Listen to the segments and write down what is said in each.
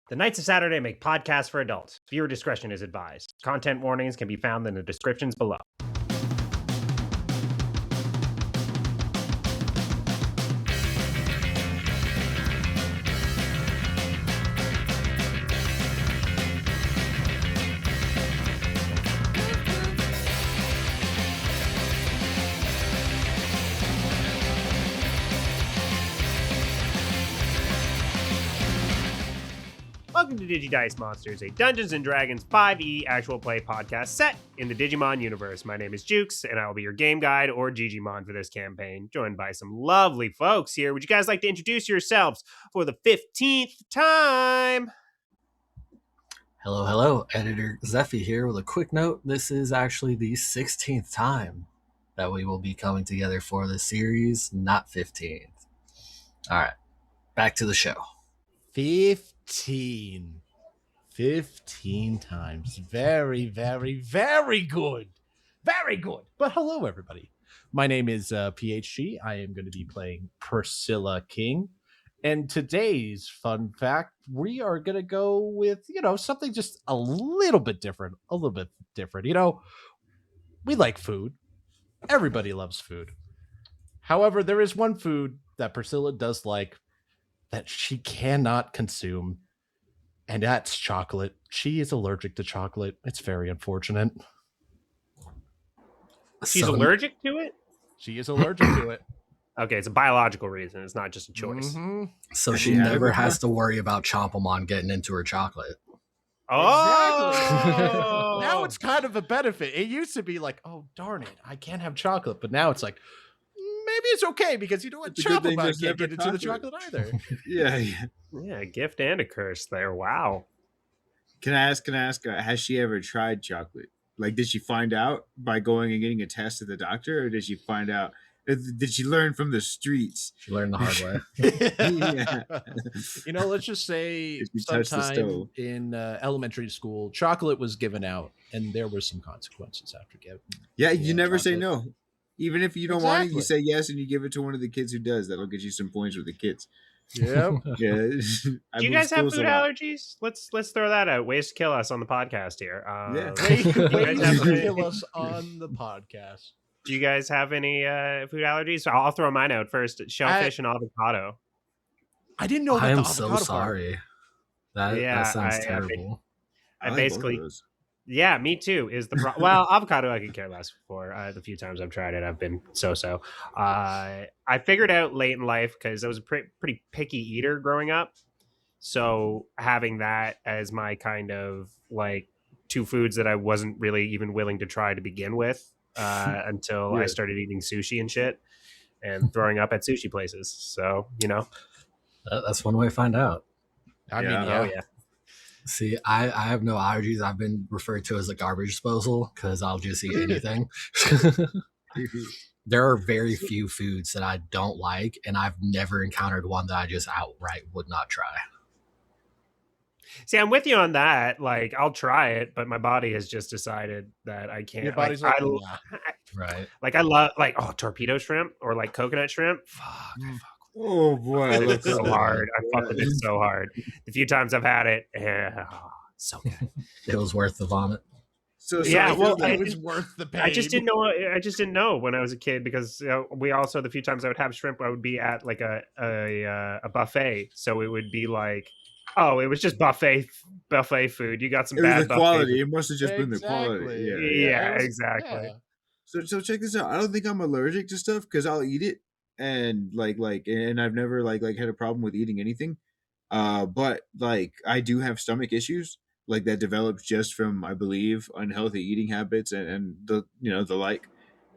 The Nights of Saturday make podcasts for adults. Viewer discretion is advised. Content warnings can be found in the descriptions below. Welcome to Dice Monsters, a Dungeons & Dragons 5e actual play podcast set in the Digimon universe. My name is Jukes, and I will be your game guide or Digimon for this campaign, joined by some lovely folks here. Would you guys like to introduce yourselves for the 15th time? Hello, Editor Zephy here with a quick note. This is actually the 16th time that we will be coming together for this series, not 15th. All right, back to the show. 15 times. Very, very, very good. Very good. But hello, everybody. My name is PHG. I am going to be playing Priscilla King. And today's fun fact, we are going to go with, something just a little bit different. We like food. Everybody loves food. However, there is one food that Priscilla does like that she cannot consume, and that's chocolate. She is allergic to chocolate. It's very unfortunate. She's allergic to it? She is allergic to it. Okay, it's a biological reason. It's not just a choice. Mm-hmm. So she never has to worry about Scoutmon getting into her chocolate. Oh! Exactly. Now it's kind of a benefit. It used to be like, oh, darn it, I can't have chocolate. But now it's like, maybe it's okay because you know what? Scoutmon can't get into the chocolate either. Yeah, a gift and a curse there. Wow. Can I ask, has she ever tried chocolate? Like, did she find out by going and getting a test at the doctor, or did she find out? Did she learn from the streets? She learned the hard way. Yeah. Let's just say sometime in elementary school, chocolate was given out, and there were some consequences after getting. Yeah, you never say no. Even if you don't want it, you say yes, and you give it to one of the kids who does. That'll get you some points with the kids. Yep. Yeah. Do you guys have food allergies? Let's throw that out. Ways to kill us on the podcast here. Ways to kill us on the podcast. Do you guys have any food allergies? So I'll throw mine out first. Shellfish and avocado. I didn't know. I am so sorry. That sounds terrible. I basically. Yeah, me too. Is the well, avocado I could care less for. The few times I've tried it, I've been so. I figured out late in life because I was a pretty picky eater growing up. So having that as my kind of like two foods that I wasn't really even willing to try to begin with until I started eating sushi and shit and throwing up at sushi places. So that's one way to find out. I mean, yeah. See, I have no allergies. I've been referred to as a garbage disposal because I'll just eat anything. There are very few foods that I don't like, and I've never encountered one that I just outright would not try. See, I'm with you on that. Like, I'll try it, but my body has just decided that I can't. Your body's right. Like, I love torpedo shrimp or like coconut shrimp. Fuck. Oh boy, I love so hard. I fuck with it so hard. The few times I've had it, so good. It was worth the vomit. So it was worth the pain. I just didn't know when I was a kid because we also the few times I would have shrimp, I would be at like a buffet, so it would be like, oh, it was just buffet food. You got some bad quality. It must have just been the quality. Yeah, exactly. Yeah. So check this out. I don't think I'm allergic to stuff because I'll eat it. And and I've never had a problem with eating anything, but I do have stomach issues that developed just from, I believe, unhealthy eating habits and the the like,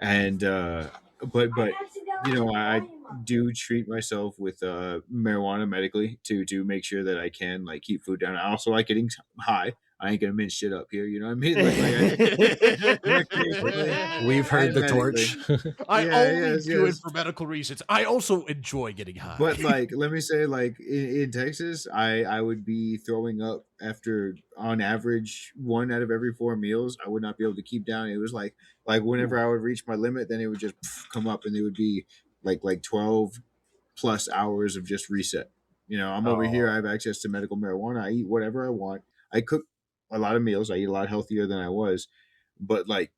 and but I do treat myself with marijuana medically to make sure that I can keep food down. I also like getting high. I ain't gonna mince shit up here, you know what I mean? We've heard the torch. I only do it for medical reasons. I also enjoy getting high. But let me say, in Texas, I would be throwing up after, on average, 1 out of every 4 meals. I would not be able to keep down. It was like whenever I would reach my limit, then it would just come up, and it would be like 12 plus hours of just reset. I'm over here. I have access to medical marijuana. I eat whatever I want. I cook a lot of meals. I eat a lot healthier than I was, but like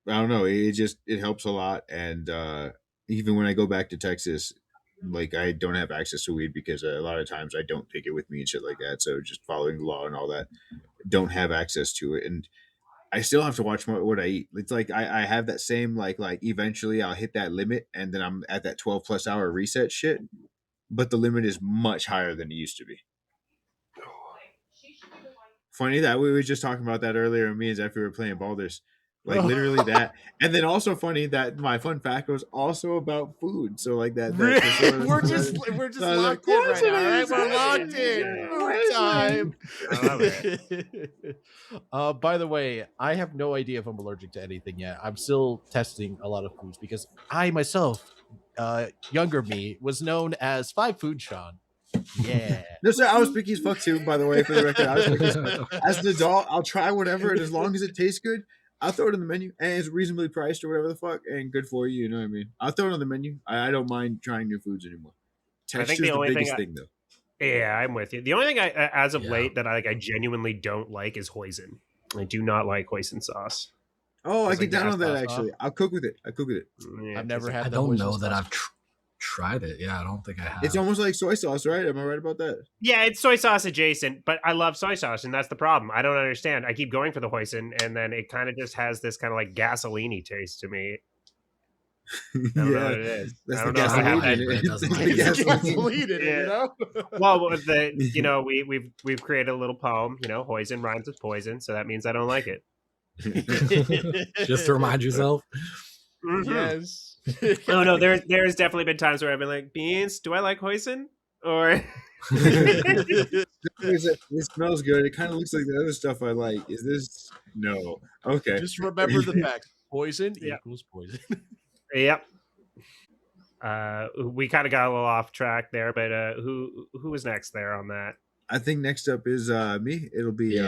I don't know. It helps a lot. And even when I go back to Texas, like I don't have access to weed because a lot of times I don't take it with me and shit like that. So just following the law and all that, don't have access to it. And I still have to watch what I eat. It's like I have that same like eventually I'll hit that limit and then I'm at that 12+ hour reset shit. But the limit is much higher than it used to be. Funny that we were just talking about that earlier, me and Zephyr were playing Baldur's. Like literally that. And then also funny that my fun fact was also about food. So like that we're just locked in right now. All right, we're locked in. Food time. I love it. By the way, I have no idea if I'm allergic to anything yet. I'm still testing a lot of foods because I myself, younger me, was known as 5 Food Sean. Yeah. No, sir, I was picky as fuck too, by the way, for the record. I was picky as fuck. As an adult, I'll try whatever, and as long as it tastes good, I'll throw it on the menu, and it's reasonably priced or whatever the fuck, and good for you, you know what I mean? I'll throw it on the menu. I don't mind trying new foods anymore. Texture's the biggest thing, though. Yeah, I'm with you. The only thing as of late that I genuinely don't like is hoisin. I do not like hoisin sauce. Oh, I get down on that, actually. I'll cook with it. Yeah, I've never had I don't know that I've tried it. Yeah, I don't think I have. It's almost like soy sauce, right? Am I right about that? Yeah, it's soy sauce adjacent, but I love soy sauce, and that's the problem. I don't understand. I keep going for the hoisin, and then it kind of just has this kind of like gasoline-y taste to me. I don't know what it is. That's I don't the know if I have gasoline. that. Gasoline in it, you know? Well, we've created a little poem. Hoisin rhymes with poison, so that means I don't like it. Just to remind yourself. Mm-hmm. Yes. Oh no, there's definitely been times where I've been like, Beans, do I like hoisin? Or It smells good. It kind of looks like the other stuff I like. Is this no? Okay. Just remember the fact: poison Yeah. equals poison. Yep. We kind of got a little off track there, but who was next there on that? I think next up is me. It'll be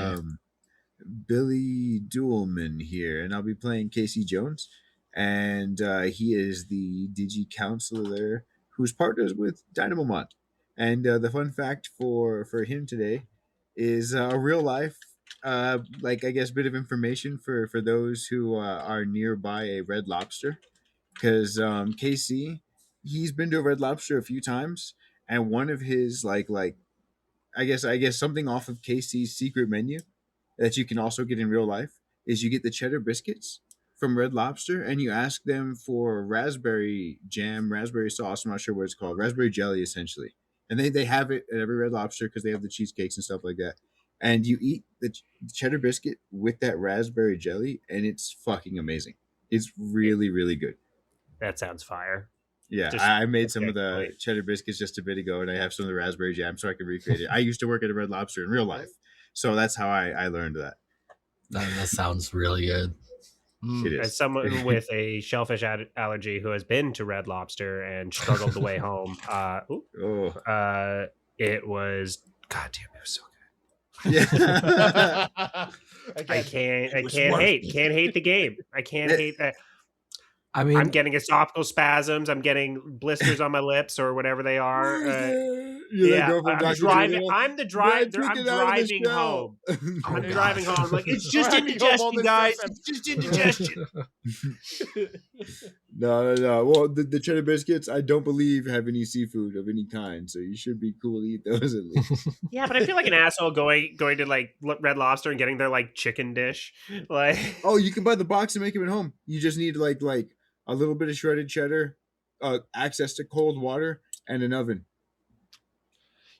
Billy Duelman here, and I'll be playing Casey Jones, and he is the Digi Counselor who's partners with DynamoMon. And the fun fact for him today is a real life, like I guess, bit of information for those who are nearby a Red Lobster, because Casey, he's been to a Red Lobster a few times, and one of his like I guess something off of Casey's secret menu that you can also get in real life is you get the cheddar biscuits from Red Lobster, and you ask them for raspberry jam, raspberry sauce. I'm not sure what it's called, raspberry jelly, essentially. And they have it at every Red Lobster because they have the cheesecakes and stuff like that. And you eat the cheddar biscuit with that raspberry jelly, and it's fucking amazing. It's really, really good. That sounds fire. Yeah, I made some of the cheddar biscuits just a bit ago, and I have some of the raspberry jam so I can recreate it. I used to work at a Red Lobster in real life, so that's how I learned that. That sounds really good. It is. As someone with a shellfish allergy who has been to Red Lobster and struggled the way home, it was, God damn, it was so good. Yeah. I can't hate the game. I can't hate that. I mean, I'm getting esophageal spasms. I'm getting blisters on my lips or whatever they are. I'm driving. I'm the driver. I'm driving home. I'm driving home. Like, it's just indigestion, guys. It's just indigestion. No. Well, the cheddar biscuits, I don't believe have any seafood of any kind, so you should be cool to eat those at least. Yeah, but I feel like an asshole going to like Red Lobster and getting their like chicken dish. Like, oh, you can buy the box and make them at home. You just need like a little bit of shredded cheddar, access to cold water, and an oven.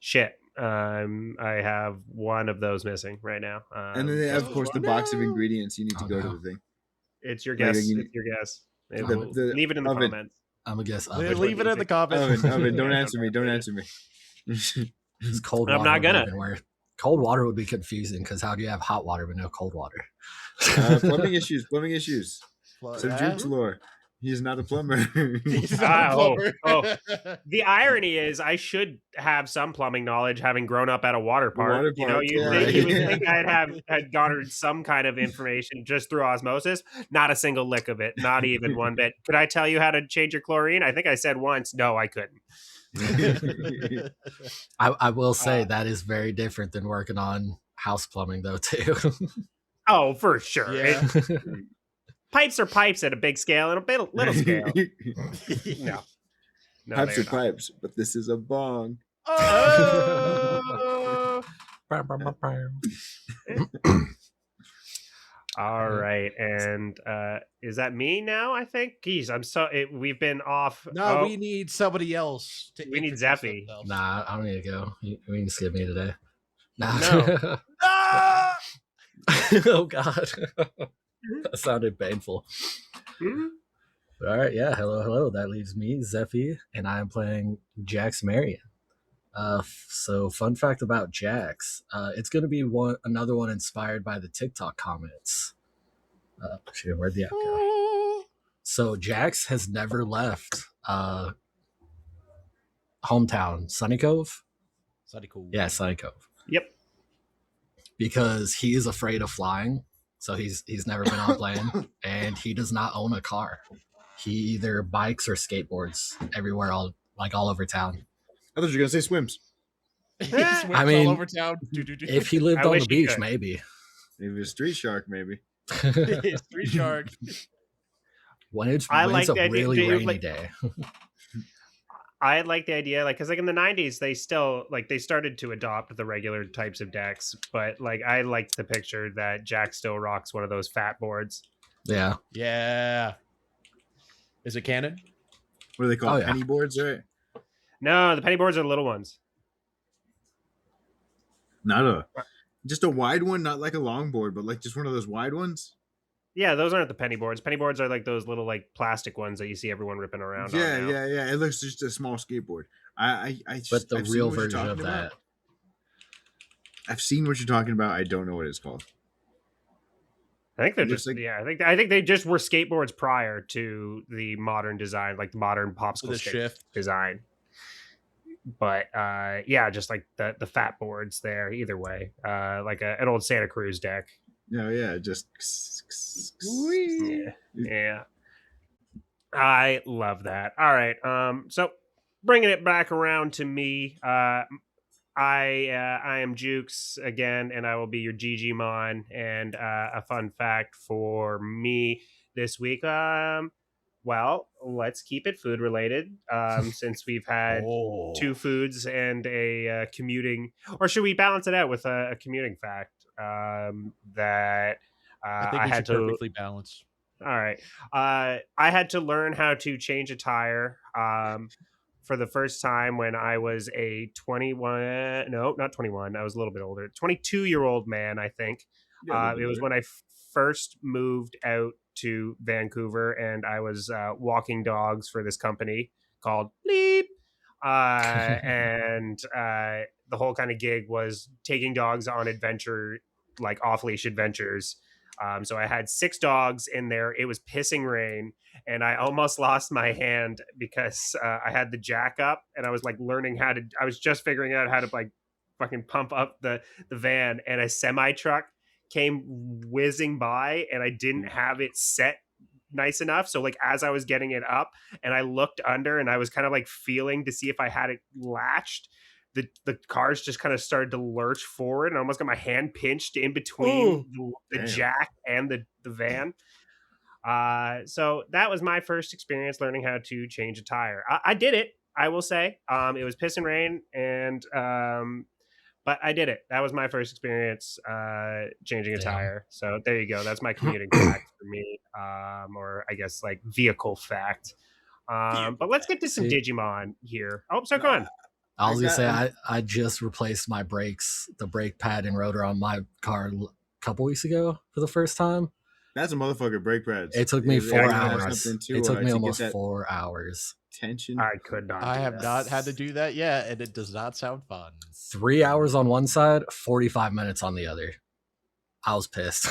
Shit. I have one of those missing right now. And then they have, of course, the box of ingredients. You need to go to the thing. It's your guess. It's your guess. Leave it in the comments. I'm gonna guess oven. Leave it in the comments. Oven. Don't answer me. Don't answer me. It's cold water. I'm not gonna. Cold water would be confusing because how do you have hot water but no cold water? Plumbing issues. Some Jude's lore. He's not a plumber. He's not a plumber. The irony is, I should have some plumbing knowledge, having grown up at a water park. You would think I'd had garnered some kind of information just through osmosis. Not a single lick of it. Not even one bit. Could I tell you how to change your chlorine? I think I said once. No, I couldn't. I will say that is very different than working on house plumbing, though, too. Oh, for sure. Yeah. Pipes are pipes at a big scale and a little scale. No, Pipes they're are not. pipes, but this is a bong. Oh! All right, and is that me now? I think. Geez, we've been off. No, we need somebody else. We need introduce Zeffy. themselves. Nah, I don't need to go. We can skip me today. Nah. No. Ah! Oh God, that sounded painful. Hmm? All right, yeah. Hello. That leaves me, Zeffy, and I am playing Jax Marion. So fun fact about Jax, it's going to be another one inspired by the TikTok comments. Where'd the app go? So Jax has never left hometown, Sunny Cove. Sunny Cove. Yeah, Sunny Cove. Yep. Because he is afraid of flying, so he's never been on a plane, and he does not own a car. He either bikes or skateboards everywhere, all over town. I thought you were gonna say swims. He swims I mean, all over town. If he lived I on wish the he beach, could. maybe. Maybe a street shark, maybe. Street shark. when it's I when like it's a the idea- really do you rainy like- day. I like the idea, like, because like in the '90s, they still they started to adopt the regular types of decks, but like I liked the picture that Jack still rocks one of those fat boards. Yeah. Yeah. Is it canon? What are they called? Oh, yeah. Penny boards, right? No, the penny boards are the little ones. Just a wide one, not like a long board, but like just one of those wide ones. Yeah, those aren't the penny boards. Penny boards are like those little like plastic ones that you see everyone ripping around on now. Yeah. It looks just a small skateboard. But the I've seen real what you're version of talking that. about. I've seen what you're talking about. I don't know what it's called. I think they're It looks just like- I think they just were skateboards prior to the modern design, like the modern popsicle With a stick shift. design. But yeah, just like the fat boards there. Either way, like an old Santa Cruz deck. No, yeah, just. Yeah. I love that. All right. So bringing it back around to me, I am Jukes again, and I will be your Digimon. And a fun fact for me this week, well, let's keep it food related, since we've had two foods and a commuting, or should we balance it out with a commuting fact that I think I we had should to perfectly balance. All right. I had to learn how to change a tire for the first time when I was a 21. No, not 21. I was a little bit older. 22-year-old man, I think. It was when I first moved out to Vancouver, and I was walking dogs for this company called Bleep. And the whole kind of gig was taking dogs on adventure, like off-leash adventures. So I had 6 dogs in there. It was pissing rain, and I almost lost my hand because I had the jack up, and I was like learning how to. I was just figuring out how to like fucking pump up the van, and a semi truck came whizzing by, and I didn't have it set nice enough. So like as I was getting it up, and I looked under, and I was kind of like feeling to see if I had it latched. The cars just kind of started to lurch forward, and I almost got my hand pinched in between the jack and the van. So that was my first experience learning how to change a tire. I did it, I will say. It was piss and rain, and but I did it. That was my first experience changing a tire. So there you go. That's my commuting fact for me, or I guess like vehicle fact. But let's get to some Digimon here. Oh, so go on. I was gonna say I just replaced my brakes, the brake pad and rotor on my car a couple weeks ago for the first time. That's a motherfucker brake pads. It took me 4 hours. It It took me almost 4 hours. Tension. I could not. I do have that. not had to do that yet, and it does not sound fun. 3 hours on one side, 45 minutes on the other. I was pissed.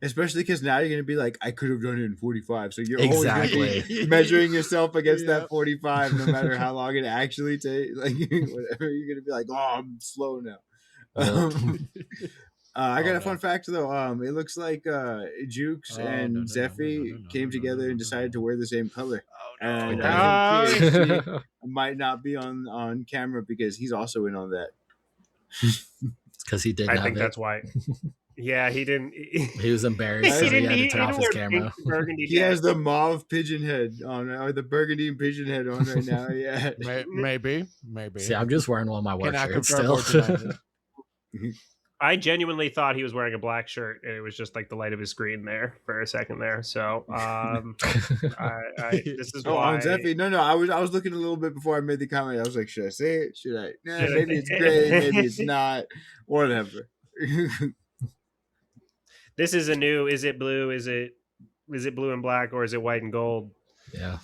Especially because now you're gonna be like, I could have done it in 45. So you're Exactly. always gonna be measuring yourself against that 45, no matter how long it actually takes. Like whatever, you're gonna be like, oh, I'm slow now. I got Oh, a fun no. fact though. It looks like Jukes Oh, and no, Zeffy came together and decided to wear the same color. Oh, And no. I think Oh, PhD might not be on camera because he's also in on that. Because he didn't I have think it. that's why. Yeah, he didn't. He was embarrassed, so he had to turn off his wear camera. pink burgundy. He has the mauve pigeon head on, or the burgundy pigeon head on right now. Yeah. Maybe. See, I'm just wearing one of my work Cannot shirts confirm still. or deny this. I genuinely thought he was wearing a black shirt, and it was just like the light of his screen there for a second there. So, this is Oh, why. on Zeffy. No. I was looking a little bit before I made the comment. I was like, should I say it? Should I? Nah, Should I- maybe it's gray. Maybe it's not. Whatever. This is a new. Is it blue? Is it blue and black, or is it white and gold? Yeah.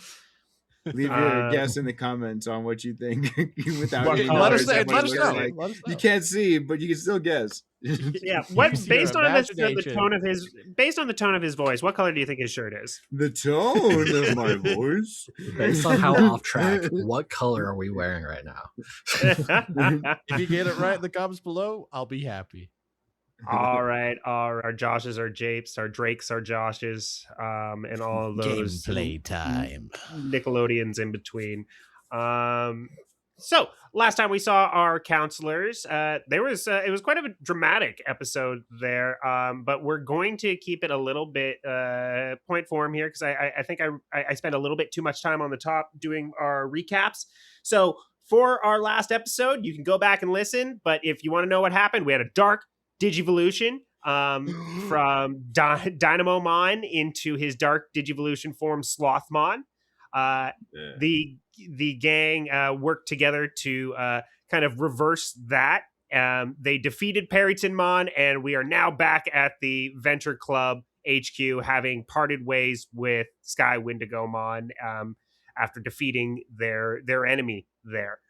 Leave your guess in the comments on what you think without What any color Let knowledge us, is of that what let it us looks know. like. Let us know. You can't see, but you can still guess. Yeah. What Use your based on the imagination. tone of his voice? What color do you think his shirt is? The tone of my voice. Based on how off track, what color are we wearing right now? If you get it right in the comments below, I'll be happy. All right, our Joshes are Japes, our Drakes are Joshes, and all of those time. Nickelodeons in between. So last time we saw our counselors, it was quite a dramatic episode there, but we're going to keep it a little bit point form here because I think I spent a little bit too much time on the top doing our recaps. So for our last episode, you can go back and listen, but if you want to know what happened, we had a dark Digivolution from DynamoMon into his dark Digivolution form Slothmon. The gang worked together to kind of reverse that. They defeated Perrytonmon, and we are now back at the Venture Club HQ, having parted ways with Sky Wendigomon after defeating their enemy there.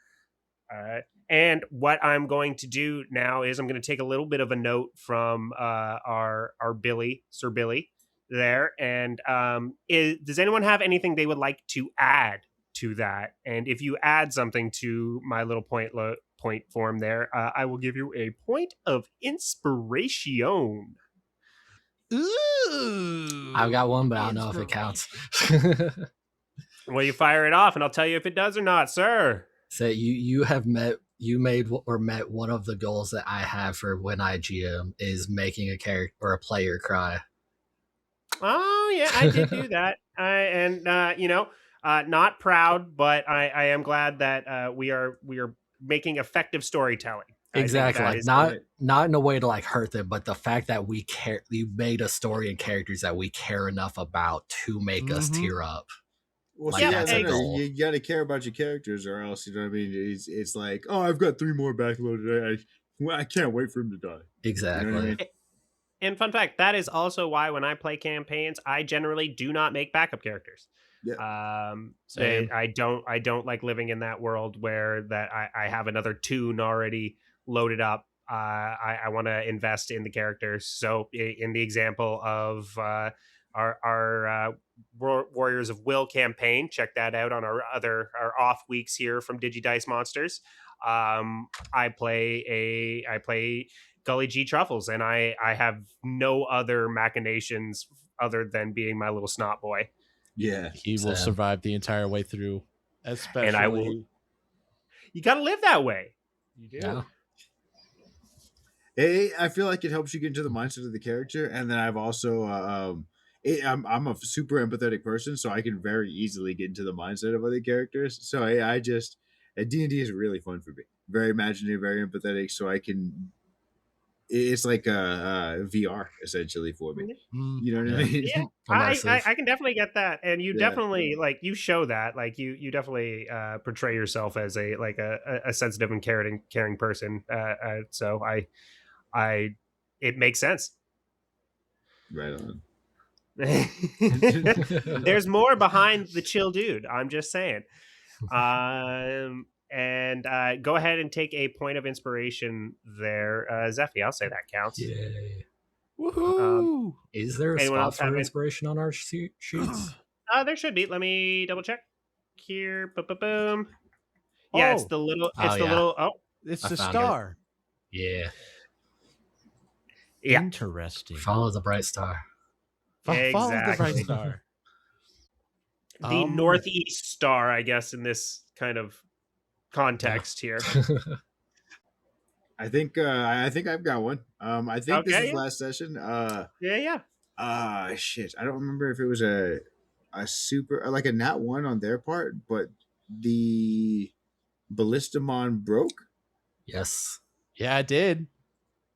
And what I'm going to do now is I'm going to take a little bit of a note from our Billy, Sir Billy, there. And does anyone have anything they would like to add to that? And if you add something to my little point form there, I will give you a point of inspiration. Ooh. I've got one, but I don't know if it counts. Well, you fire it off, and I'll tell you if it does or not, sir. So you made one of the goals that I have for when I GM is making a character or a player cry. Oh yeah, I did do that. Not proud, but I am glad that we are making effective storytelling. Exactly, like not in a way to like hurt them, but the fact that we made a story and characters that we care enough about to make us tear up. Well, Like, that's a goal. you got to care about your characters, or else you know what I mean. It's like, oh, I've got 3 more backloaded. I can't wait for him to die. Exactly. You know what I mean? And fun fact, that is also why when I play campaigns, I generally do not make backup characters. Yeah. I don't like living in that world where that I have another tune already loaded up. I want to invest in the characters. So in the example of our Warriors of Will campaign, check that out on our off weeks here from Digidice Monsters. I play Gully G Truffles, and I have no other machinations other than being my little snot boy. Yeah, He will survive the entire way through, especially. And I will. You got to live that way. You do. Yeah. I feel like it helps you get into the mindset of the character, and then I've also I'm a super empathetic person, so I can very easily get into the mindset of other characters. So I just D&D is really fun for me. Very imaginative, very empathetic. So I can. It's like a VR essentially for me. You know what I mean? Yeah, I can definitely get that, and you definitely you show that you definitely portray yourself as a sensitive and caring person. So it makes sense. Right on. There's more behind the chill dude. I'm just saying. And go ahead and take a point of inspiration there, Zeffy. I'll say that counts. Yay. Woohoo! Is there a anyone spot else for have inspiration on our sheets? There should be. Let me double check here. Boom. Yeah, it's the little. It's the little. Oh, it's I the found star. Yeah. Yeah, Interesting. Follow the bright star. Follow the bright exactly. star. The northeast star, I guess, in this kind of context here. I think I've got one. I think this Okay, is yeah. last session. Yeah. Shit. I don't remember if it was a super like a nat one on their part, but the Ballistamon broke. Yes. Yeah, I did.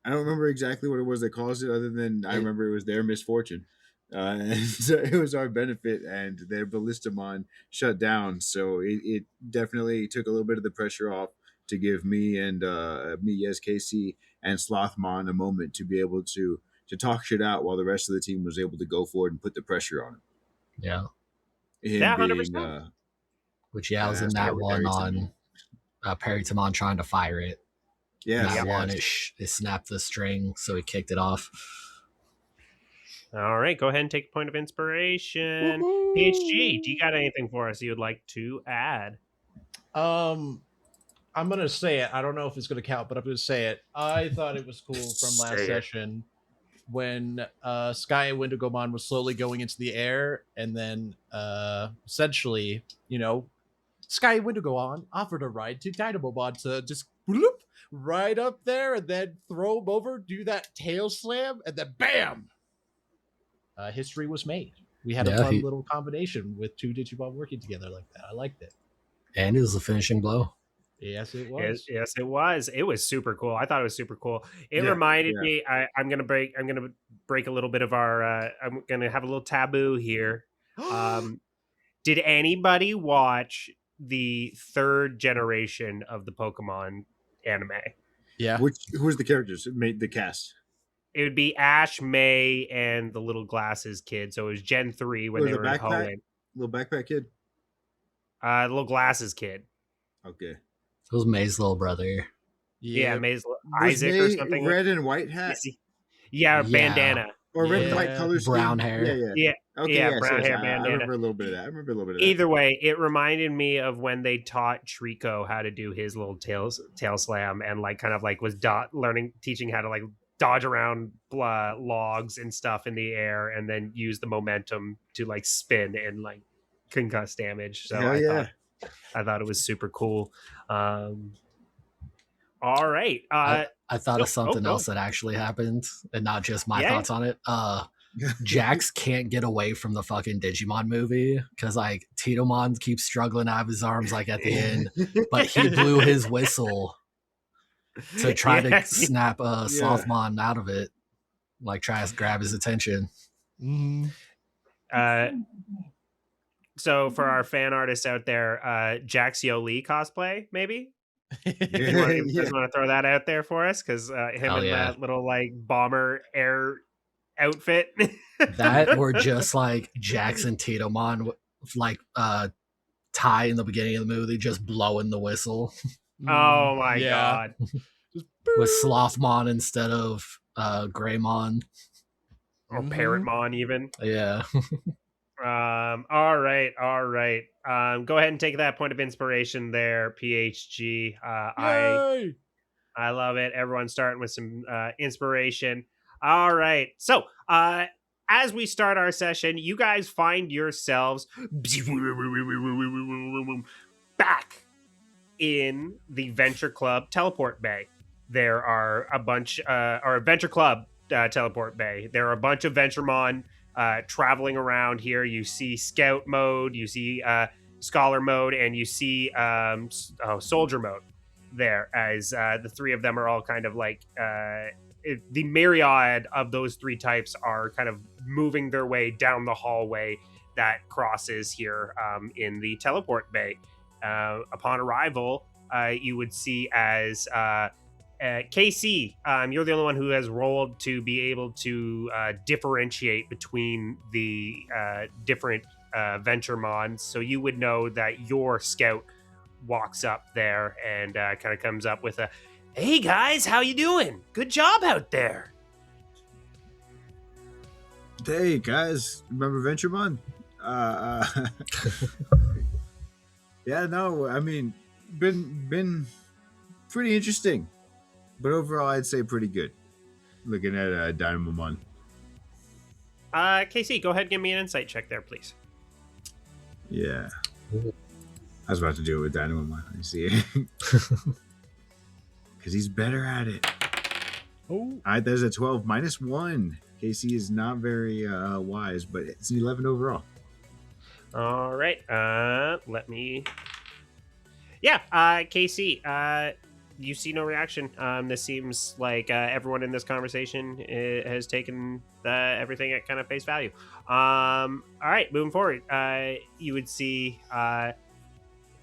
I don't remember exactly what it was that caused it, other than I remember it was their misfortune. And so it was our benefit, and their Ballistamon shut down. So it definitely took a little bit of the pressure off to give me and yes, KC and Slothmon a moment to be able to talk shit out while the rest of the team was able to go forward and put the pressure on him. Yeah. Him Yeah, being 100%. Which yeah, an was in asshole that with one Perrytonmon. on Perrytonmon trying to fire it. Yeah, That one, yes. it snapped the string, so he kicked it off. All right, go ahead and take a point of inspiration. Woohoo! PHG, do you got anything for us you would like to add? I'm gonna say it. I don't know if it's gonna count, but I'm gonna say it. I thought it was cool from last Say it. session when Sky and Wendigomon was slowly going into the air, and then essentially, Sky and Wendigomon offered a ride to Dynamomon to just bloop right up there and then throw him over, do that tail slam, and then bam! History was made. We had a fun little combination with two Digimon working together like that. I liked it. And it was the finishing blow. Yes, it was. Yes, it was. It was super cool. I thought it was super cool. It reminded me. I'm gonna break a little bit of our. I'm gonna have a little taboo here. Did anybody watch the third generation of the Pokemon anime? Yeah. Who was the characters that made the cast? It would be Ash, May, and the little glasses kid. So it was Gen 3 when they were in Hoenn. Little backpack kid? The little glasses kid. Okay. It was May's little brother. Yeah, May's Isaac or something. Red and white hat? Yeah, bandana. Or red and white color scheme? Brown hair. Yeah. Okay, yeah, brown hair bandana. I remember a little bit of that. Either way, it reminded me of when they taught Trico how to do his little tail slam, and was teaching how to dodge around logs and stuff in the air, and then use the momentum to spin and concuss damage. So I thought it was super cool. All right. I thought of something else that actually happened, and not just my thoughts on it. Jax can't get away from the fucking Digimon movie because Titomon keeps struggling out of his arms at the end, but he blew his whistle to try to snap Slothmon out of it, try to grab his attention. So for our fan artists out there, Jax Yoli cosplay, maybe? You guys want to throw that out there for us? Because him in that little bomber air outfit. That or just Jax and Titomon tie in the beginning of the movie, just blowing the whistle. Oh my god. With Slothmon instead of Greymon. Or Perrytonmon even. Yeah. All right. Go ahead and take that point of inspiration there, PHG. I love it. Everyone's starting with some inspiration. All right. So, as we start our session, you guys find yourselves back in the Venture Club teleport bay. There are a bunch, or Venture Club teleport bay. There are a bunch of Venturemon traveling around here. You see Scout mode, you see Scholar mode, and you see Soldier mode there, as the three of them are all kind of the myriad of those three types are kind of moving their way down the hallway that crosses here in the teleport bay. Upon arrival, you would see as KC, you're the only one who has rolled to be able to differentiate between the different Venturemon. So you would know that your scout walks up there and kind of comes up with a, "Hey guys, how you doing? Good job out there." Hey guys, remember Venturemon? Yeah, no, I mean, been pretty interesting, but overall I'd say pretty good. looking at Dynamomon. Casey, go ahead and give me an insight check there, please. Yeah. I was about to do it with Dynamomon. I see it. Because he's better at it. Oh, All right, there's a 12 -1. Casey is not very wise, but it's an 11 overall. All right. Let me. Yeah. Casey. You see no reaction. This seems like everyone in this conversation has taken everything at kind of face value. All right. Moving forward, you would see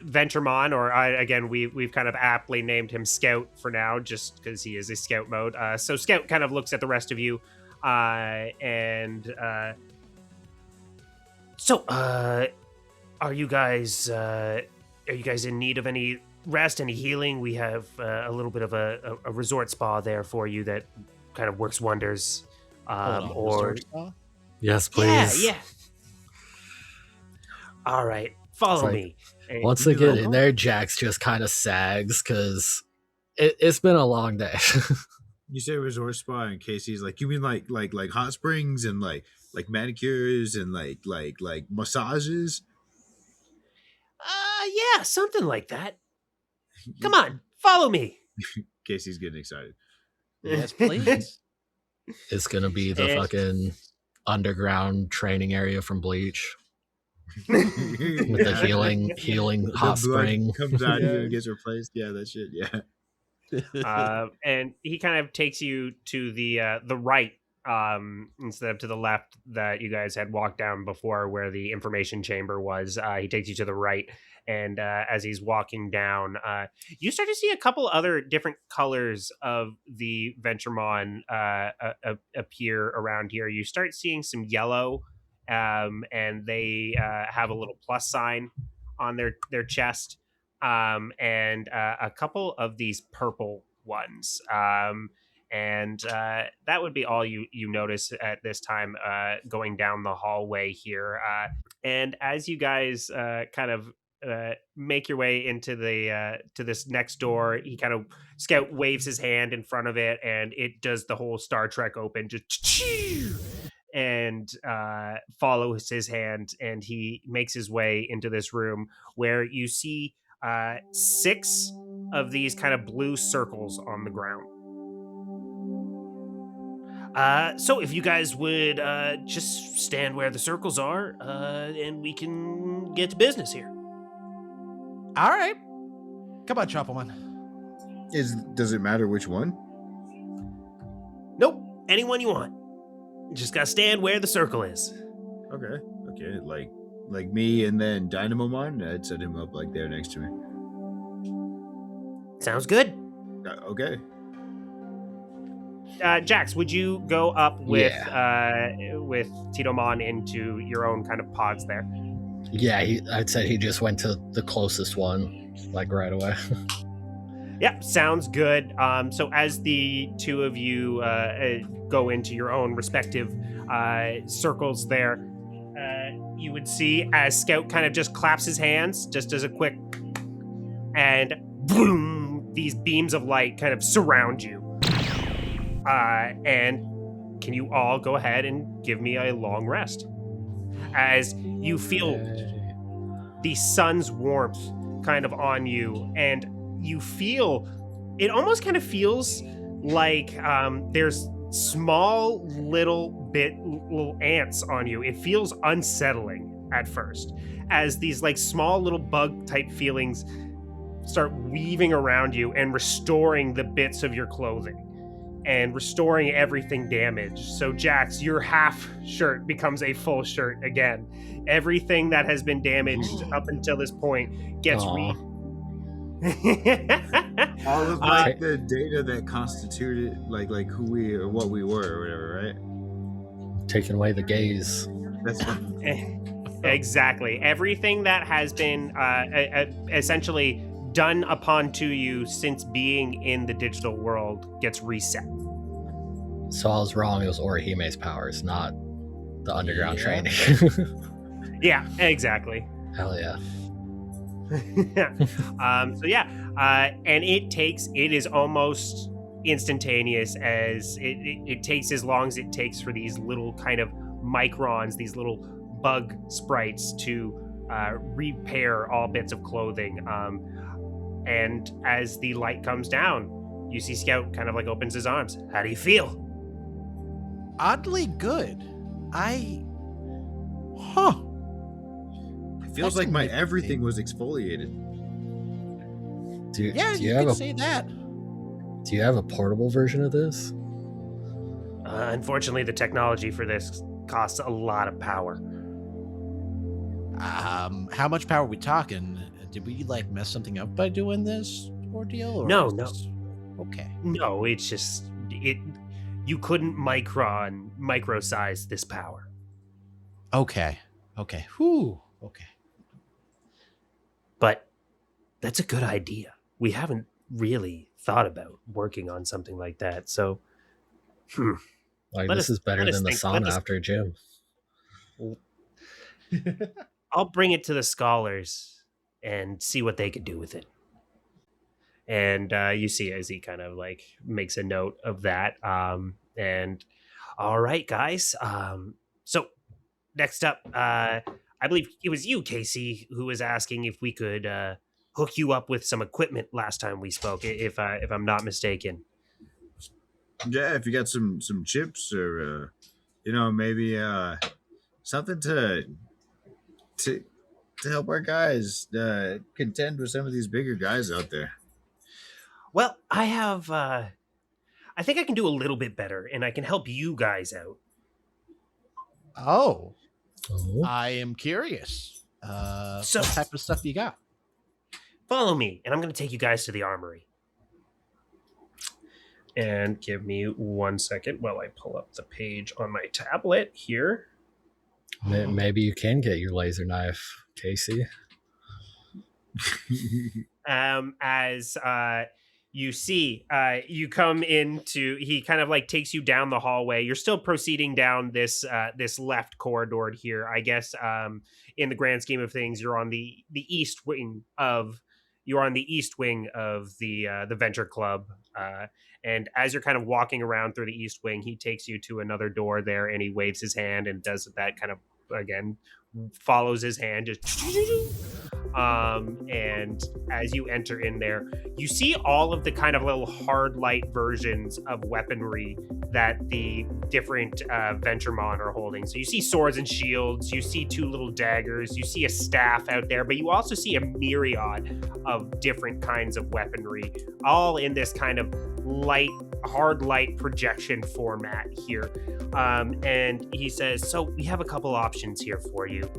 AcoutreMON, or again, we've kind of aptly named him Scout for now, just because he is a Scout mode. So Scout kind of looks at the rest of you, and so are you guys in need of any rest, any healing? We have a little bit of a resort spa there for you that kind of works wonders. Or Yes, please. yeah. All right, follow like, me. And Once they get in there, Jax just kind of sags because it's been a long day. You say resort spa, and Casey's like, you mean like hot springs and like manicures and like massages? Yeah, something like that. Come on, follow me. Casey's getting excited. yes, please. It's gonna be the fucking underground training area from Bleach with the healing hot The blood spring. comes out of you and gets replaced. Yeah, that shit. Yeah. And he kind of takes you to the right, instead of to the left that you guys had walked down before, where the information chamber was. He takes you to the right, and as he's walking down, you start to see a couple other different colors of the AcoutreMON appear around here. You start seeing some yellow, and they have a little plus sign on their chest. And a couple of these purple ones. And that would be all you notice at this time going down the hallway here. And as you guys kind of make your way into the to this next door, he kind of Scout waves his hand in front of it, and it does the whole Star Trek open, just and follows his hand, and he makes his way into this room where you see 6 of these kind of blue circles on the ground. So if you guys would just stand where the circles are, and we can get to business here. All right. Come on, Choppleman. Does it matter which one? Nope, anyone you want. You just gotta stand where the circle is. Okay. Like me and then Dynamomon, I'd set him up like there next to me. Sounds good. Okay. Jax, would you go up with Titomon into your own kind of pods there? Yeah, I'd say he just went to the closest one, like right away. Yep, sounds good. So as the two of you go into your own respective circles there, you would see as Scout kind of just claps his hands, just as a quick, and boom, these beams of light kind of surround you. And can you all go ahead and give me a long rest? As you feel the sun's warmth kind of on you, and you feel, it almost kind of feels like there's small little ants on you. It feels unsettling at first, as these like small little bug type feelings start weaving around you and restoring the bits of your clothing and restoring everything damaged. So Jax, your half shirt becomes a full shirt again. Everything that has been damaged up until this point gets all of like the data that constituted like who we or what we were or whatever, right? Taking away the gaze. That's fine. Exactly. Everything that has been essentially done upon to you since being in the digital world gets reset. So I was wrong. It was Orihime's powers, not the underground training. Yeah, exactly. Hell yeah. So yeah, and it is almost instantaneous as it takes as long as it takes for these little kind of microns, these little bug sprites to repair all bits of clothing. And as the light comes down, you see Scout kind of like opens his arms. How do you feel? Oddly good. It feels That's like my amazing. everything was exfoliated. Do you You have can a say that. Do you have a portable version of this? Unfortunately, the technology for this costs a lot of power. How much power are we talking? Did we like mess something up by doing this ordeal? Or No, is no. this- Okay. No, it's just you couldn't micro-size this power. Okay. Whew. Okay. But that's a good idea. We haven't really thought about working on something like that. So, Like, Let this us- is better let us than the think, let sauna us- after a gym. I'll bring it to the scholars and see what they could do with it. And you see as he kind of like makes a note of that. And all right, guys. So next up, I believe it was you, Casey, who was asking if we could hook you up with some equipment last time we spoke, if I'm not mistaken. Yeah, if you got some chips or maybe something to help our guys contend with some of these bigger guys out there. Well, I have. I think I can do a little bit better, and I can help you guys out. Oh, Oh. I am curious. So- What type of stuff you got? Follow me, and I'm going to take you guys to the armory. And give me 1 second while I pull up the page on my tablet here. Maybe you can get your laser knife, Casey. As you see, you come into, he kind of like takes you down the hallway. You're still proceeding down this left corridor here. I guess in the grand scheme of things, you're on the east wing of the Venture Club. And as you're kind of walking around through the east wing, he takes you to another door there, and he waves his hand and does that kind of, again, follows his hand, just and as you enter in there, you see all of the kind of little hard light versions of weaponry that the different VentureMon are holding. So you see swords and shields, you see 2 little daggers, you see a staff out there, but you also see a myriad of different kinds of weaponry, all in this kind of hard light projection format here. And he says, so we have a couple options here for you.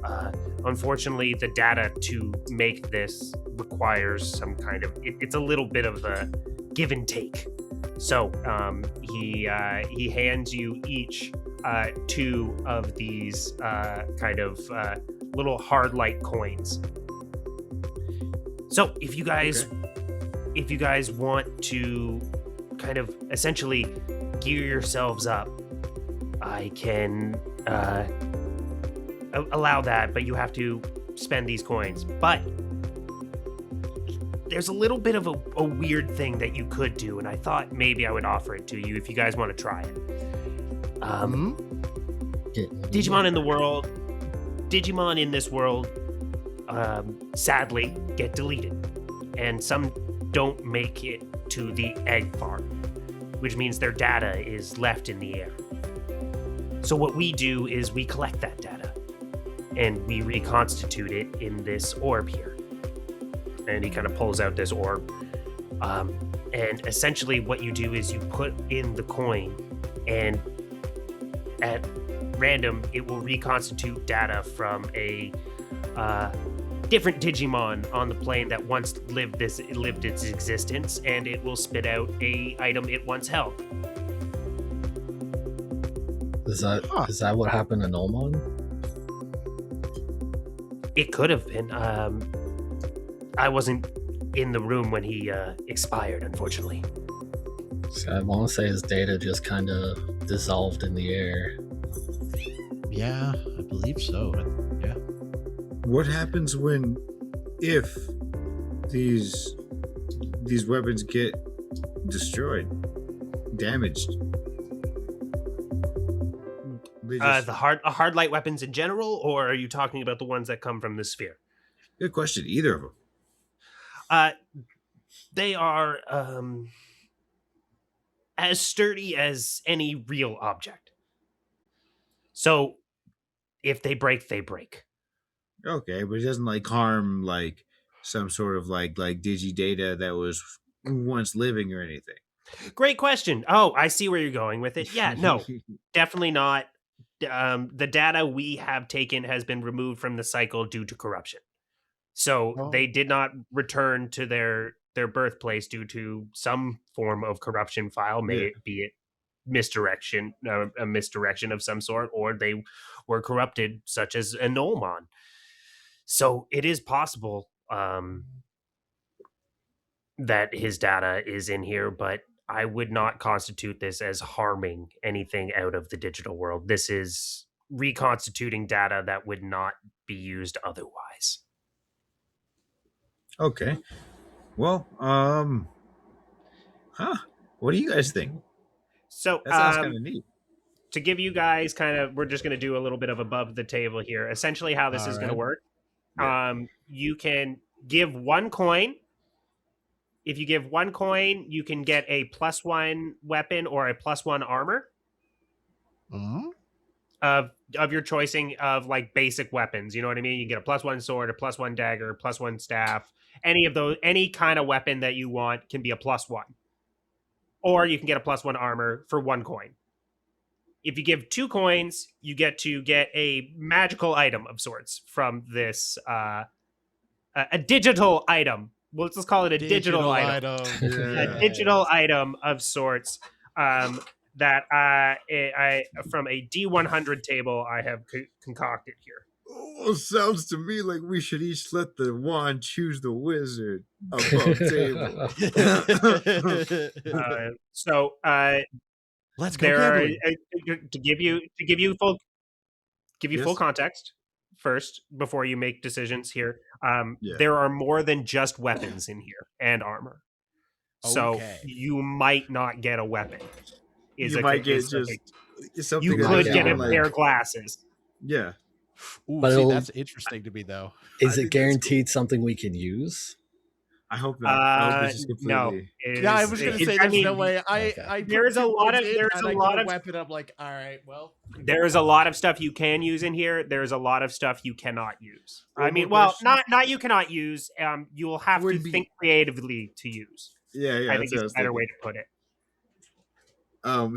Unfortunately, the data to make this requires some kind of, it's a little bit of a give and take. So he hands you each 2 of these kind of little hard light coins. So if you guys want to kind of essentially gear yourselves up, I can allow that, but you have to spend these coins. But there's a little bit of a weird thing that you could do, and I thought maybe I would offer it to you if you guys want to try it. Digimon in this world, sadly, get deleted, and some don't make it to the egg farm, which means their data is left in the air. So what we do is we collect that data, and we reconstitute it in this orb here. And he kind of pulls out this orb. And essentially what you do is you put in the coin, and at random, it will reconstitute data from a different Digimon on the plane that once lived its existence, and it will spit out a item it once held. Is that what happened to Nomon? It could have been. I wasn't in the room when he expired, unfortunately. So I want to say his data just kind of dissolved in the air. Yeah, I believe so. Yeah. What happens if these weapons get destroyed? damaged? They just- The hard light weapons in general, or are you talking about the ones that come from the sphere? Good question. Either of them. They are as sturdy as any real object. So if they break, they break. Okay, but it doesn't like harm like some sort of like digi data that was once living or anything. Great question. Oh, I see where you're going with it. Yeah, no, definitely not. The data we have taken has been removed from the cycle due to corruption. So they did not return to their birthplace due to some form of corruption file, be it misdirection, a misdirection of some sort, or they were corrupted, such as a Nullmon. So it is possible that his data is in here, but I would not constitute this as harming anything out of the digital world. This is reconstituting data that would not be used otherwise. Okay. Well, what do you guys think? So That sounds kind of neat. to give you guys we're just going to do a little bit of above the table here. Essentially how this is going to work. Yeah. You can give 1 coin. If you give 1 coin, you can get a +1 weapon or a +1 armor of your choosing of like basic weapons. You know what I mean? You get a +1 sword, a +1 dagger, +1 staff. Any of those, any kind of weapon that you want can be a +1. Or you can get a +1 armor for 1 coin. If you give 2 coins, you get to get a magical item of sorts from this, a digital item. Well, let's just call it a digital item. Yeah. A digital item of sorts that I from a D100 table I have concocted here. Oh, sounds to me like we should each let the wand choose the wizard above table. So Let's go there gambling. to give you full Yes. context first before you make decisions here. Yeah. There are more than just weapons in here and armor. So Okay. you might not get a weapon. You might get just something. You that could doesn't get a like- pair of glasses. Yeah. Ooh, But see, it'll- that's interesting to me, though. I Is think it that's guaranteed something we can use? I hope not. I hope it's just No. completely. Yeah, I was going to say there's no way. Okay. I There's a lot of weapon. I'm like, all right, well, There's a lot of stuff you can use in here. There's a lot of stuff you cannot use. One I mean, more well, question. not you cannot use. You will have to Would be- think creatively to use. Yeah. I think That's what I it's was a better thinking. way to put it.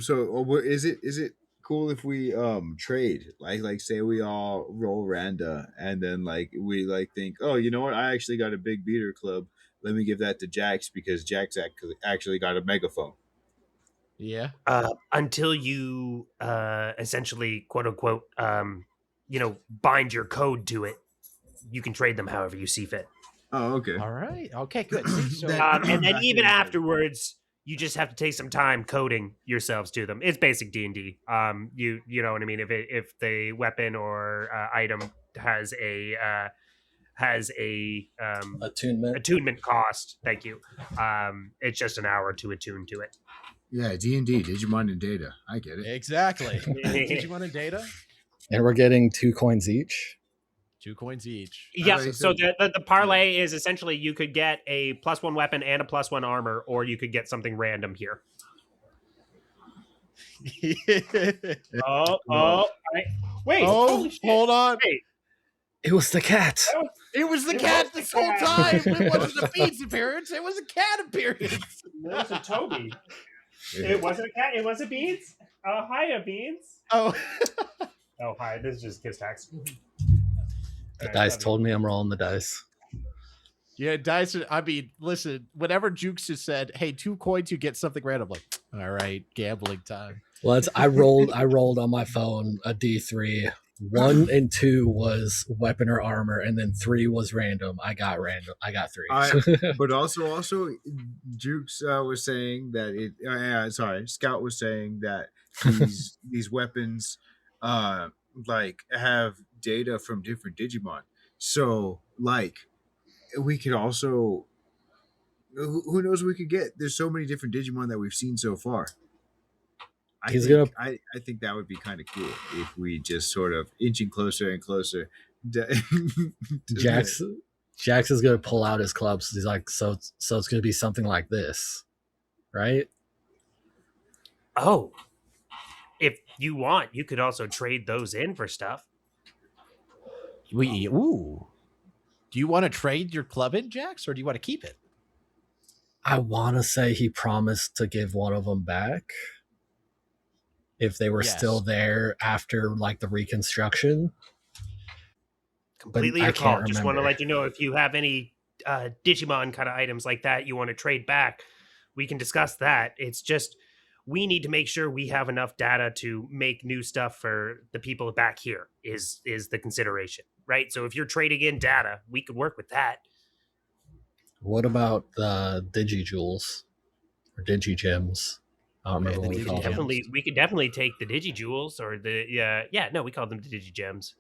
So is it cool if we trade, like say we all roll randa and then like we like think, oh, you know what, I actually got a big beater club, let me give that to Jax because Jax actually got a megaphone. yeah. Until you essentially, quote unquote, bind your code to it, you can trade them however you see fit. Oh, okay. All right. Okay, good. See, so, That- And then Back even in, like- afterwards, you just have to take some time coding yourselves to them. It's basic D&D. You know what I mean. If the weapon or item has a Attunement. attunement cost, thank you. It's just an hour to attune to it. Yeah, D&D, Digimon and data. I get it. exactly. Digimon and data, And we're getting 2 coins each. 2 coins each. Yeah. thought you So said- the parlay is essentially you could get a +1 weapon and a +1 armor, or you could get something random here. Wait. Oh, holy shit. hold on. Wait. It was the cat. It was the It cat was this the whole cat. time. It wasn't a Beans appearance. It was a cat appearance. It was a Toby. It wasn't a cat. It was a Beans. Hiya, Beans. Oh, Oh, hi. This is just Kiss Tax. The dice told me I'm rolling the dice. yeah, Dyson. I mean, listen, whenever Jukes just said, hey, 2 coins, you get something random. Like, all right, gambling time. Well, I rolled on my phone a D3. 1 and 2 was weapon or armor, and then 3 was random. I got 3. But also Jukes was saying that Scout was saying that these weapons like have data from different Digimon. So like we could also, who knows, we could get, there's so many different Digimon that we've seen so far. I think that would be kind of cool if we just sort of inching closer and closer. Jax is gonna pull out his clubs. He's like, so it's gonna be something like this, right? Oh, if you want, you could also trade those in for stuff. Ooh. Do you want to trade your club in, Jax, or do you want to keep it? I want to say he promised to give one of them back if they were still there after like the reconstruction. Completely your call. Just want to let you know if you have any Digimon kind of items like that you want to trade back, we can discuss that. It's just we need to make sure we have enough data to make new stuff for the people back here is the consideration, right? So if you're trading in data, we could work with that. What about the Digijewels or Digigems? I don't remember what we call them. We could definitely take the Digijewels or we call them the Digigems.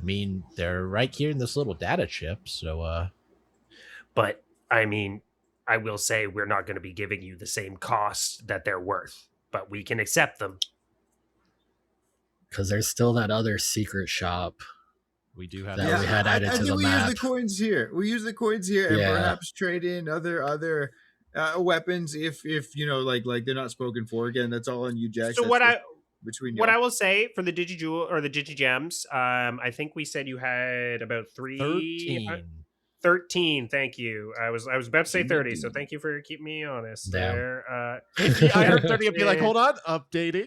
I mean, they're right here in this little data chip, so but I mean, I will say we're not going to be giving you the same cost that they're worth, but we can accept them. Because there's still that other secret shop. We do have that we had added to the map. Use the coins here. We use the coins here and perhaps trade in other weapons if you know like they're not spoken for. Again, that's all on you, Jax. So what I will say for the Digijewel or the Digigems, I think we said you had about 13. Thank you. I was about to say 30, so thank you for keeping me honest. Damn. There. I heard 30 and be like, hold on, updating.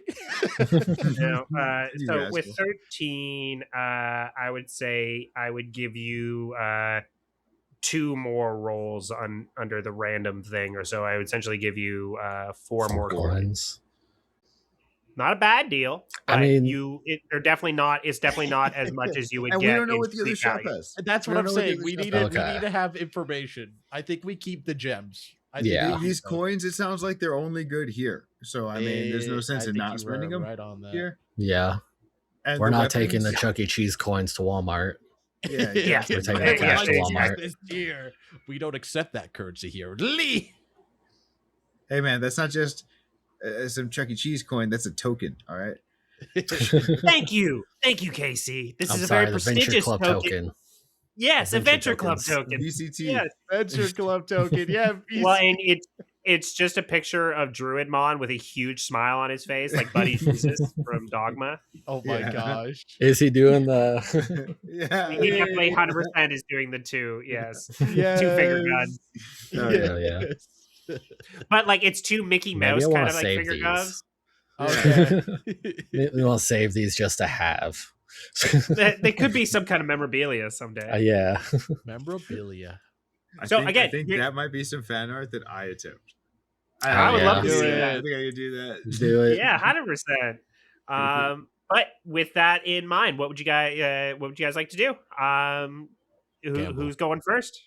So with 13, I would say I would give you 2 more rolls under the random thing, or so. I would essentially give you 4 more coins. Not a bad deal. I mean, it's definitely not as much as you would and get. We don't know what the other shop has. That's what I'm saying. We need to have information. I think we keep the gems. These coins, it sounds like they're only good here. So I mean, there's no sense in not spending them right on that. here. Yeah, and we're not taking the Chuck E. Cheese coins to Walmart. Yeah. We're taking the cash to Walmart. Here, we don't accept that currency here. Lee. Hey man, that's not just some Chuck E. Cheese coin. That's a token. All right. Thank you, Casey. This is a very prestigious token. Yes, Adventure Club token. VCT. Yes. Adventure Club token. Yeah. Well, and it's just a picture of Druidmon with a huge smile on his face, like Buddy Jesus from Dogma. Oh my gosh! Is he doing the? Yeah, he definitely 100% is doing the 2. Yes. 2 finger guns. Oh yeah. But like it's 2 Mickey Mouse kind of like finger guns. Okay. We want to save these just to have. They could be some kind of memorabilia someday. Yeah. Memorabilia. I think that might be some fan art that I attempt. I would love to see that. I think I could do that. Do it. Yeah, 100%. But with that in mind, what would you guys like to do? Who's going first?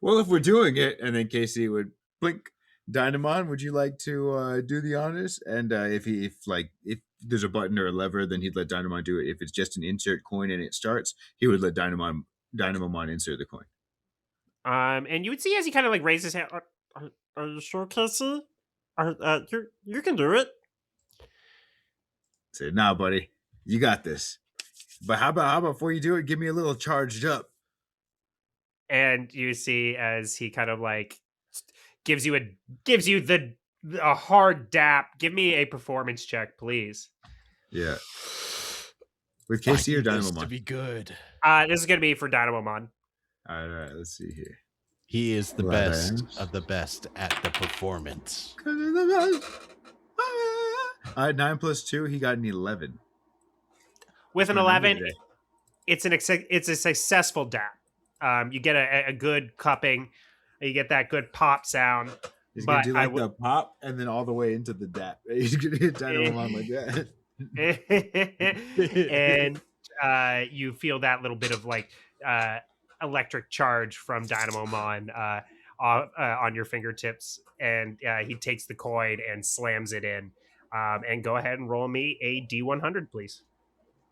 Well, if we're doing it, and then Casey would blink. Dynamon, would you like to do the honors? And if there's a button or a lever, then he'd let Dynamon do it. If it's just an insert coin and it starts, he would let Dynamon insert the coin. And you would see as he kind of like raises his hand. Are you sure, Casey? You can do it. Say, nah, buddy, you got this. But how about before you do it, give me a little charged up. And you see as he kind of like gives you a hard dap. Give me a performance check, please. Yeah. With Casey or Dynamon? To be good. This is going to be for Dynamon. All right, let's see here. He is the best of the best at the performance. All right, 9 + 2, he got an 11. With an 11, it's a successful dap. You get a good cupping. You get that good pop sound. He's going to do the pop and then all the way into the dap. He's going to hit Dynamon like that. And you feel that little bit of like electric charge from Dynamon on your fingertips. And he takes the coin and slams it in. And go ahead and roll me a D100, please.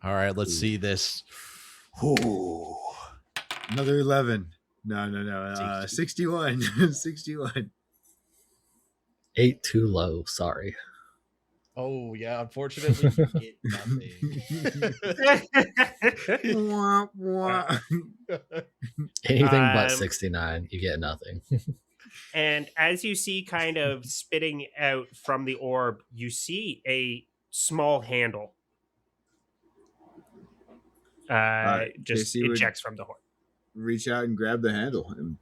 All right, let's see this. Ooh. Another 11. No. 61. 61. 8 too low. Sorry. Oh yeah, unfortunately, you get nothing. Wah, wah. Anything but Um, 69, you get nothing. and as you see kind of spitting out from the orb, you see a small handle Alright, just JC would ejects from the horn. reach out and grab the handle and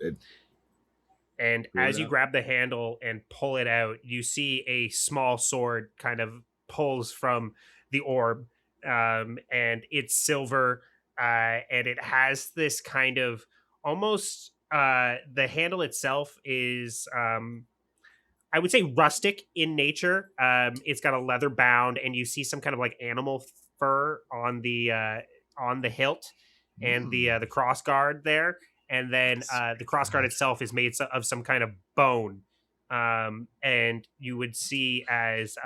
And pull as it you out. grab the handle and pull it out, you see a small sword kind of pulls from the orb, and it's silver, and it has this kind of almost the handle itself is I would say rustic in nature. It's got a leather bound, and you see some kind of like animal fur on the hilt and the cross guard there. And then the cross guard itself is made of some kind of bone. And you would see as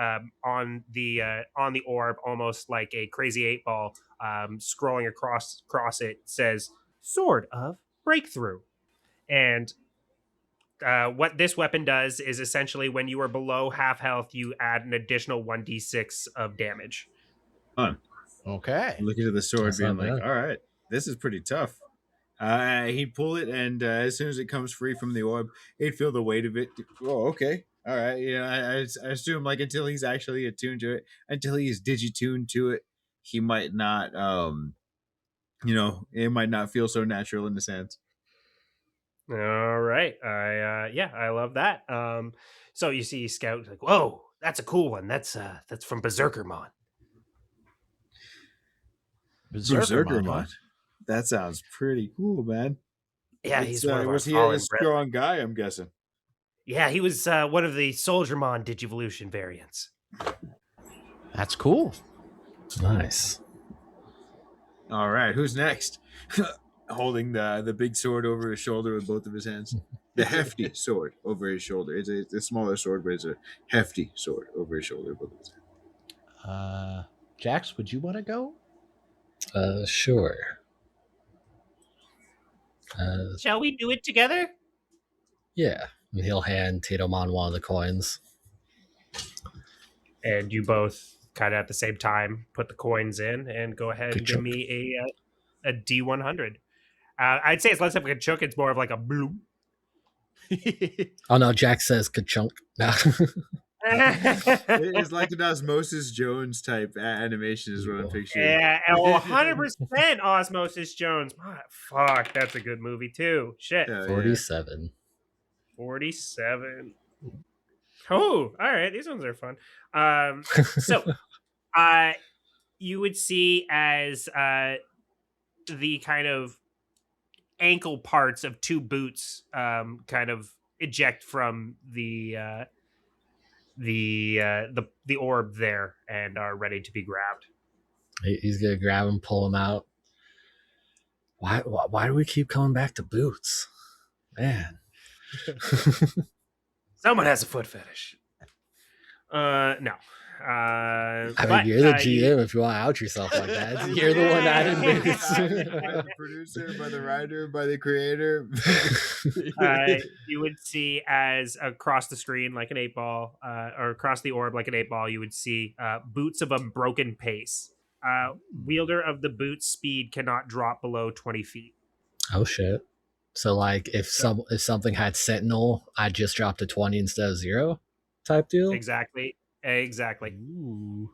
on the orb, almost like a crazy 8-ball, scrolling across it says "Sword of Breakthrough," and what this weapon does is essentially when you are below half health, you add an additional 1d6 of damage. Fun. Okay. Looking at the sword, That's being not like, bad. "All right, this is pretty tough." He'd pull it, and as soon as it comes free from the orb, he'd feel the weight of it. Oh, okay, all right. Yeah, I assume like until he's actually attuned to it, until he's digituned to it, he might not. It might not feel so natural in his hands. All right. I love that. So you see Scout like, whoa, that's a cool one. That's from BerserkerMon. Berserkermon, huh? Berserkermon. That sounds pretty cool, man. Yeah, It's he's one of our was he a fallen brethren. strong guy? I'm guessing. Yeah, he was one of the SoldierMon Digivolution variants. That's cool. Nice. All right, who's next? Holding the big sword over his shoulder with both of his hands. The hefty sword over his shoulder. It's a smaller sword, but it's a hefty sword over his shoulder. Both of his hands. Jax, would you want to go? Sure. Shall we do it together? Yeah. And he'll hand Titomon one of the coins. And you both kind of at the same time put the coins in and go ahead and give Ka-chunk. me a D100. I'd say it's less of a chunk. It's more of like a bloom. Oh no, Jack says ka-chunk. It's like an Osmosis Jones type animation is what I'm picturing. Yeah, 100% Osmosis Jones. Fuck, that's a good movie too. Shit. 47. 47. Oh, all right. These ones are fun. So, you would see as the kind of ankle parts of two boots kind of eject from the orb there and are ready to be grabbed. He's gonna grab him, pull him out. Why do we keep coming back to boots? Man. Someone has a foot fetish. No. I mean, you're the GM if you want to out yourself like that. You're the one adding boots. By the producer, by the writer, by the creator. You would see as across the screen like an 8-ball, or across the orb like an 8-ball, you would see boots of unbroken pace. Wielder of the boot speed cannot drop below 20 feet. Oh shit. So like if something had Sentinel, I'd just drop to 20 instead of 0 type deal? Exactly. Ooh.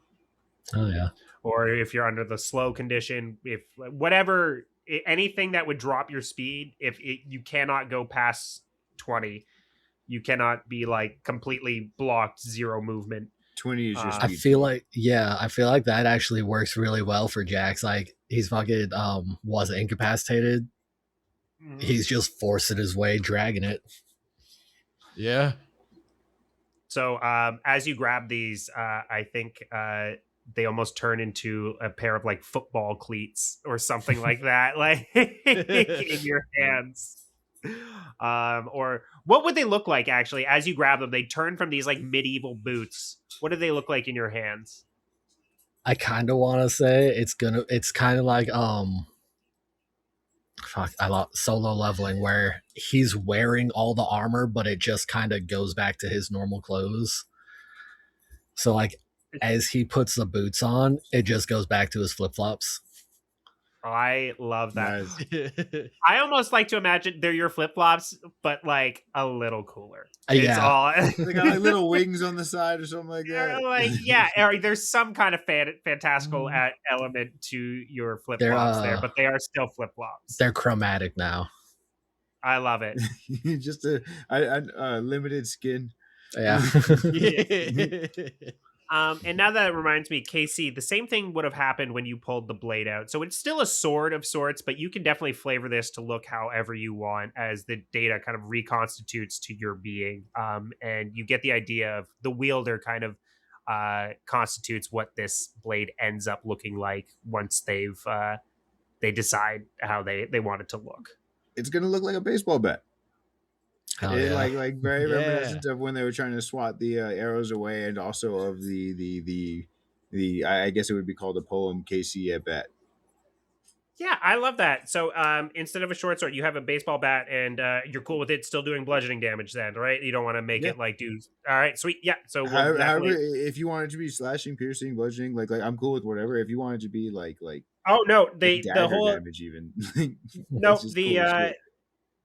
Oh yeah. Or if you're under the slow condition, if whatever, anything that would drop your speed, you cannot go past 20, you cannot be like completely blocked 0 movement. 20 is your speed. I feel like that actually works really well for Jax. Like he's fucking wasn't incapacitated. Mm-hmm. He's just forcing his way, dragging it. Yeah. So as you grab these, I think they almost turn into a pair of like football cleats or something like that, like in your hands. Or what would they look like actually as you grab them? They turn from these like medieval boots. What do they look like in your hands? I kind of want to say it's kind of like Fuck, I love solo leveling where he's wearing all the armor, but it just kind of goes back to his normal clothes. So like as he puts the boots on, it just goes back to his flip flops. I love that. Nice. I almost like to imagine they're your flip flops, but like a little cooler. It's Yeah. all They got like little wings on the side or something like that. like or there's some kind of fantastical element to your flip flops there, but they are still flip flops. They're chromatic now. I love it. Just a limited skin. Yeah. And now that it reminds me, KC, the same thing would have happened when you pulled the blade out. So it's still a sword of sorts, but you can definitely flavor this to look however you want as the data kind of reconstitutes to your being. And you get the idea of the wielder kind of constitutes what this blade ends up looking like once they decide how they want it to look. It's gonna look like a baseball bat. Yeah. Like very reminiscent of when they were trying to swat the arrows away, and also of the I guess it would be called a poem KC at bat. Yeah, I love that. So instead of a short sword, you have a baseball bat, and you're cool with it still doing bludgeoning damage then, right? You don't want to make it like do... All right, sweet. Yeah, so however, if you want it to be slashing, piercing, bludgeoning, like I'm cool with whatever. If you want it to be like oh no, the whole damage even.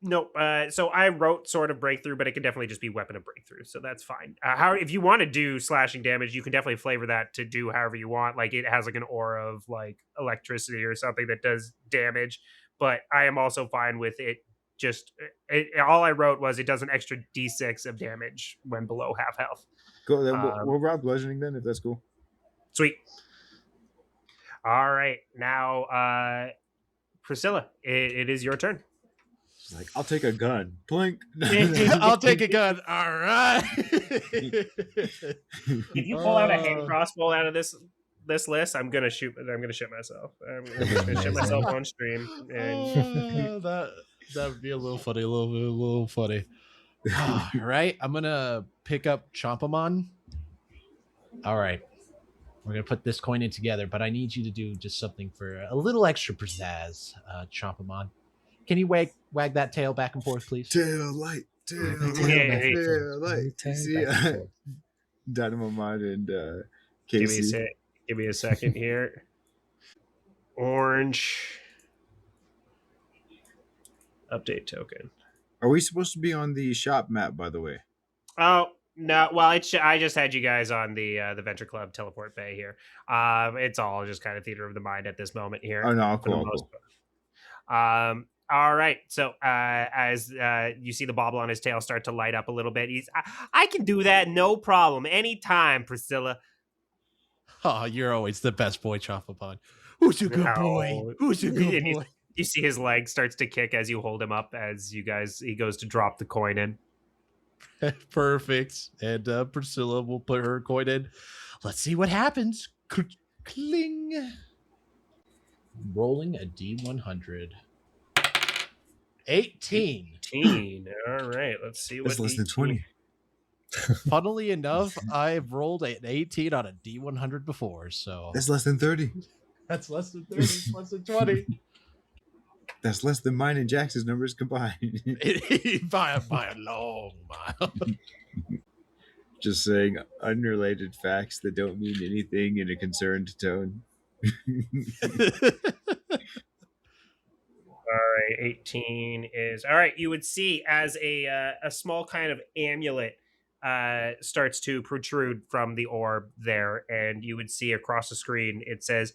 no, so I wrote Sword of Breakthrough, but it can definitely just be Weapon of Breakthrough, so that's fine. If you want to do slashing damage, you can definitely flavor that to do however you want. Like it has like an aura of like electricity or something that does damage, but I am also fine with it. Just all I wrote was it does an extra d6 of damage when below half health. Cool. We'll rock bludgeoning then, if that's cool. Sweet. All right, now Priscilla, it is your turn. She's like, I'll take a gun. Plink. I'll take a gun. All right. If you pull out a hand crossbow out of this list, I'm gonna shoot myself. I'm gonna shoot myself on stream. And... that would be a little funny. A little funny. All right, I'm gonna pick up Scoutmon. All right, we're gonna put this coin in together, but I need you to do just something for a little extra pizzazz, Scoutmon. Can you wag that tail back and forth, please? Tail light. See, Digimon and KC. Give me a second here. Orange. Update token. Are we supposed to be on the shop map, by the way? Oh, no. Well, I just had you guys on the Venture Club Teleport Bay here. It's all just kind of theater of the mind at this moment here. Oh, no, cool. All right. So as you see the bauble on his tail start to light up a little bit, I can do that. No problem. Anytime, Priscilla. Oh, you're always the best boy, Scoutmon. Who's a good boy? Who's a good boy? You see his leg starts to kick as you hold him up as he goes to drop the coin in. Perfect. And Priscilla will put her coin in. Let's see what happens. Cling. Rolling a D100. 18. All right. Let's see what. That's less than 20. Funnily enough, I've rolled an 18 on a D100 before, so that's less than 30. That's less than 30. Less than 20. That's less than mine and Jax's numbers combined. by a long mile. Just saying unrelated facts that don't mean anything in a concerned tone. All right, 18 is all right. You would see as a small kind of amulet starts to protrude from the orb there, and you would see across the screen it says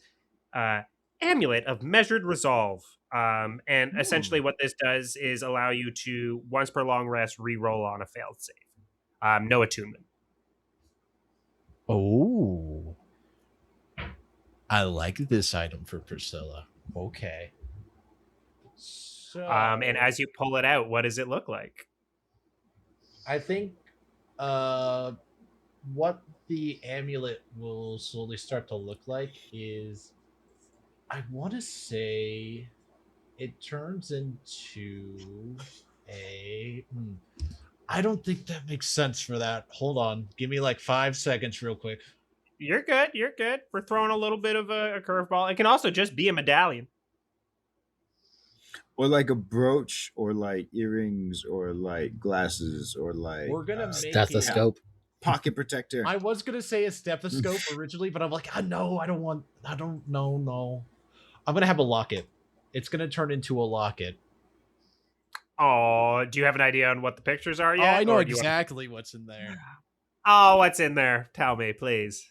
amulet of measured resolve. And essentially what this does is allow you to once per long rest re-roll on a failed save. No attunement. Oh, I like this item for Priscilla. Okay. So, and as you pull it out, what does it look like? I think what the amulet will slowly start to look like is, I want to say it turns into a... I don't think that makes sense for that. Hold on. Give me like 5 seconds real quick. You're good. We're throwing a little bit of a curveball. It can also just be a medallion. Or like a brooch, or like earrings, or like glasses, or like We're gonna make it. Stethoscope. pocket protector. I was gonna say a stethoscope originally, but I'm like, no, I don't want. I don't. No. I'm gonna have a locket. It's gonna turn into a locket. Oh, do you have an idea on what the pictures are Oh, yet? I know or do you want- exactly what's in there. Oh, what's in there? Tell me, please.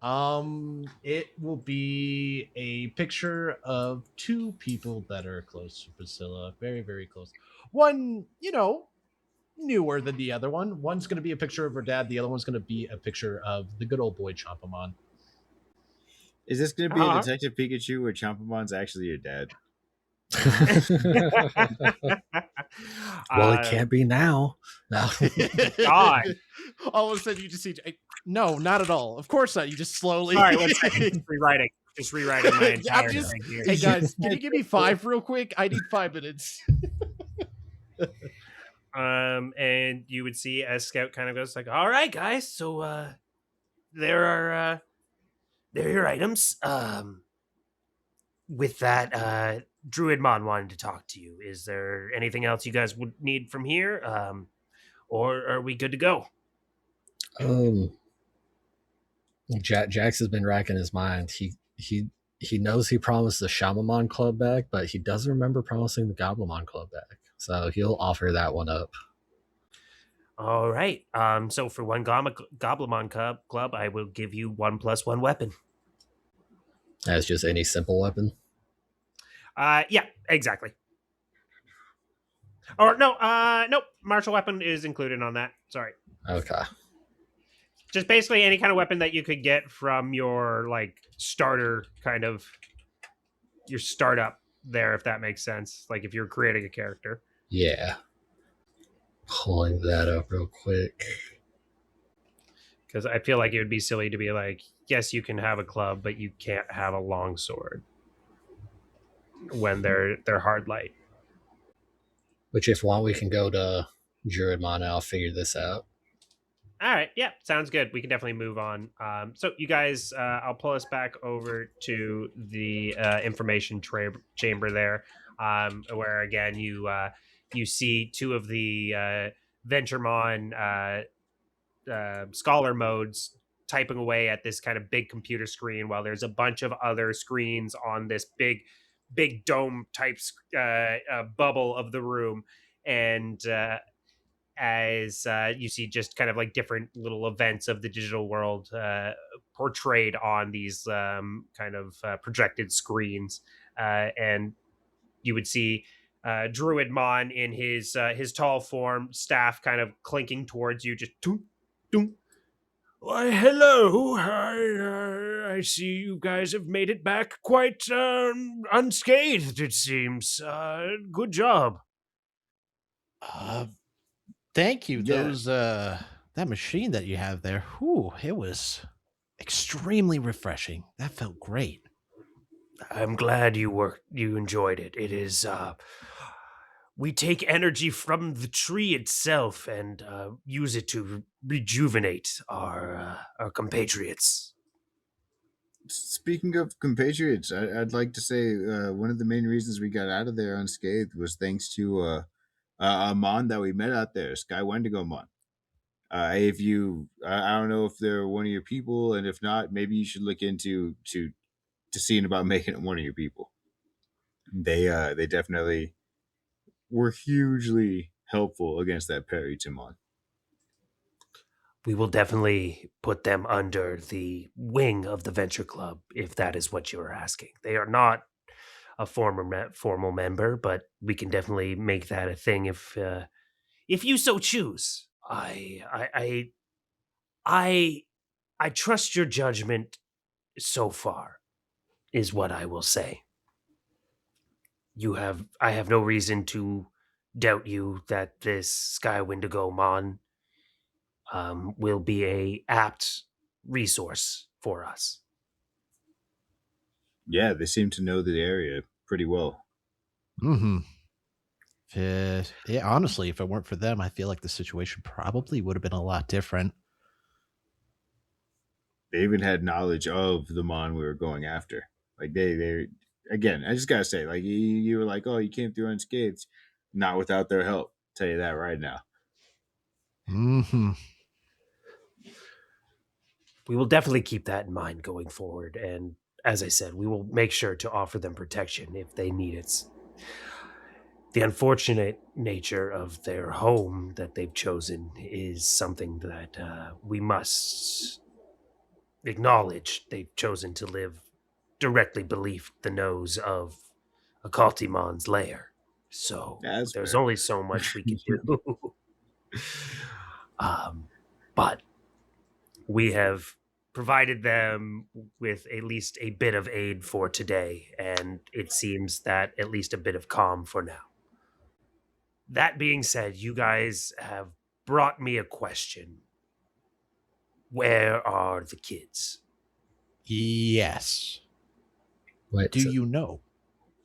It will be a picture of two people that are close to Priscilla, very, very close. One, newer than the other one. One's going to be a picture of her dad. The other one's going to be a picture of the good old boy Chompamon. Is this going to be a Uh-huh. Detective Pikachu where Chompamon's actually your dad? Well, it can't be now. No. God. All of a sudden, you just see. No, not at all. Of course not. You just slowly. All right, one second. Just rewriting my entire thing here. Hey guys, can you give me 5 real quick? I need 5 minutes. And you would see as Scout kind of goes like, "All right, guys, so there are your items. With that, Druidmon wanted to talk to you. Is there anything else you guys would need from here? Or are we good to go?" Jax has been racking his mind. He knows he promised the Shamamon Club back, but he doesn't remember promising the Goblimon Club back. So he'll offer that one up. All right. So for one Goblimon club, I will give you 1+1 weapon. That's just any simple weapon. Yeah, exactly. Or no, nope. Martial weapon is included on that. Sorry. Okay. Just basically any kind of weapon that you could get from your like starter kind of your startup there, if that makes sense. Like if you're creating a character. Yeah. Pulling that up real quick. Because I feel like it would be silly to be like, yes, you can have a club, but you can't have a long sword when they're hard light. Which, if want, we can go to Druidmon and I'll figure this out. All right, yeah, sounds good. We can definitely move on. So you guys, I'll pull us back over to the information chamber there, where again you see two of the VentureMon scholar modes typing away at this kind of big computer screen, while there's a bunch of other screens on this big dome type bubble of the room, and as you see just kind of like different little events of the digital world portrayed on these kind of projected screens. And you would see Druidmon in his tall form, staff kind of clinking towards you, just doom, doom. Why, hello. I see you guys have made it back quite unscathed, it seems. Good job. Thank you. Yeah. Those that machine that you have there, it was extremely refreshing. That felt great. I'm glad you enjoyed it. It is we take energy from the tree itself and use it to rejuvenate our compatriots. Speaking of compatriots, I'd like to say one of the main reasons we got out of there unscathed was thanks to a mon that we met out there, Scoutmon. If you, I don't know if they're one of your people, and if not, maybe you should look into to seeing about making it one of your people. They definitely were hugely helpful against that Perrytonmon. We will definitely put them under the wing of the Venture Club, if that is what you are asking. They are not a formal member, but we can definitely make that a thing if you so choose. I trust your judgment so far, is what I will say. I have no reason to doubt you that this Skywindigomon will be a apt resource for us. Yeah, they seem to know the area pretty well. Mm-hmm. Yeah, honestly, if it weren't for them, I feel like the situation probably would have been a lot different. They even had knowledge of the mon we were going after. Like they again, I just gotta say, like you were like, oh, you came through unscathed, not without their help. I'll tell you that right now. Mm-hmm. We will definitely keep that in mind going forward. And as I said, we will make sure to offer them protection if they need it. The unfortunate nature of their home that they've chosen is something that we must acknowledge. They've chosen to live directly beneath the nose of AcoutreMon's lair. So That's there's fair. only so much we can do. But we have provided them with at least a bit of aid for today, and it seems that at least a bit of calm for now. That being said, you guys have brought me a question. Where are the kids? Yes. Wait, Do you know?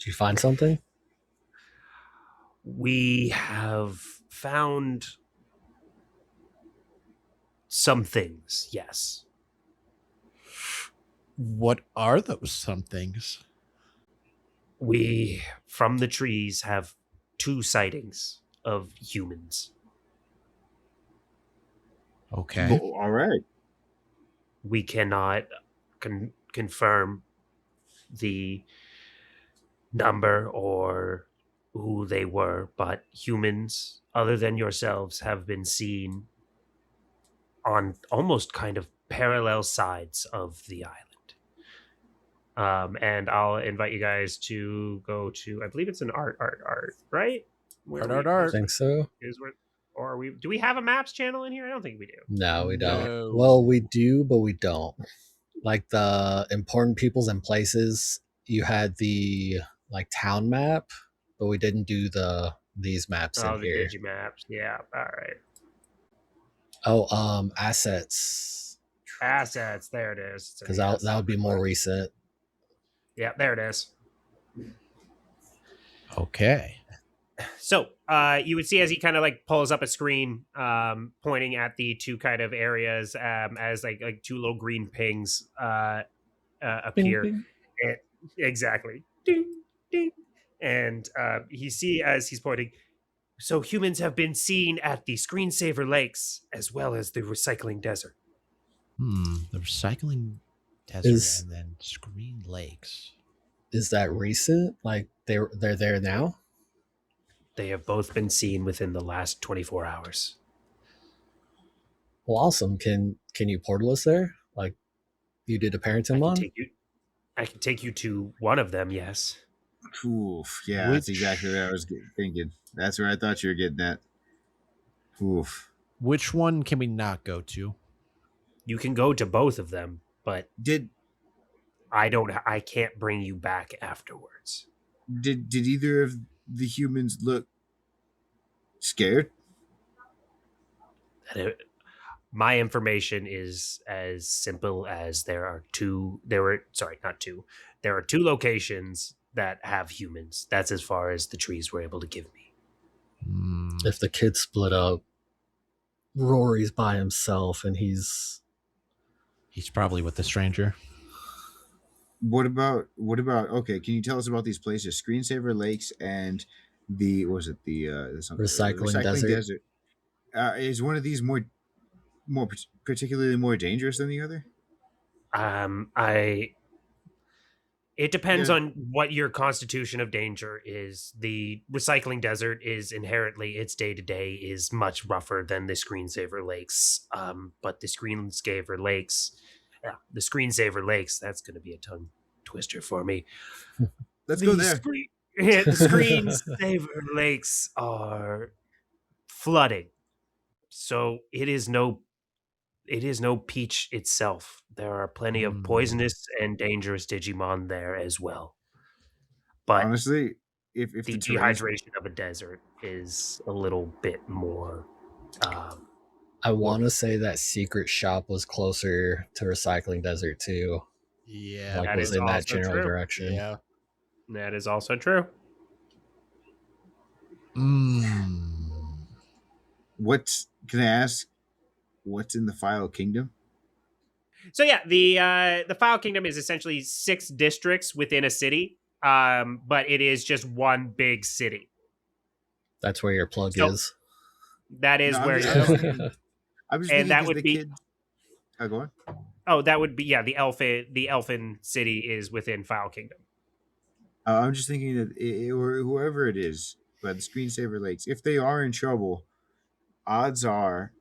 did you find something? We have found some things, yes. What are those some things? We, from the trees, have 2 sightings of humans. Okay. All right. We cannot confirm the number or who they were, but humans other than yourselves have been seen on almost kind of parallel sides of the island. And I'll invite you guys to go to, I believe it's an art, right? Art. I think so. Or are we? Do we have a maps channel in here? I don't think we do. No, we don't. No. Well, we do, but we don't. Like the important peoples and places, you had the like town map, but we didn't do these maps Oh, in the here. Digimaps. Yeah. All right. Oh, assets. Assets. There it is. It's in Because the that asset would be more report. recent. Yeah, there it is. Okay. So you would see as he kind of like pulls up a screen, pointing at the 2 kind of areas, as like 2 little green pings appear. Bing, bing. And, exactly. Ding, ding. And he see as he's pointing. So humans have been seen at the screensaver lakes as well as the recycling desert. The recycling desert and then Screen Lakes. Is that recent? Like they're there now? They have both been seen within the last 24 hours. Well, awesome. Can you portal us there? Like you did a Perrytonmon? I can take you to one of them, yes. Oof. Yeah, that's exactly what I was thinking. That's where I thought you were getting at. Oof. Which one can we not go to? You can go to both of them, but Did I can't bring you back afterwards. either of the humans look scared? My information is as simple as there are 2 locations that have humans. That's as far as the trees were able to give me. If the kids split up, Rory's by himself and he's probably with the stranger. What about okay, can you tell us about these places? Screensaver Lakes and the Recycling desert. Is one of these more particularly more dangerous than the other? It depends on what your constitution of danger is. The recycling desert is inherently, its day-to-day is much rougher than the screensaver lakes. But the screensaver lakes, that's going to be a tongue twister for me. Let's go there. The screensaver lakes are flooding. So it is no peach itself. There are plenty of poisonous and dangerous Digimon there as well. But honestly, if the dehydration of a desert is a little bit more. I want to say that secret shop was closer to recycling desert too. Yeah, like was in that general true. direction. Yeah, that is also true. Can I ask? What's in the File Kingdom? So yeah, the File Kingdom is essentially 6 districts within a city. but it is just one big city. That's where your plug So- is. That is No, where. I'm just And thinking that because would the be- kid. Oh, go on. Oh, that would be the elfin city is within Foul Kingdom. I'm just thinking that or whoever it is, but the Screensaver Lakes, if they are in trouble, odds are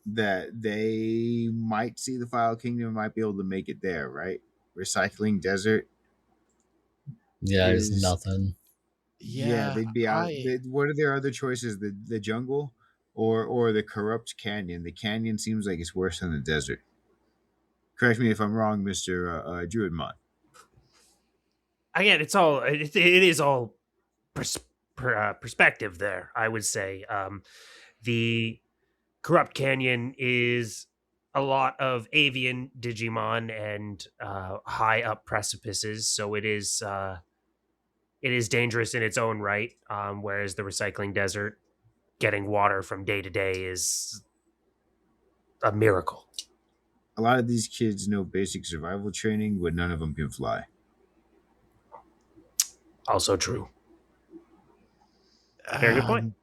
that they might see the File Kingdom, might be able to make it there, right? Recycling Desert Yeah, there's is nothing. yeah, they'd be out. What are their other choices? The jungle or the corrupt canyon? The canyon seems like it's worse than the desert. Correct me if I'm wrong, Mister Druidmon. Again, it is all perspective there. I would say the corrupt canyon is a lot of avian Digimon and high up precipices, so it is dangerous in its own right. Whereas the recycling desert, getting water from day to day is a miracle. A lot of these kids know basic survival training, but none of them can fly. Also true. Very good point.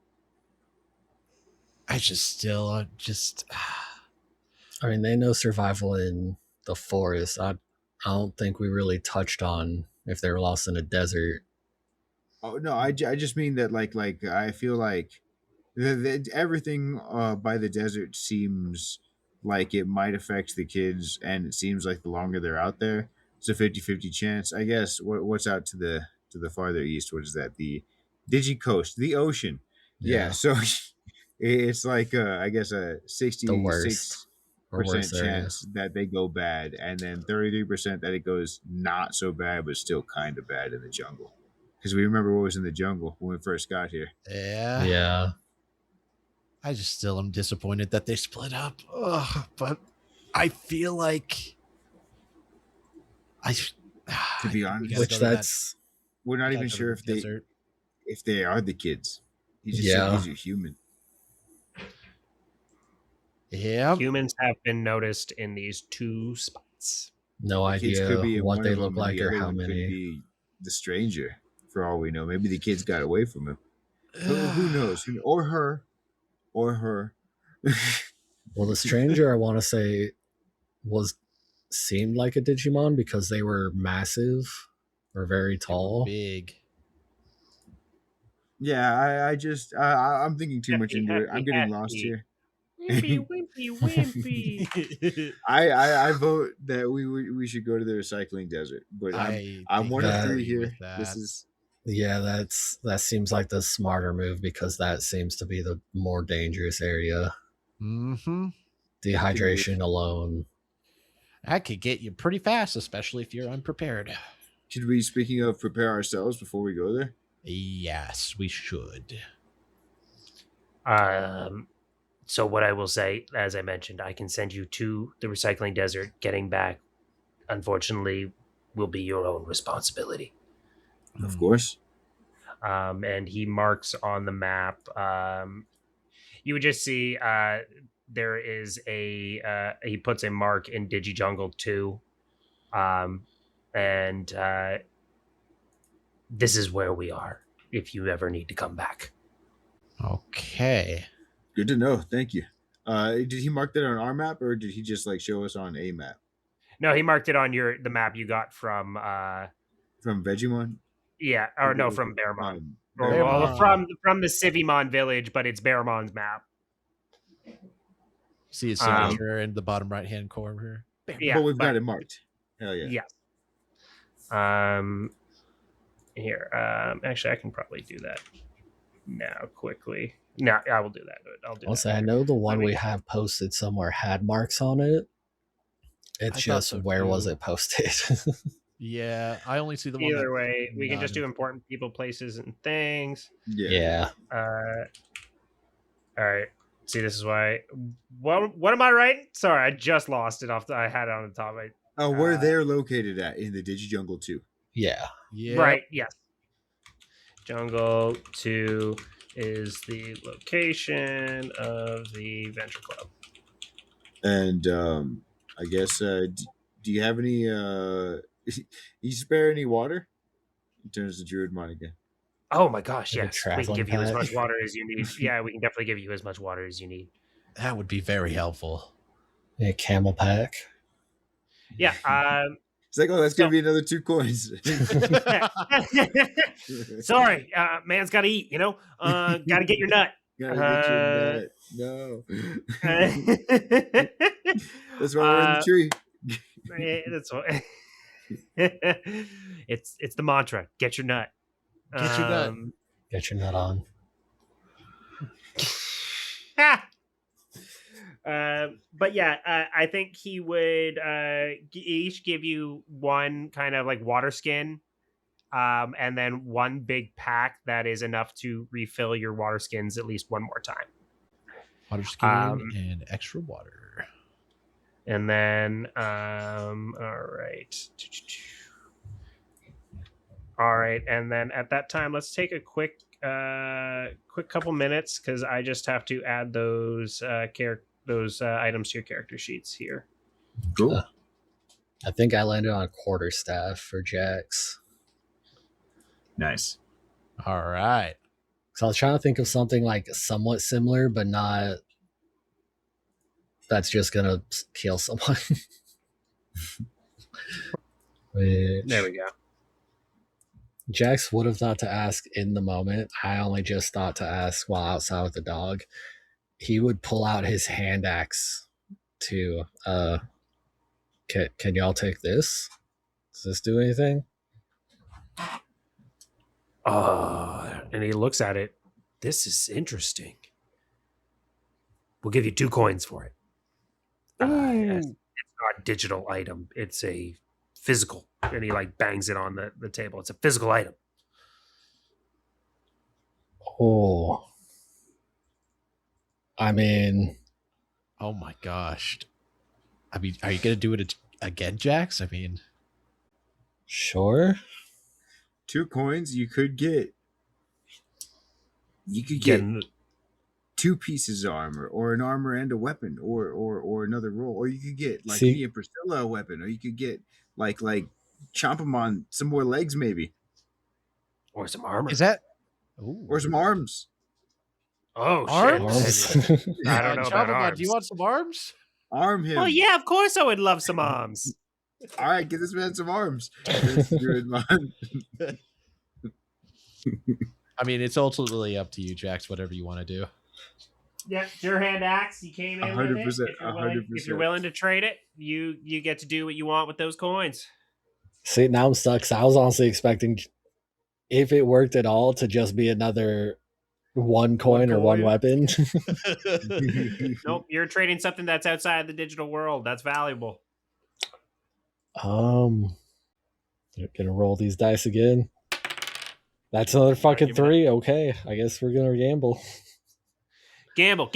I just I mean, they know survival in the forest. I don't think we really touched on if they're lost in a desert. Oh no, I just mean that like I feel like everything by the desert seems like it might affect the kids, and it seems like the longer they're out there, it's a 50-50 chance. I guess what's out to the farther east? What is that? The Digi Coast, the ocean. Yeah, so it's like I guess a 66% chance that they go bad, and then 33% that it goes not so bad but still kind of bad in the jungle. Because we remember what was in the jungle when we first got here. Yeah. I just still am disappointed that they split up. Ugh, but I feel like To be honest, which that's we're not even sure if they are the kids. He just said these are human. Yeah, Humans have been noticed in these two spots. No idea what they look like or how many. Could be the stranger, for all we know. Maybe the kids got away from him. Who knows? Or her. Well, the stranger, I want to say, seemed like a Digimon because they were massive or very tall. Big. Yeah, I'm thinking too much into it. I'm getting lost here. Wimpy. I vote that we should go to the recycling desert. But I'm one of three here. This is that seems like the smarter move because that seems to be the more dangerous area. Mm-hmm. Dehydration alone. That could get you pretty fast, especially if you're unprepared. Should we, speaking of, prepare ourselves before we go there? Yes, we should. So what I will say, as I mentioned, I can send you to the recycling desert. Getting back, unfortunately, will be your own responsibility. Of course. And he marks on the map. You would just see there is he puts a mark in Digijungle 2. And this is where we are if you ever need to come back. Okay. Good to know. Thank you. Did he mark that on our map, or did he just like show us on a map? No, he marked it on the map you got from Vegemon. Yeah, or no, from Bearmon. Bearmon. From the Civimon village, but it's Bearmon's map. See his signature in the bottom right hand corner. Yeah, but we've got it marked. Hell yeah. Yes. Here. Actually, I can probably do that now quickly. No, I will do that. I'll say I know the one we have posted somewhere had marks on it. It's just where was it posted? Yeah, I only see the one. Either way, we can just do important people, places, and things. Yeah. All right. See, this is why. What am I writing? Sorry, I just lost it off. I had it on the top. Where they're located at in the Digijungle 2. Yeah. Right. Yes. Jungle 2 is the location of the Venture Club. And I guess do you have any you spare any water? It turns to Druidmon again. Oh my gosh, Like a yes. We can traveling give you as pack. much water as you need. Yeah, we can definitely give you as much water as you need. That would be very helpful. A camel pack. Yeah. It's like, oh, that's gonna be another 2 coins. Sorry, man's got to eat. Got to get your nut. Gotta get your nut. No. That's why we're in the tree. That's what. It's the mantra. Get your nut. Get your nut. Get your nut on. But yeah, I think he would each give you one kind of like water skin, and then one big pack that is enough to refill your water skins at least one more time. Water skin and extra water. And then, all right. All right, and then at that time, let's take a quick couple minutes because I just have to add those items to your character sheets here. Cool. I think I landed on a quarterstaff for Jax. Nice. All right. So I was trying to think of something like somewhat similar, but not that's just gonna kill someone. There we go. Jax would have thought to ask in the moment. I only just thought to ask while outside with the dog. He would pull out his hand axe to can y'all take this? Does this do anything? And he looks at it. This is interesting. We'll give you 2 coins for it. It's not a digital item. It's a physical. And he like bangs it on the table. It's a physical item. Oh. I mean, oh my gosh. I mean, are you going to do it again, Jax? I mean, sure. 2 coins, you could get 2 pieces of armor, or an armor and a weapon, or another roll, or you could get like me and Priscilla a weapon, or you could get like Chompamon some more legs, maybe, or some armor. Is that? Ooh. Or some arms. Oh, arms? Shit. I don't know about arms. Do you want some arms? Arm him. Oh yeah, of course I would love some arms. All right, give this man some arms. Druidmon. I mean, it's ultimately up to you, Jax. Whatever you want to do. Yeah, your hand axe. You came in 100%. with it. 100%. If you're willing to trade it, you get to do what you want with those coins. See, now I'm stuck. 'Cause I was honestly expecting, if it worked at all, to just be another 1 coin or 1 weapon. Nope, you're trading something that's outside of the digital world. That's valuable. Gonna roll these dice again. That's another fucking 3. Okay, I guess we're gonna gamble. Gamble.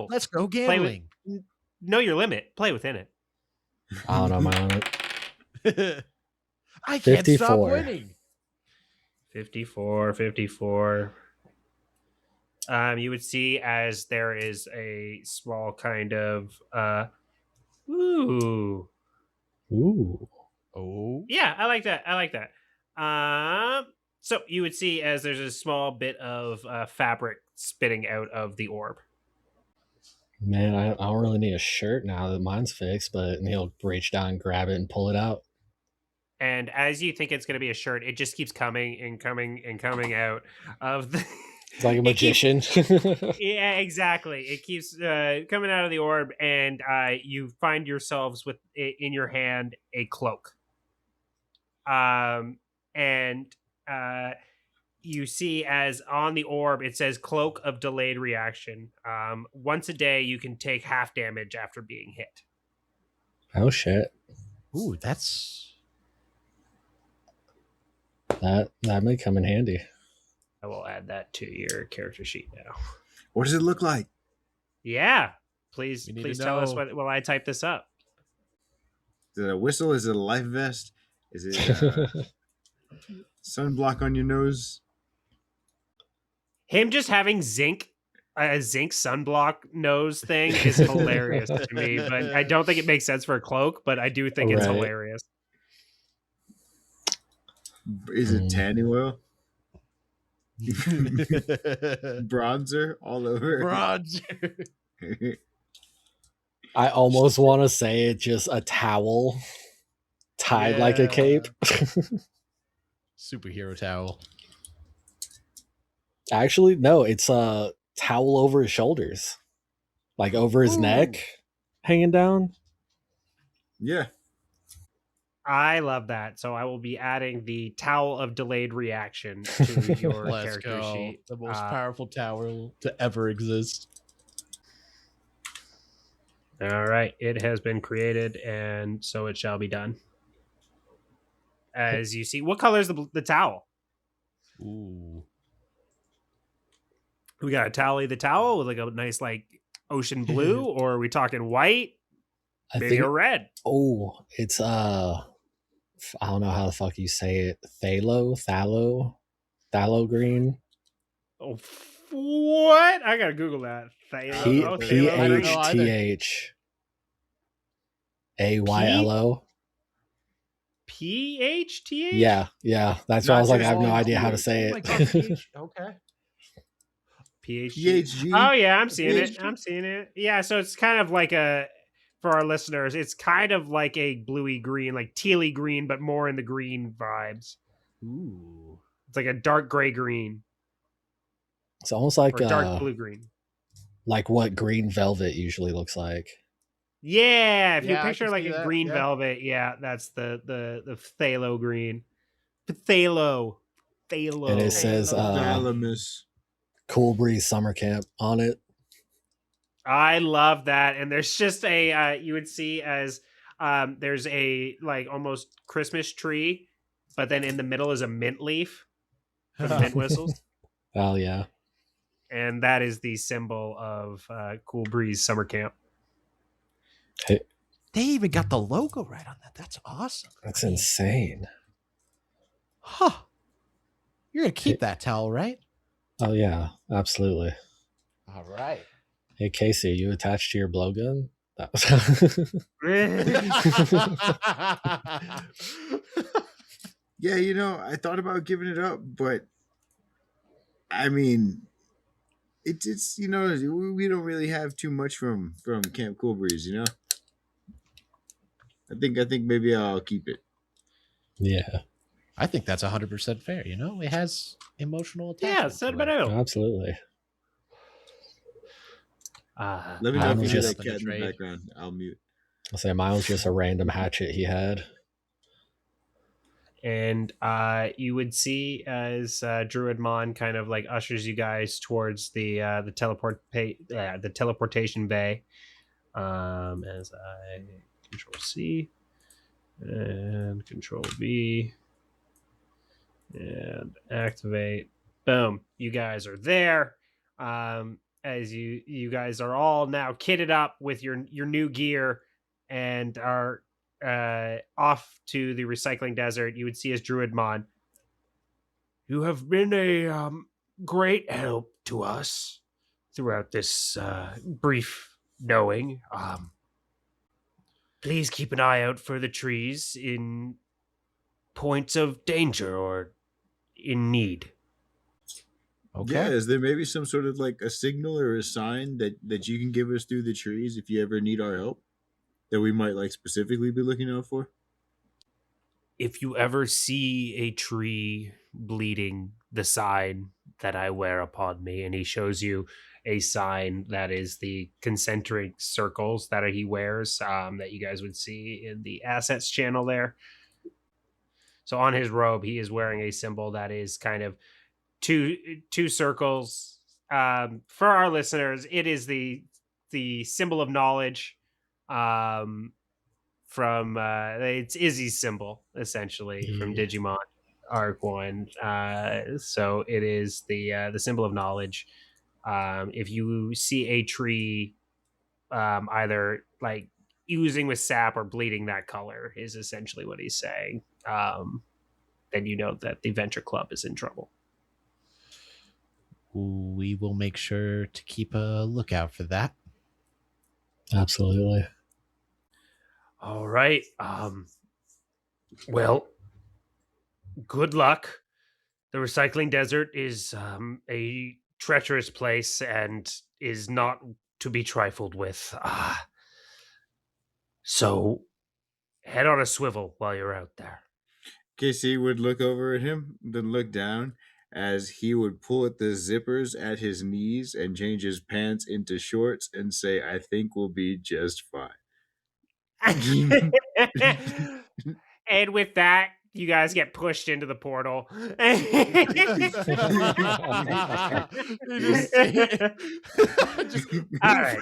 Let's go gambling. Know your limit. Play within it. I don't know my limit. I can't 54. stop winning. 54. You would see as there is a small kind of ooh. Oh. Yeah, I like that. So you would see as there's a small bit of fabric spitting out of the orb. Man, I don't really need a shirt now that mine's fixed, but he'll reach down and grab it and pull it out. And as you think it's going to be a shirt, it just keeps coming out of the... It's like a magician. Yeah, exactly. It keeps coming out of the orb, and you find yourselves with in your hand a cloak. And you see as on the orb it says "Cloak of Delayed Reaction." Once a day, you can take half damage after being hit. Oh shit! Ooh, that may come in handy. I will add that to your character sheet now. What does it look like? Yeah, please tell us while I type this up. Is it a whistle? Is it a life vest? Is it sunblock on your nose? Him just having a zinc sunblock nose thing is hilarious to me, but I don't think it makes sense for a cloak, but I do think it's hilarious. Is it tanning oil? Bronzer all over. Bronzer. I almost want to say it just a towel tied like a cape. Superhero towel. Actually, no, it's a towel over his shoulders, like over his neck, hanging down. Yeah. I love that. So I will be adding the towel of delayed reaction to your Let's character go. sheet. The most powerful towel to ever exist. All right. It has been created, and so it shall be done. As you see, what color is the towel? Ooh. We got a the towel with like a nice like ocean blue, or are we talking white? Maybe a red. Oh, it's I don't know how the fuck you say it. Phthalo green. Oh, what? I gotta Google that. PHTAYLO. PHTH? Yeah. That's why I was like, I have no idea how to say it. Okay. PHG. Oh yeah, I'm seeing it. Yeah, so it's kind of like for our listeners, it's kind of like a bluey green, like tealy green, but more in the green vibes. Ooh. It's like a dark gray green. It's almost like dark blue green. Like what green velvet usually looks like. Yeah, if you picture like a green velvet, that's the phthalo green. Phthalo. And it says Cool Breeze Summer Camp on it. I love that. And there's just a you would see as there's a like almost Christmas tree, but then in the middle is a mint leaf for the mint whistles. Oh yeah. And that is the symbol of Cool Breeze Summer Camp. Hey. They even got the logo right on that. That's awesome. That's insane. Huh. You're going to keep that towel, right? Oh, yeah. Absolutely. All right. Hey, Casey, are you attached to your blowgun? Yeah, I thought about giving it up, but I mean, it's we don't really have too much from Camp Cool Breeze, I think maybe I'll keep it. Yeah, I think that's 100% fair. It has emotional attachment. Yeah, sentimental. Absolutely. Let me know if you hear that cat in the background. I'll mute. I'll say mine was just a random hatchet he had. And you would see as Druidmon kind of like ushers you guys towards the teleportation bay. As I Control C and Control V and activate. Boom! You guys are there. As you guys are all now kitted up with your new gear and are off to the recycling desert. You would see as Druidmon. You have been a great help to us throughout this brief knowing. Please keep an eye out for the trees in points of danger or in need. Okay. Yeah, is there maybe some sort of like a signal or a sign that you can give us through the trees if you ever need our help that we might like specifically be looking out for? If you ever see a tree bleeding, the sign that I wear upon me, and he shows you a sign that is the concentric circles that he wears, that you guys would see in the assets channel there. So on his robe, he is wearing a symbol that is kind of two circles. For our listeners, it is the symbol of knowledge. From it's Izzy's symbol essentially from Digimon Arc 1. So it is the symbol of knowledge. If you see a tree either like oozing with sap or bleeding that color is essentially what he's saying. Then you know that the Venture Club is in trouble. We will make sure to keep a lookout for that. Absolutely. All right. Well, good luck. The recycling desert is a treacherous place and is not to be trifled with. So head on a swivel while you're out there. Casey would look over at him, then look down as he would pull at the zippers at his knees and change his pants into shorts and say, I think we'll be just fine. And with that, you guys get pushed into the portal. All right.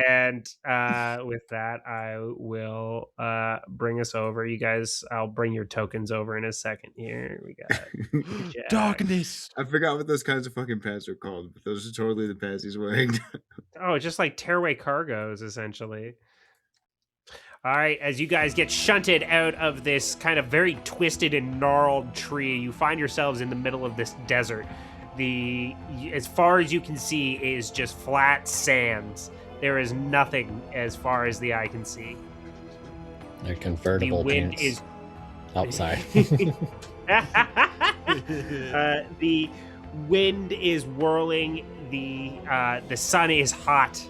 And with that, I will bring us over. You guys, I'll bring your tokens over in a second here. We got Jack. Darkness. I forgot what those kinds of fucking pants are called, but those are totally the pants he's wearing. Oh, just like tearaway cargos, essentially. All right, as you guys get shunted out of this kind of very twisted and gnarled tree, you find yourselves in the middle of this desert. As far as you can see is just flat sands. There is nothing as far as the eye can see. They're convertible The wind pants. is Oh, sorry. the wind is whirling. The sun is hot,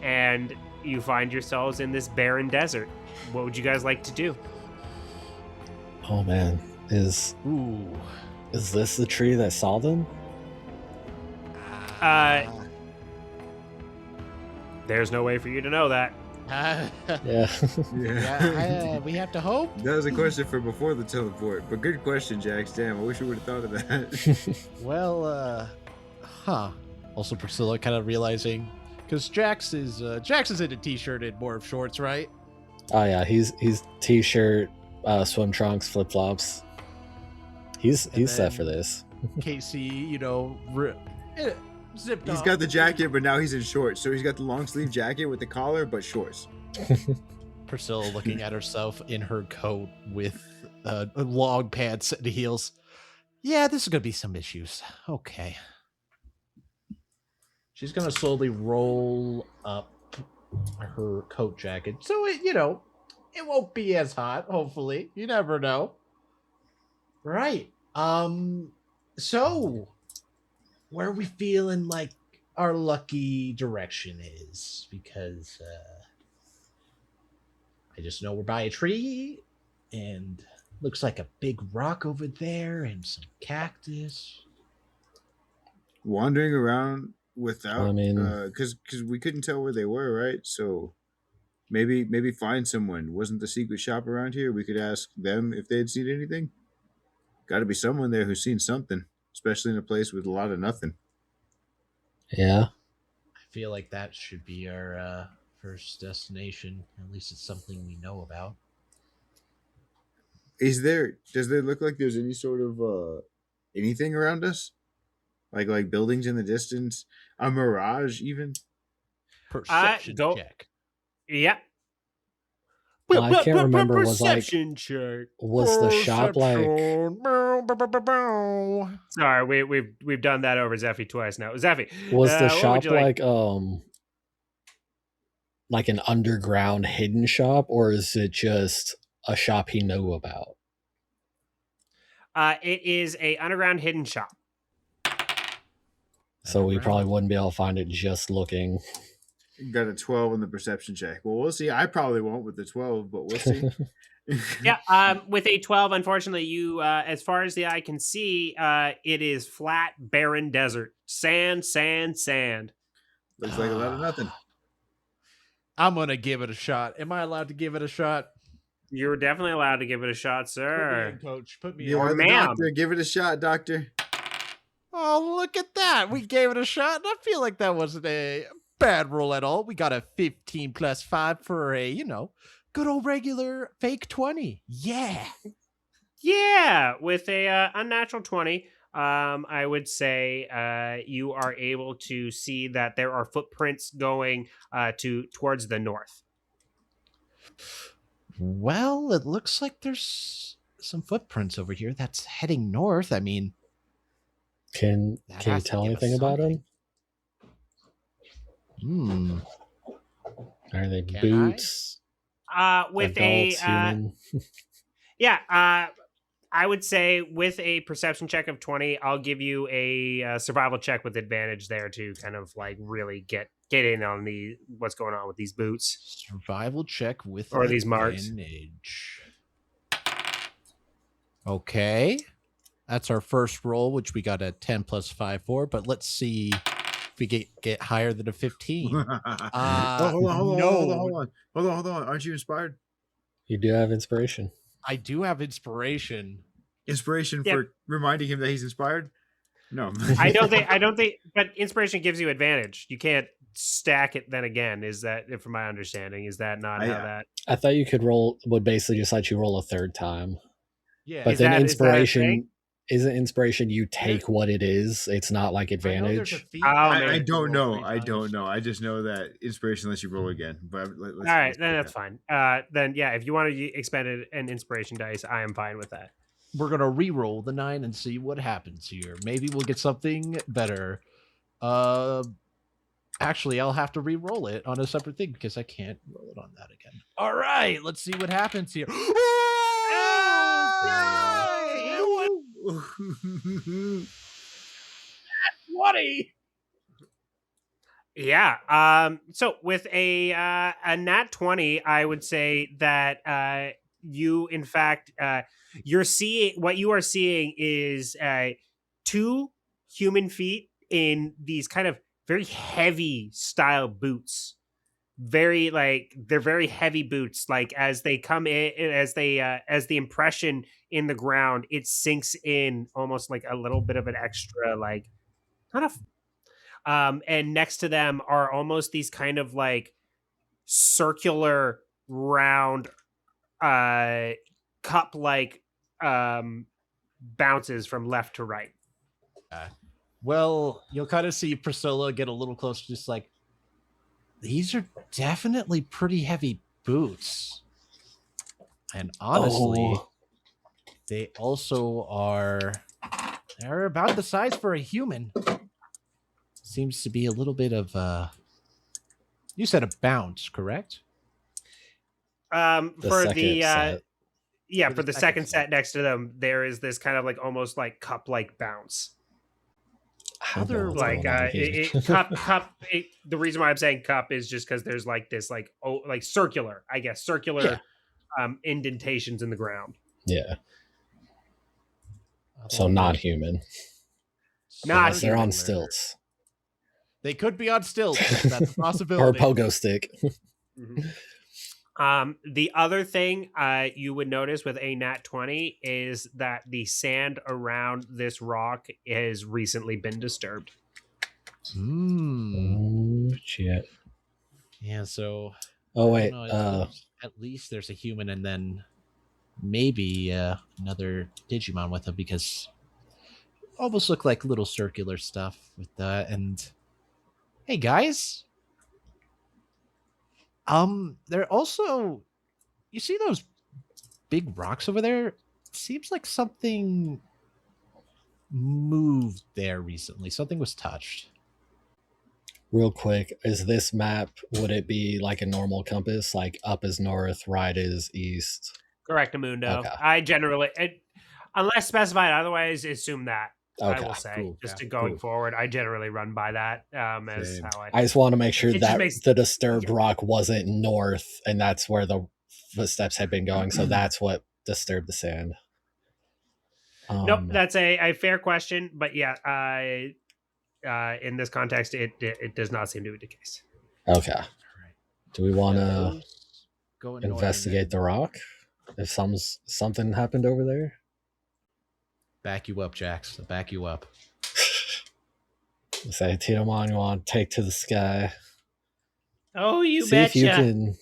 and you find yourselves in this barren desert. What would you guys like to do? Oh man, is this the tree that saw them? There's no way for you to know that. Yeah. We have to hope. That was a question for before the teleport, but good question, Jax. Damn, I wish we would have thought of that. Well, Also, Priscilla kind of realizing, because Jax is in a t-shirt and more of shorts, right? Oh yeah, he's t-shirt, swim trunks, flip flops. He's set for this. Casey, zipped He's off. got the jacket, but now he's in shorts. So he's got the long sleeve jacket with the collar, but shorts. Priscilla looking at herself in her coat with long pants and heels. Yeah, this is gonna be some issues. Okay. She's gonna slowly roll up her coat jacket, so it won't be as hot. Hopefully, you never know. Right. So where are we feeling like our lucky direction is? Because I just know we're by a tree, and looks like a big rock over there, and some cactus. Wandering around without, I mean- because we couldn't tell where they were, right? So maybe find someone. Wasn't the secret shop around here? We could ask them if they'd seen anything. Got to be someone there who's seen something, especially in a place with a lot of nothing. Yeah. I feel like that should be our first destination. At least it's something we know about. Does there look like there's any sort of anything around us? Like buildings in the distance? A mirage even? Perception go- check. Yep. I can't remember. Perception check. Was the shop like? Sorry, we've done that over Zeffy twice now. Zeffy, Was the what shop would you like an underground hidden shop, or is it just a shop he knew about? It is a underground hidden shop. So we probably wouldn't be able to find it just looking. Got a 12 on the perception check. Well, we'll see. I probably won't with the 12, but we'll see. Yeah, with a 12, unfortunately, you, as far as the eye can see, it is flat, barren desert. Sand, sand, sand. Looks like a lot of nothing. I'm going to give it a shot. Am I allowed to give it a shot? You're definitely allowed to give it a shot, Put me sir. in, coach. Put me You in. are the ma'am. doctor. Give it a shot, doctor. Oh, look at that. We gave it a shot, and I feel like that wasn't a bad roll at all. We got a 15 plus 5 for a, good old regular fake 20. Yeah. Yeah, with a unnatural 20, I would say you are able to see that there are footprints going towards the north. Well, it looks like there's some footprints over here that's heading north. I mean, Can That you has to tell give us anything about something. them? Are they Can I? boots? With Adults, a human? Yeah, I would say with a perception check of 20, I'll give you a survival check with advantage there to kind of like really get in on what's going on with these boots Survival check with or these marks. advantage. Okay. That's our first roll, which we got a 10 plus 5 for, but let's see if we get higher than a 15. Hold on. Aren't you inspired? You do have inspiration. I do have inspiration. Inspiration Yeah. for reminding him that he's inspired? No. I don't think, but inspiration gives you advantage. You can't stack it then again. Is that, from my understanding, is that not how that? I thought you would basically just let you roll a third time. Yeah. But Is then that- inspiration isn't inspiration. You take what it is. It's not like I know there's a advantage. feat Oh, that man. I you don't roll know. 3 times. I just know that inspiration lets you roll again. But let's, All right, then that's fine. Then yeah, if you want to expend an inspiration dice, I am fine with that. We're going to re-roll the 9 and see what happens here. Maybe we'll get something better. Actually, I'll have to re-roll it on a separate thing because I can't roll it on that again. All right, let's see what happens here. Oh, 20. Yeah. So with a nat 20, I would say that you, in fact, what you are seeing is 2 human feet in these kind of very heavy style boots. They're very heavy boots. Like as they come in, as the impression in the ground, it sinks in almost like a little bit of an extra, like kind of. And next to them are almost these kind of like circular round cup like bounces from left to right. Well, you'll kind of see Priscilla get a little closer, just like, these are definitely pretty heavy boots. And honestly, they also they're about the size for a human. Seems to be a little bit of you said a bounce, correct? For the set. for the second set next to them, there is this kind of like almost like cup like bounce. I don't know what's going on here. Cup. The reason why I'm saying cup is just because there's like this like circular, I guess, indentations in the ground. Yeah. So not human. Not They're on human. stilts. They could be on stilts. That's a Or a possibility. pogo stick. The other thing you would notice with a nat 20 is that the sand around this rock has recently been disturbed. Oh, shit. Yeah, so Oh, wait. at least there's a human and then maybe another Digimon with him, because almost look like little circular stuff with that. And hey guys, they're also, you see those big rocks over there? It seems like something moved there recently. Something was touched. Real quick, is this map, would it be like a normal compass? Like up is north, right is east? Correct, Amundo. Okay. I generally, unless specified otherwise, assume that. Okay, I will say, cool. just Yeah, going cool. forward, I generally run by that as Same. how I just want to make sure It just that makes- the disturbed rock wasn't north, and that's where the footsteps had been going. So that's what disturbed the sand. Nope, that's a fair question, but yeah, in this context, it does not seem to be the case. Okay. Do we want to Going north investigate and the rock? If something happened over there? back you up, Jax. I'll back you up. Say, Titomon, you want to take to the sky? Oh, you See if you betcha. can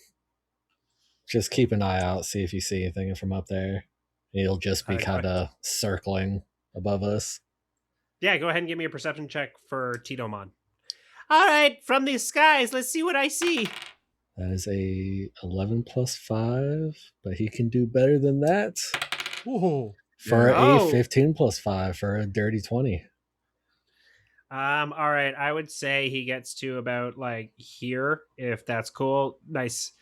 just keep an eye out, see if you see anything from up there. It'll just be Okay. kind of circling above us. Yeah, go ahead and give me a perception check for Titomon. All right, from the skies, let's see what I see. That is a 11 plus 5, but he can do better than that. Whoa. For Yeah. a 15 plus 5 for a dirty 20. All right, I would say he gets to about like here, if that's cool. Nice.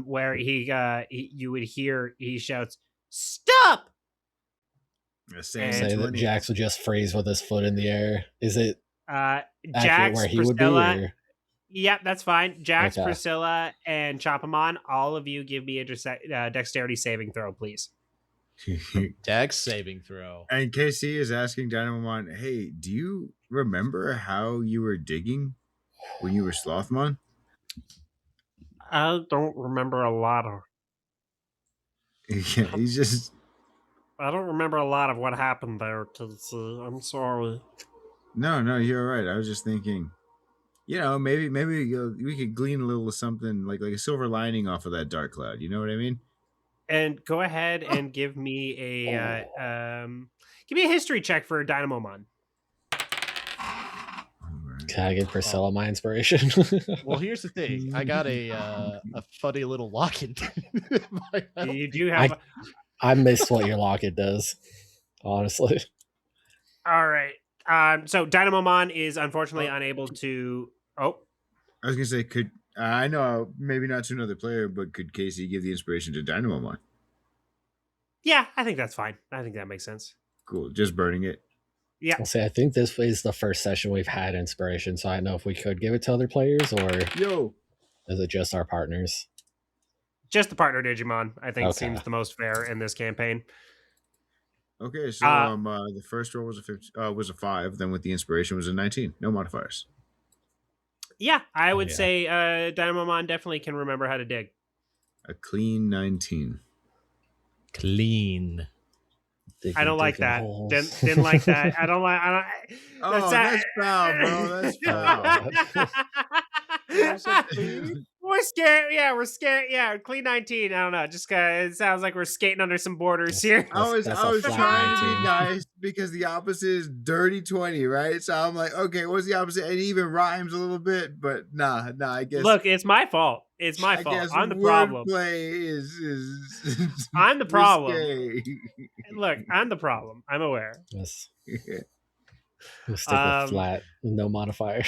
Where you would hear he shouts, Stop! Say Say that Jax would just freeze with his foot in the air. Is it accurate Jax, where he Priscilla. would be? Or? Yep, that's fine. Jax, Okay. Priscilla, and Chopamon, all of you give me a dexterity saving throw, please. Dex saving throw. And KC is asking Dynamon, hey, do you remember how you were digging when you were Slothmon? I don't remember a lot of. Yeah, he's just. I don't remember a lot of what happened there. I'm sorry. No, you're right. I was just thinking, maybe we could glean a little something like a silver lining off of that dark cloud. You know what I mean? And go ahead and give me a history check for Dynamomon. Can I give Priscilla my inspiration? Well, here's the thing. I got a funny little locket. You do have. I missed what your locket does, honestly. All right. So Dynamomon is unfortunately unable to. Oh, I was gonna say, could I know maybe not to another player, but could Casey give the inspiration to Dynamomon? yeah, I think that's fine. I think that makes sense. Cool, just burning it. Yeah. I'll say I think this is the first session we've had inspiration, so I don't know if we could give it to other players or is it just our partners? Just the partner Digimon, I think, Okay. seems the most fair in this campaign. Okay, so the first roll was a 5, then with the inspiration was a 19. No modifiers. Yeah, I would say Dynamomon definitely can remember how to dig. A clean 19. Clean. I don't like that. Didn't like that. I don't like. That's foul, bro. That's foul. We're scared. Yeah, we're scared. Yeah, clean 19. I don't know. Just it sounds like we're skating under some borders here. I was trying to be nice because the opposite is dirty 20, right? So I'm like, okay, what's the opposite? It even rhymes a little bit, but nah. I guess. Look, it's my fault. It's my fault. I'm the problem. Wordplay is I'm the problem. risque. Look, I'm the problem. I'm aware. Yes. We'll stick with flat, no modifier.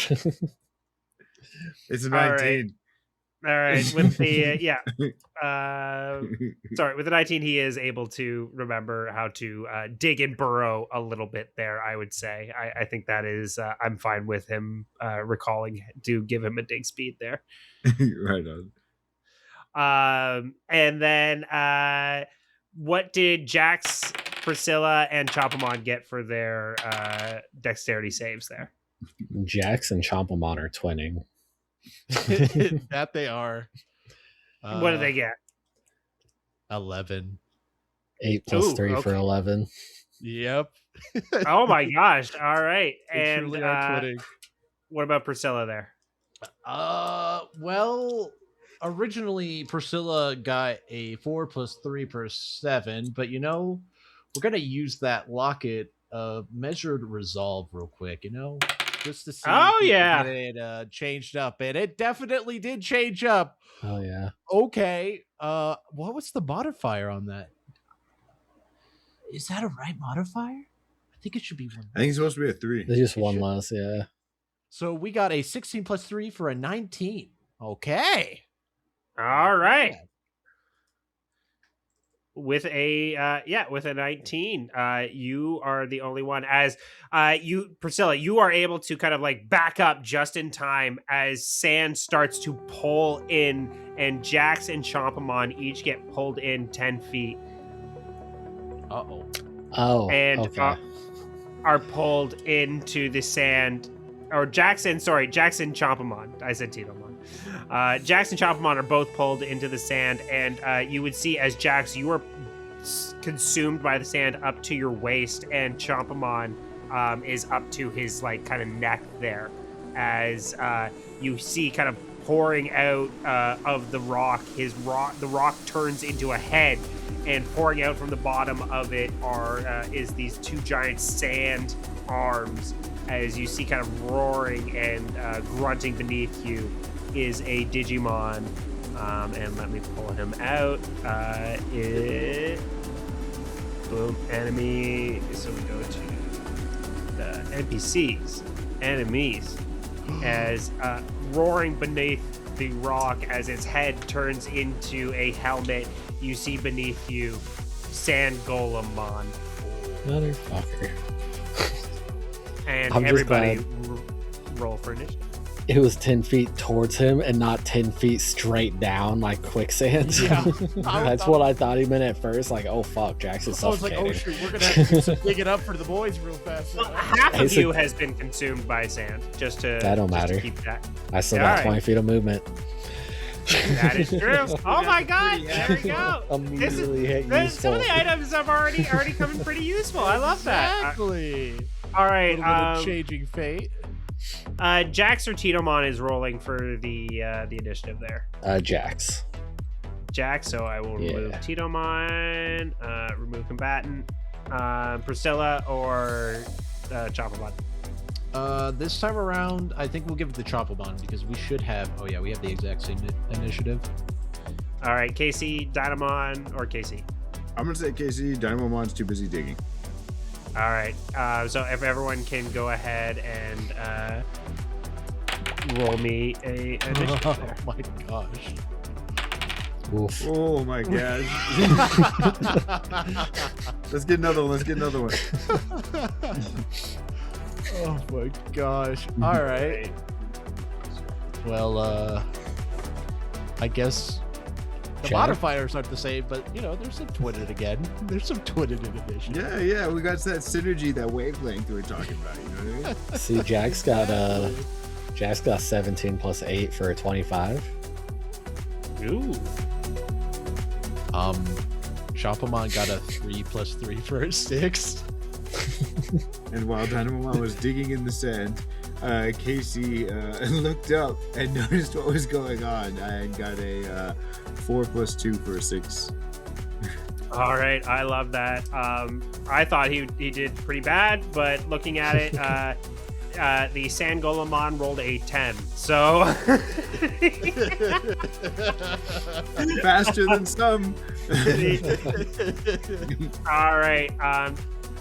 It's a 19. All right. With the with the 19, he is able to remember how to dig and burrow a little bit there. I would say. I think that is. I'm fine with him recalling to give him a dig speed there. Right on. And then what did Jax, Priscilla, and Chopamon get for their dexterity saves there? Jax and Chompamon are twinning. That they are. What did they get? 11. 8 plus 3 for 11. Yep. Oh my gosh! All right, They and truly are twinning. what about Priscilla there? Well, originally Priscilla got a 4 plus 3 per 7, but we're gonna use that locket measured resolve real quick, just to see if we can get it changed up, and it definitely did change up. Oh yeah. Okay. What was the modifier on that? Is that a right modifier? I think it should be 1. I think it's supposed to be a 3. There's just one less, yeah. So we got a 16 plus 3 for a 19. Okay. All right. With a 19, you are the only one. As Priscilla, you are able to kind of like back up just in time as sand starts to pull in, and Jax and Chompamon each get pulled in 10 feet. And okay. Are pulled into the sand. Or Jackson Chompamon. I said Titomon. Jax and Chompamon are both pulled into the sand, and you would see as Jax, you are consumed by the sand up to your waist, and Chompamon is up to his like kind of neck there, as you see kind of pouring out of the rock. The rock turns into a head, and pouring out from the bottom of it is these 2 giant sand arms. As you see kind of roaring and grunting beneath you is a Digimon. And let me pull him out. Boom, enemy. So we go to the NPCs, enemies, as roaring beneath the rock as its head turns into a helmet. You see beneath you Scoutmon. Motherfucker. And I'm just everybody roll for initiative. It was 10 feet towards him and not 10 feet straight down like quicksand. Yeah. That's what I thought he meant at first. Like, oh fuck, Jackson's I was like, suffocating. oh shoot, we're gonna have to do some digging up for the boys real fast. Well, half Hey, of so- you has been consumed by sand. Just to That don't just to matter. keep that. I still All got right. 20 feet of movement. That is true. Oh my god! There we go. Immediately hit Some of useful. the items have already come in pretty useful. I love that. Exactly. All A right. little bit of changing fate. Jax or Titomon is rolling for the initiative there. Jax. Jax, so I will remove Yeah. Titomon, remove combatant, Priscilla or Choppermon. This time around, I think we'll give it to Choppabon because we should have. Oh yeah, we have the exact same initiative. All right, KC, Dynamon, or KC. I'm gonna say KC. Dynamomon's too busy digging. All right, so if everyone can go ahead and roll me a initiative Oh there. my gosh. Oof. Oh my gosh. Let's get another one. Oh my gosh. All right. Well, I guess the Check. modifiers aren't the same, but you know, there's some twinning again. There's some twinning in addition. Yeah, we got that synergy, that wavelength we were talking about. You know what I mean? See, Jax got 17 plus 8 for a 25. Ooh. Choppamon got a 3 plus 3 for a 6. And while Dynamon was digging in the sand, Casey looked up and noticed what was going on and got a 4 plus 2 for a 6. All right, I love that. I thought he did pretty bad, but looking at it, the Scoutmon rolled a 10. So Faster than some.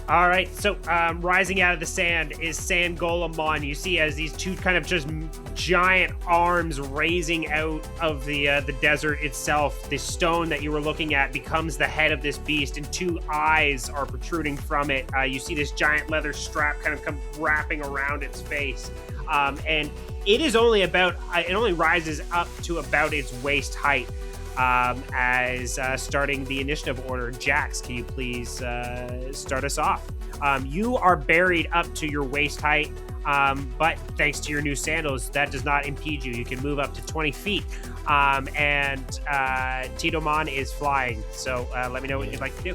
All right. So rising out of the sand is Scoutmon. You see as these two kind of just giant arms raising out of the desert itself. The stone that you were looking at becomes the head of this beast, and two eyes are protruding from it. You see this giant leather strap kind of come wrapping around its face, and it is only about. It only rises up to about its waist height. As starting the initiative order, Jax, can you please start us off? You are buried up to your waist height, but thanks to your new sandals, that does not impede you. You can move up to 20 feet, and Titomon is flying. So let me know what you'd like to do.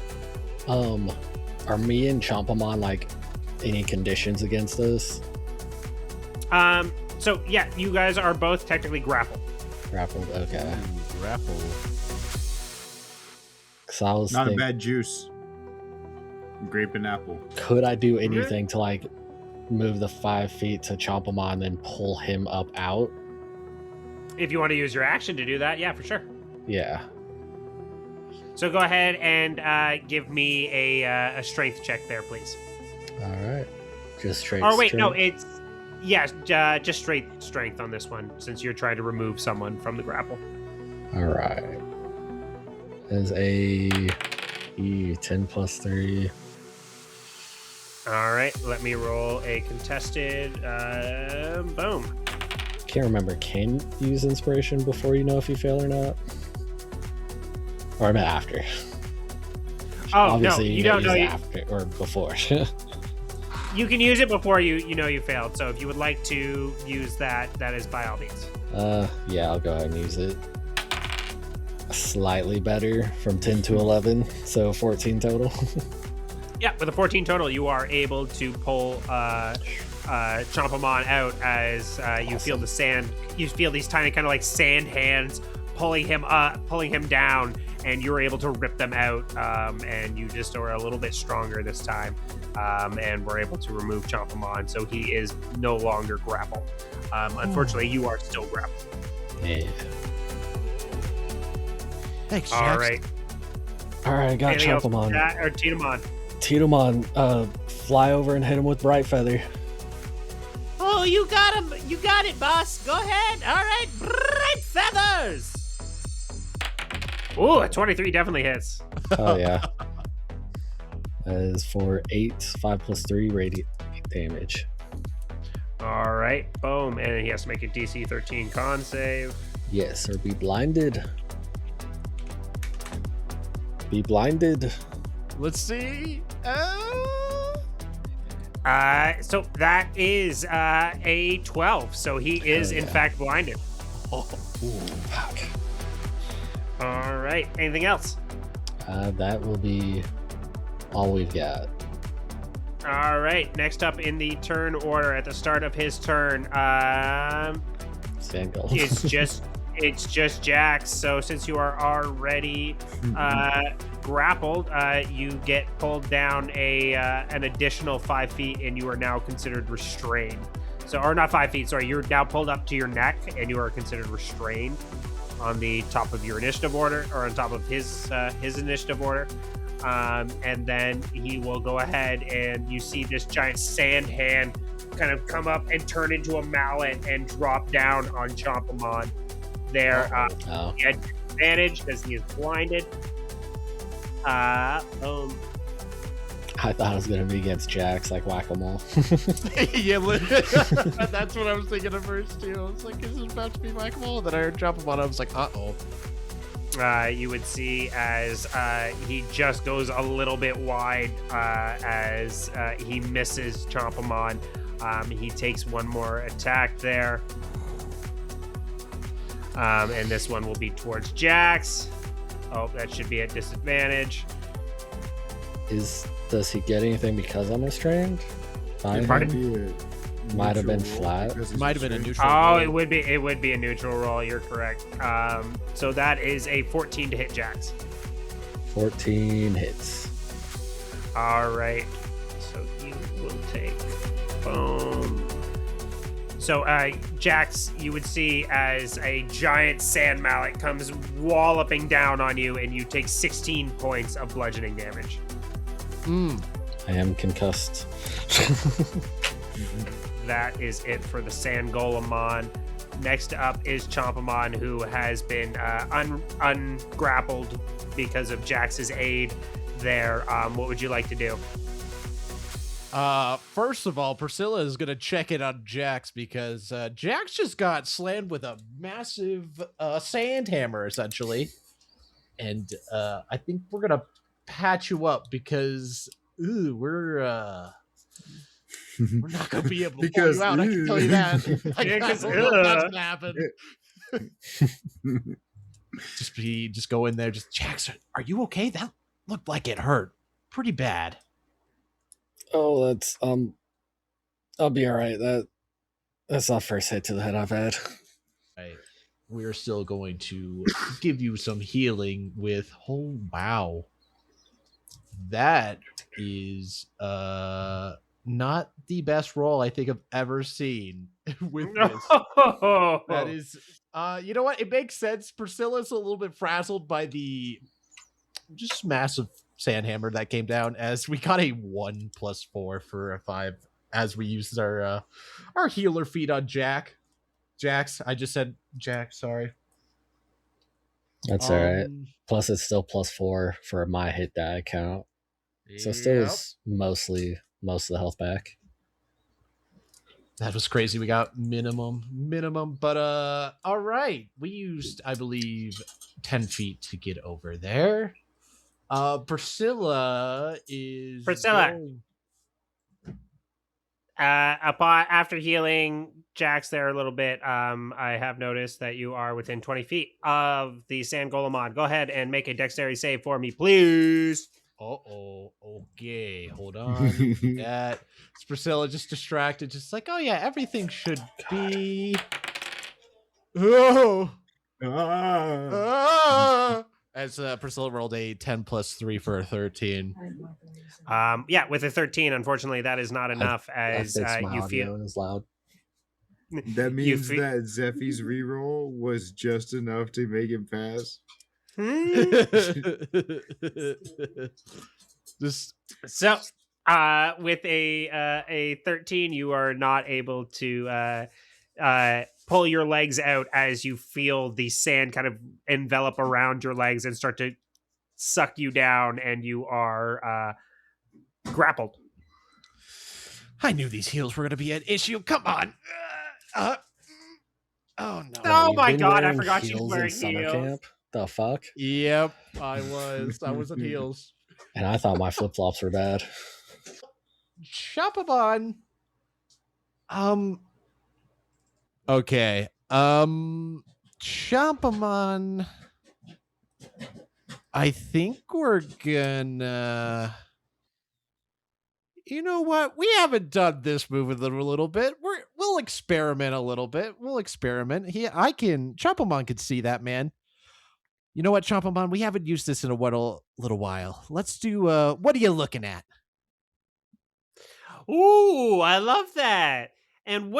Are me and Chompamon like any conditions against us? So yeah, you guys are both technically grappled. Grappled, okay. Grapple. Because I was Not a thinking, bad juice. Grape and apple. could I do anything to like move the 5 feet to Chompamon and then pull him up out? If you want to use your action to do that, yeah, for sure. Yeah. So go ahead and give me a strength check there, please. All right. Just straight. Or wait, no, strength. it's just straight strength on this one, since you're trying to remove someone from the grapple. All right. Is a 10 plus 3. All right, let me roll a contested. Boom. Can't remember. Can you use inspiration before you know if you fail or not? Or I meant after. Oh Obviously, no, you can't don't know. use it after or before. You can use it before you know you failed. So if you would like to use that is by all means. Yeah, I'll go ahead and use it. Slightly better from 10 to 11, so 14 total. Yeah, with a 14 total, you are able to pull Chompamon out as you feel the sand. You feel these tiny kind of like sand hands pulling him up, pulling him down, and you're able to rip them out. And you just are a little bit stronger this time, and we're able to remove Chompamon, so he is no longer grappled. Unfortunately, you are still grappled. Yeah. Thanks, All Jax. right. All right, I got Anything else Chompamon. or Titomon? Titomon, fly over and hit him with Bright Feather. Oh, you got him! You got it, boss. Go ahead. All right, bright feathers. Ooh, a 23 definitely hits. Oh yeah. As for 8, 5 plus 3 radiant damage. All right, boom, and he has to make a DC 13 con save. Yes, or be blinded. Be blinded. Let's see. So that is a 12. So he is in fact blinded. Oh, Fuck. All right. Anything else? That will be all we've got. All right. Next up in the turn order, at the start of his turn, Sandgull. it's just Jax. So since you are already grappled, you get pulled down an additional 5 feet, and you are now considered restrained. So, or not 5 feet. Sorry, you're now pulled up to your neck, and you are considered restrained on the top of your initiative order, or on top of his initiative order. And then he will go ahead, and you see this giant sand hand kind of come up and turn into a mallet and drop down on Chompamon. There, he had advantage because he is blinded. I thought it was going to be against Jax, like whack-a-mole. yeah, that's what I was thinking at first too. I was like, "Is it about to be whack-a-mole?" Then I heard drop him on. I was like, "Uh-oh." You would see as he just goes a little bit wide as he misses Chompamon. He takes one more attack there. And this one will be towards Jax. Oh, that should be at disadvantage. Does he get anything because I'm restrained? Pardon? Might have been flat. Might have been a neutral. Oh, roll. it would be a neutral roll. You're correct. So that is a 14 to hit Jax. 14 hits. All right. So you will take boom. So Jax, you would see as a giant sand mallet comes walloping down on you, and you take 16 points of bludgeoning damage. I am concussed. That is it for the Sandgolemon. Next up is Chompamon, who has been ungrappled because of Jax's aid there. What would you like to do? First of all, Priscilla is going to check in on Jax because Jax just got slammed with a massive sand hammer, essentially. And I think we're going to patch you up because we're not going to be able to pull you out. I can tell you that. I don't know if that's going to happen. Just go in there. Just, Jax, are you okay? That looked like it hurt pretty bad. Oh, that's I'll be all right. That's not first hit to the head I've had. Right. We're still going to give you some healing with wow. That is not the best roll I think I've ever seen with this. That is you know what? It makes sense. Priscilla's a little bit frazzled by the just massive sandhammer that came down, as we got a 1+4 for a 5 as we used our healer feat on Jax. I just said Jax, sorry. That's all right. Plus it's still +4 for my hit die count. So still is most of the health back. That was crazy. We got minimum, but all right. We used, I believe, 10 feet to get over there. Priscilla after healing Jax there a little bit, I have noticed that you are within 20 feet of the Sandgolemon. Go ahead and make a dexterity save for me, please. Okay, hold on. That it's Priscilla just distracted, just like, oh yeah, everything should be. As Priscilla rolled a 10 plus 3 for a 13. With a 13, unfortunately, that is not enough. As you feel is loud. That means that Zeffy's reroll was just enough to make him pass. So, with a 13, you are not able to pull your legs out as you feel the sand kind of envelop around your legs and start to suck you down, and you are grappled. I knew these heels were going to be an issue. Come on. Oh, no. Oh You've my been god, I wearing forgot she's heels wearing in summer heels. camp? The fuck? Yep, I was in heels. And I thought my flip flops were bad. Chopamon. Okay. Chopamon. I think we're gonna. You know what? We haven't done this move in a little bit. We'll experiment a little bit. Chopamon can see that, man. You know what, Chopamon? We haven't used this in a little while. Let's do. What are you looking at? Ooh, I love that. And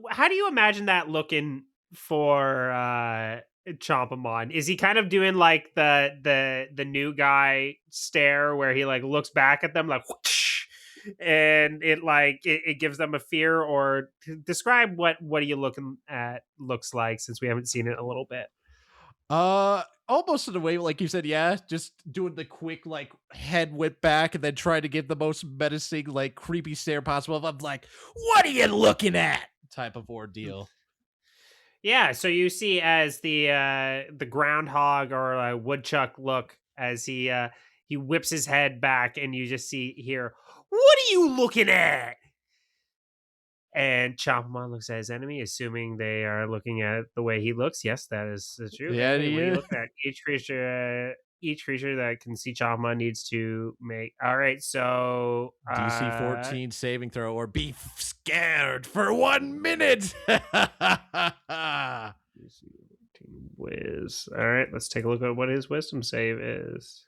how do you imagine that looking for Chompamon? Is he kind of doing like the new guy stare where he like looks back at them like whoosh, and it gives them a fear? Or describe what are you looking at looks like, since we haven't seen it in a little bit. Almost in a way, like you said, yeah, just doing the quick like head whip back and then trying to give the most menacing, like creepy stare possible. I'm like, what are you looking at? Type of ordeal. Yeah, so you see as the groundhog or woodchuck look as he whips his head back, and you just see here, what are you looking at? And Chompamon looks at his enemy, assuming they are looking at the way he looks. Yes, that is true. Yeah, Hey, what are you yeah. looking at? Each creature that can see Chompamon needs to make. All right, so DC 14 saving throw or be scared for 1 minute. DC 14 whiz. All right, let's take a look at what his wisdom save is.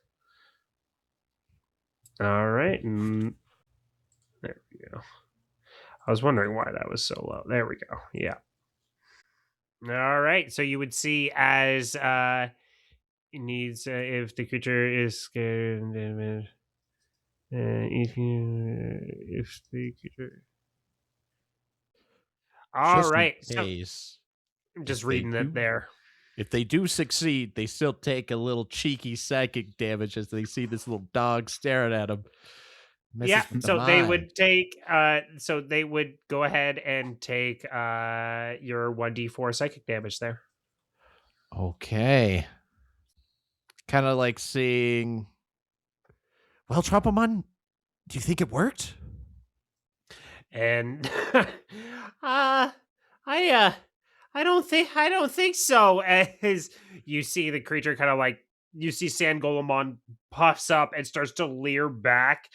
All right, and there we go. I was wondering why that was so low. There we go. Yeah. All right. So you would see as it needs if the creature is scared, if the creature. All Just in right. case, So I'm just if they reading it do- there. If they do succeed, they still take a little cheeky psychic damage as they see this little dog staring at them. Yeah, so they would take so they would go ahead and take your 1d4 psychic damage there. Okay. Kind of like seeing. Well, Chopamon, do you think it worked? And I don't think so. As you see the creature kind of like, you see Sangolemon puffs up and starts to leer back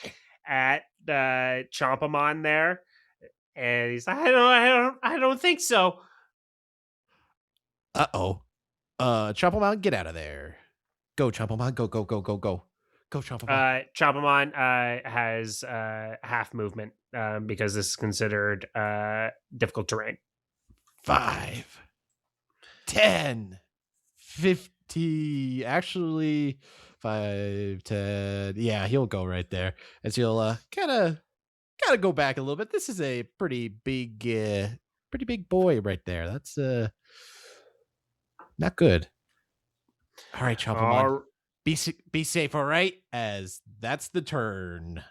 at Chompamon there, and he's like, I don't think so. Chopamon, get out of there. Go, Chopamon, go. Go, Chopamon. Chompamon has half movement because this is considered difficult terrain. 5, 10, 50. Actually, 5, 10. Yeah, he'll go right there. As he'll kind of go back a little bit. This is a pretty big boy right there. That's not good. All right, Chopamon. Be safe, all right? As that's the turn.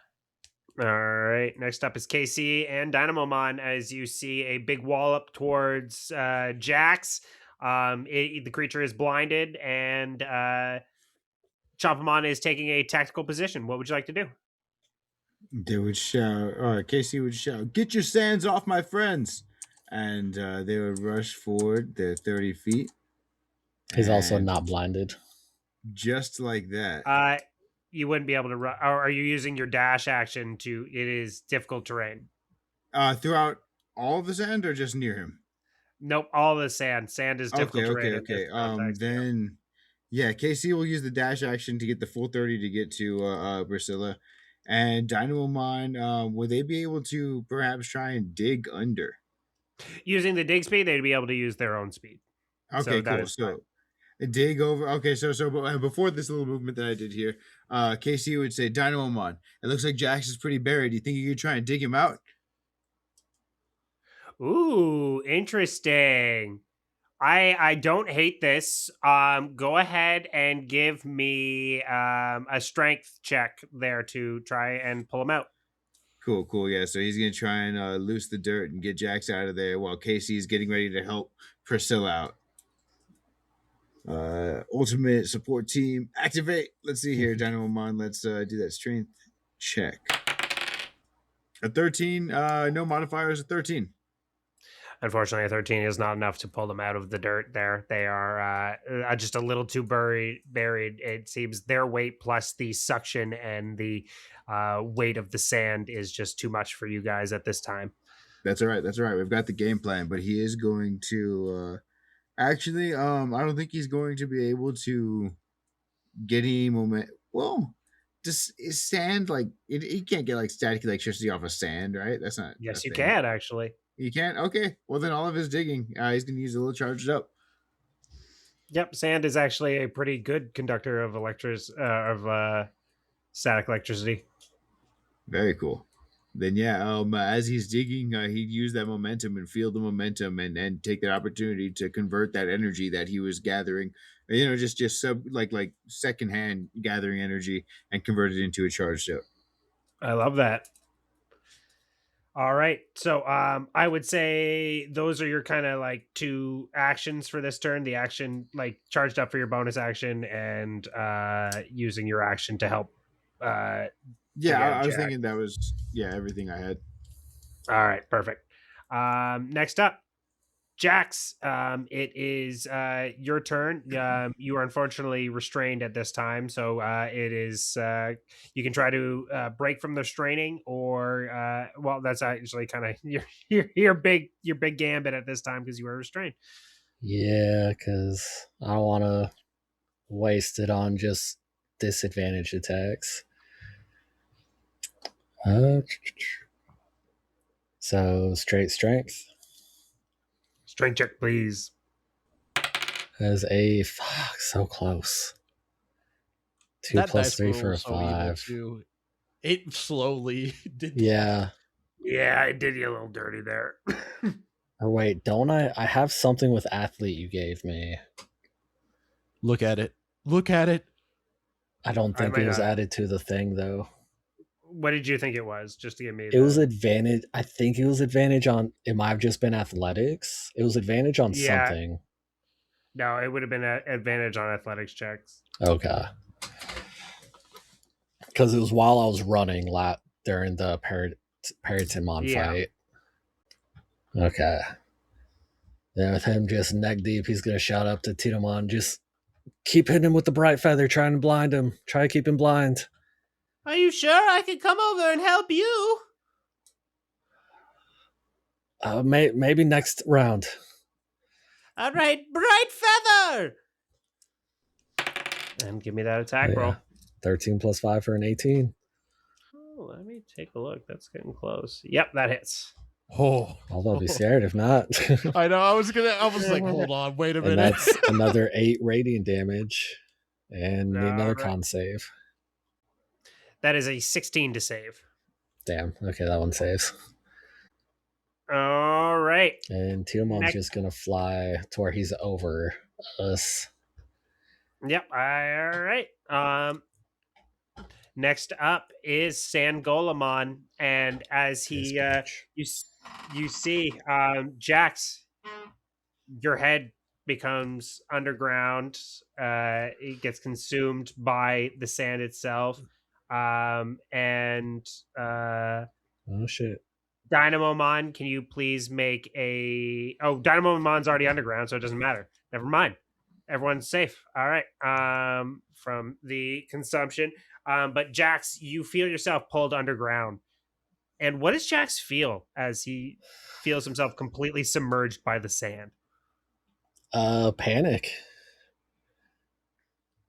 All right. Next up is KC and Dynamomon. As you see a big wallop towards Jax. The creature is blinded, and Chompamon is taking a tactical position. What would you like to do? They would shout, or Casey would shout, "Get your sands off my friends!" And they would rush forward their 30 feet. He's also And not blinded. just like that. You wouldn't be able to run. Or are you using your dash action to? It is difficult terrain. Throughout all of the sand, or just near him? Nope, all the sand. Sand is difficult terrain. Okay. Then, yeah, KC will use the dash action to get the full 30 to get to Priscilla. And Dynamomon, would they be able to perhaps try and dig under? Using the dig speed, they'd be able to use their own speed. Okay, cool. So dig over. Okay, so before this little movement that I did here, KC would say, "Dynamomon, it looks like Jax is pretty buried. Do you think you could try and dig him out?" Ooh, interesting. I don't hate this. Go ahead and give me a strength check there to try and pull him out. Cool. Yeah, so he's gonna try and loose the dirt and get Jax out of there while Casey is getting ready to help Priscilla out. Ultimate support team activate. Let's see here, DynamoMon. Let's do that strength check. A 13. No modifiers. A 13. Unfortunately, a 13 is not enough to pull them out of the dirt there. They are just a little too buried. It seems their weight plus the suction and the weight of the sand is just too much for you guys at this time. That's all right. We've got the game plan, but he is going to actually I don't think he's going to be able to get any moment. Well, just is sand like you can't get like static electricity off of sand, right? That's not. Yes, you can actually. You can? Okay. Well, then all of his digging, he's going to use a little charged up. Yep, sand is actually a pretty good conductor of static electricity. Very cool. Then yeah, as he's digging, he'd use that momentum and feel the momentum and take that opportunity to convert that energy that he was gathering, just like secondhand gathering energy and convert it into a charged up. I love that. All right. So I would say those are your kind of like two actions for this turn. The action like charged up for your bonus action and using your action to help. I was thinking that was everything I had. All right. Perfect. Next up, Jax, it is your turn. You are unfortunately restrained at this time, so it is you can try to break from the restraining, or that's actually kind of your big gambit at this time because you are restrained. Yeah, because I don't want to waste it on just disadvantage attacks. So straight strength. Strength check, please. As a so close. 2 plus 3 for a 5. It slowly did. Yeah, I did you a little dirty there. Or wait, don't I? I have something with athlete you gave me. Look at it. I don't think it was added to the thing though. What did you think it was? Just to give me. It was advantage. I think it was advantage on. It might have just been athletics. It was advantage on something. No, it would have been an advantage on athletics checks. Okay. Because it was while I was running during the Perrytonmon fight. Okay. Then with him just neck deep, he's going to shout up to Titomon, just keep hitting him with the bright feather, trying to blind him. Try to keep him blind. Are you sure I can come over and help you? Maybe next round. All right, bright feather! And give me that attack roll. 13 plus 5 for an 18. Oh, let me take a look. That's getting close. Yep, that hits. Oh, I'll be scared if not. I know. I was like, hold on, wait a minute. And that's another 8 radiant damage, and need another con save. That is a 16 to save. Damn. Okay, that one saves. All right. And Tiamon's just gonna fly to where he's over us. Yep. All right. Next up is Scoutmon, and as he you see Jax, your head becomes underground. It gets consumed by the sand itself. Oh shit. DynamoMon, can you please make a... Oh, DynamoMon's already underground, so it doesn't matter. Never mind. Everyone's safe. All right. From the consumption. But Jax, you feel yourself pulled underground. And what does Jax feel as he feels himself completely submerged by the sand? Panic.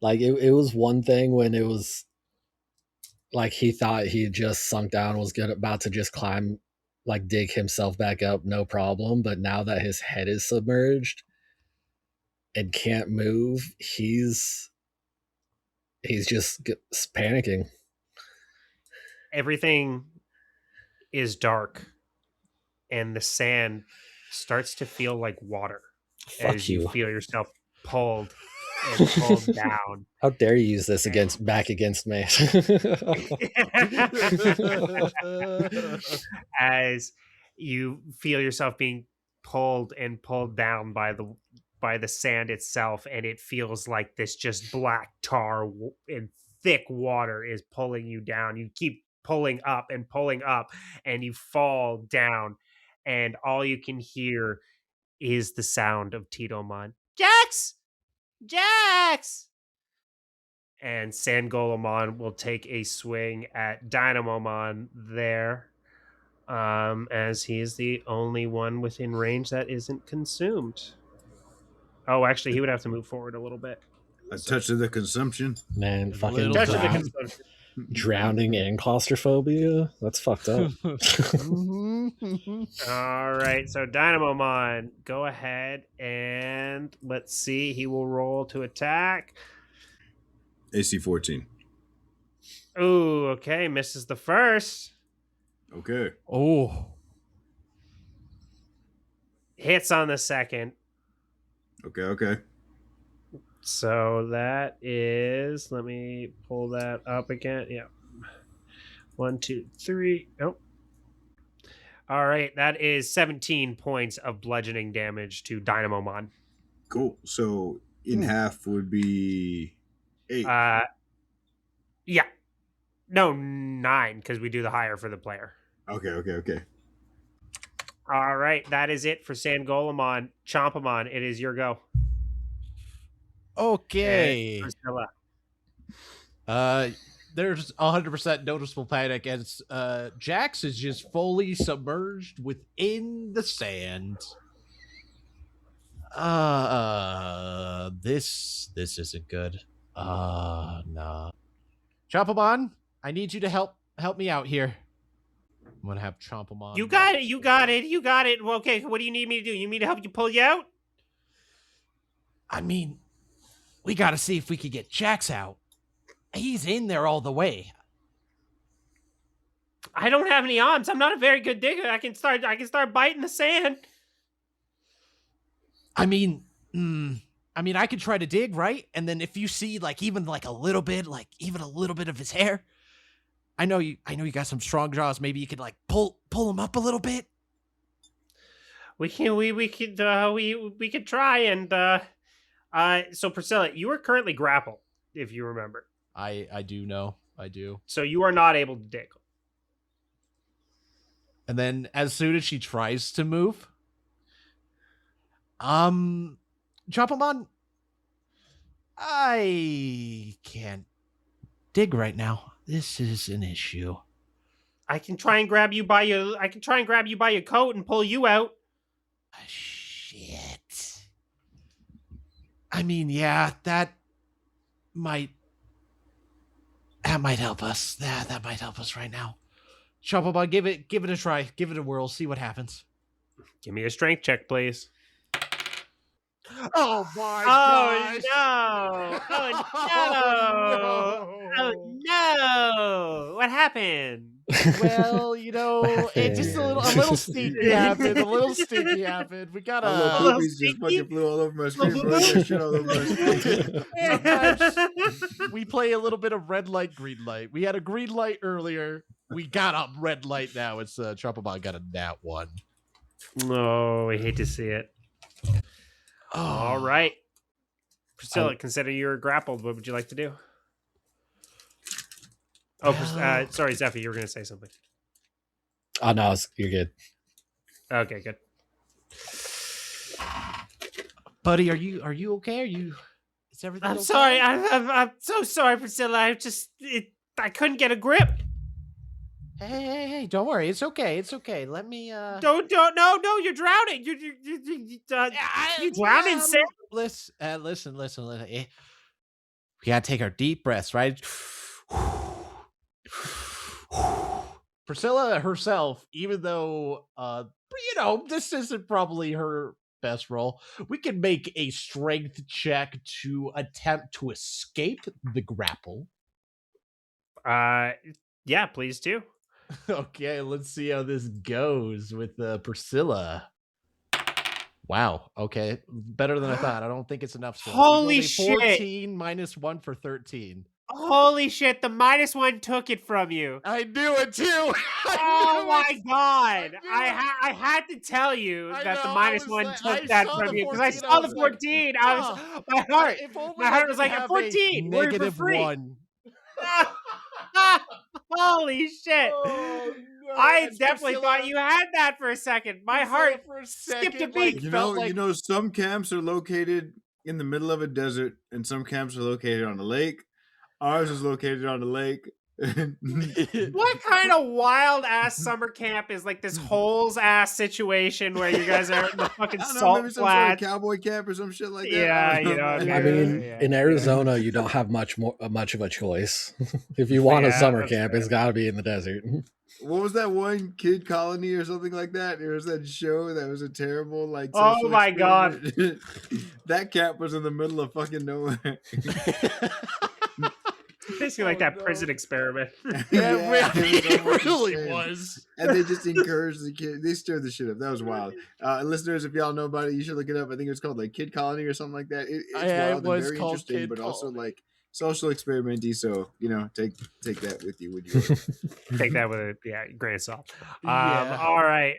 Like, it was one thing when it was like he thought he just sunk down, was about to just climb, like dig himself back up, no problem. But now that his head is submerged and can't move, he's just panicking. Everything is dark, and the sand starts to feel like water. Fuck as you feel yourself pulled and pulled down. How dare you use this back against me? As you feel yourself being pulled and pulled down by the sand itself, and it feels like this just black tar and thick water is pulling you down. You keep pulling up, and you fall down, and all you can hear is the sound of Titomon. Jax! And Sangolemon will take a swing at Dynamomon there, as he is the only one within range that isn't consumed. Oh, actually, he would have to move forward a little bit. A touch of the consumption. Man, fucking Touch of the consumption. drowning in claustrophobia. That's fucked up. All right, so Dynamomon, go ahead and let's see. He will roll to attack. AC 14. Ooh, okay, misses the first. Okay. Oh. Hits on the second. Okay. So that is, let me pull that up again. Yeah. 1, 2, 3. Oh. All right, that is 17 points of bludgeoning damage to Dynamomon. Cool. So in half would be 8. Yeah. No, 9, because we do the higher for the player. Okay. All right, that is it for Sangolemon. Chompamon, it is your go. Okay. Priscilla. There's 100% noticeable panic as Jax is just fully submerged within the sand. This isn't good. No. Chompamon, I need you to help me out here. I'm gonna have Chompamon. You got it. Well, okay, what do you need me to do? You need me to help you pull you out? I mean, we gotta see if we could get Jax out. He's in there all the way. I don't have any arms. I'm not a very good digger. I can start biting the sand. I mean, I could try to dig, right? And then if you see even a little bit of his hair, I know you got some strong jaws. Maybe you could pull him up a little bit. We could try and so Priscilla, you are currently grappled, if you remember. I do know. I do. So you are not able to dig. And then as soon as she tries to move, Chompamon, I can't dig right now. This is an issue. I can try and grab you by your coat and pull you out. Shit. I mean, yeah, that might help us. That might help us right now. Chompamon, give it a try. Give it a whirl. See what happens. Give me a strength check, please. Oh my gosh. No! Oh no! What happened? Well, it just a little stinky happened. A little stinky happened. We gotta. Little poopies just fucking flew all over my screen. Bro. That shit all over my screen. Sometimes we play a little bit of red light, green light. We had a green light earlier. We got a red light now. It's Chompamon got a nat 1. No, I hate to see it. Oh. All right. Priscilla, consider you're grappled. What would you like to do? Oh, sorry, Zephy, you were going to say something. Oh, no, you're good. Okay, good. Buddy, are you okay? Is everything okay? Sorry. I'm so sorry, Priscilla. I couldn't get a grip. Hey, don't worry. It's okay. Let me No, you're drowning. You drowning, Sam. Listen. We gotta take our deep breaths, right? Priscilla herself, even though this isn't probably her best role, we can make a strength check to attempt to escape the grapple. Yeah, please do. Okay, let's see how this goes with Priscilla. Wow. Okay. Better than I thought. I don't think it's enough still. Holy You rolled a shit. 14 minus 1 for 13. Holy shit, the -1 took it from you. I knew it too. Oh my god. I had to tell you that the -1 took that from you because I saw the 14. My heart was like, a 14. We're for free. -1. Holy shit. Oh, no. I definitely thought you had that for a second. My heart for a skipped a second, beat. Some camps are located in the middle of a desert, and some camps are located on a lake. Ours is located on a lake. What kind of wild ass summer camp is like this holes ass situation where you guys are in the fucking salt maybe some flats? sort of cowboy camp or some shit like that. Yeah, you know. I mean, in Arizona, you don't have much of a choice. If you want a summer camp, it's got to be in the desert. What was that one kid colony or something like that? There was that show that was a terrible like. Oh my god! That camp was in the middle of fucking nowhere. Basically, like that prison experiment. It really was. And they just encouraged the kid. They stirred the shit up. That was wild. Listeners, if y'all know about it, you should look it up. I think it was called like Kid Colony or something like that. It's wild and very interesting, but also like social experimenty. So take that with you. Would you? Take that with a grain of salt. All right.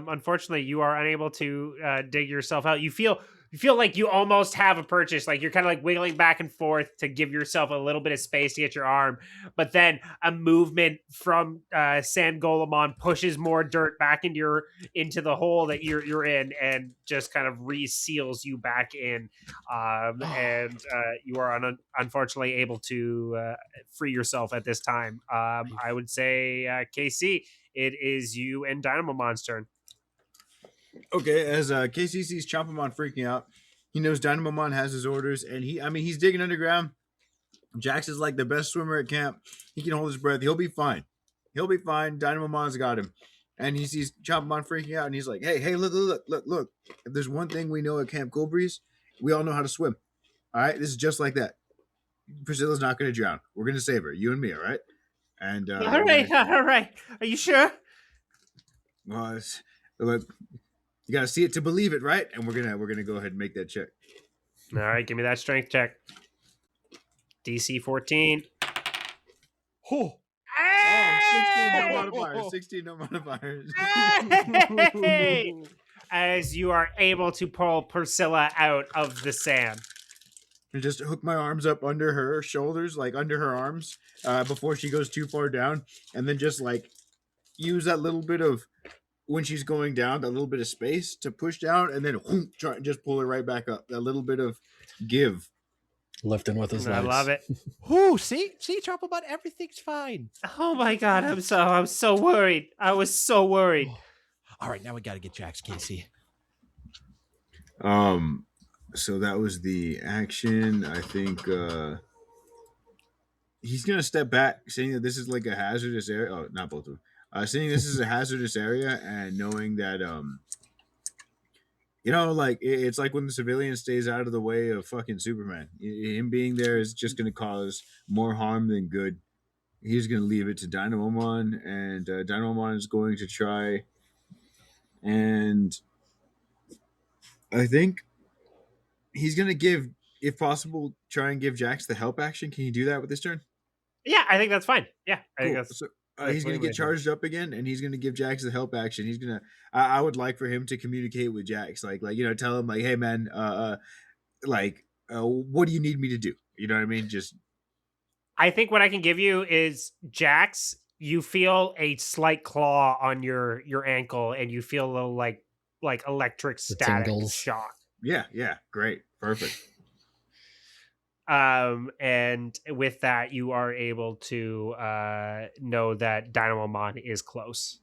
Unfortunately, you are unable to dig yourself out. You feel like you almost have a purchase, like you're kind of like wiggling back and forth to give yourself a little bit of space to get your arm, but then a movement from Scoutmon pushes more dirt back into the hole that you're in, and just kind of reseals you back in, and you are unfortunately able to free yourself at this time. I would say, KC, it is you and Dynamomon's turn. Okay, as KC sees Chompamon freaking out, he knows Dynamomon has his orders, and he's digging underground. Jax is like the best swimmer at camp. He can hold his breath. He'll be fine. Dynamomon's got him. And he sees Chompamon freaking out, and he's like, hey, look. If there's one thing we know at Camp Coolbreeze, we all know how to swim. All right? This is just like that. Priscilla's not going to drown. We're going to save her. You and me, all right? And all right. Are you sure? Well, look, you gotta see it to believe it, right? And we're gonna go ahead and make that check. All right, give me that strength check. DC 14. Oh. 16 no modifiers. Hey! As you are able to pull Priscilla out of the sand. And just hook my arms up under her shoulders, like under her arms, before she goes too far down, and then just like use that little bit of, when she's going down, that little bit of space to push down, and then try and just pull her right back up. That little bit of give. Lifting with his legs. I love it. Ooh, see, Chompamon, everything's fine. Oh my god, I'm so worried. I was so worried. All right, now we got to get Jax, Casey. So that was the action. I think he's gonna step back, saying that this is like a hazardous area. Oh, not both of them. Saying this is a hazardous area, and knowing that like it's like when the civilian stays out of the way of fucking Superman. Him being there is just gonna cause more harm than good. He's gonna leave it to Dynamomon, and Dynamomon is going to try, and I think he's gonna give, if possible, try and give Jax the help action. Can you do that with this turn? Yeah, I think that's fine. Yeah, I think that's. So, he's going to get charged up again, and he's going to give Jax the help action. He's going to. I would like for him to communicate with Jax, like tell him like, hey man, what do you need me to do? You know what I mean? Just. I think what I can give you is, Jax, you feel a slight claw on your ankle, and you feel a little like electric static shock. Yeah, great, perfect. And with that, you are able to know that Dynamomon is close.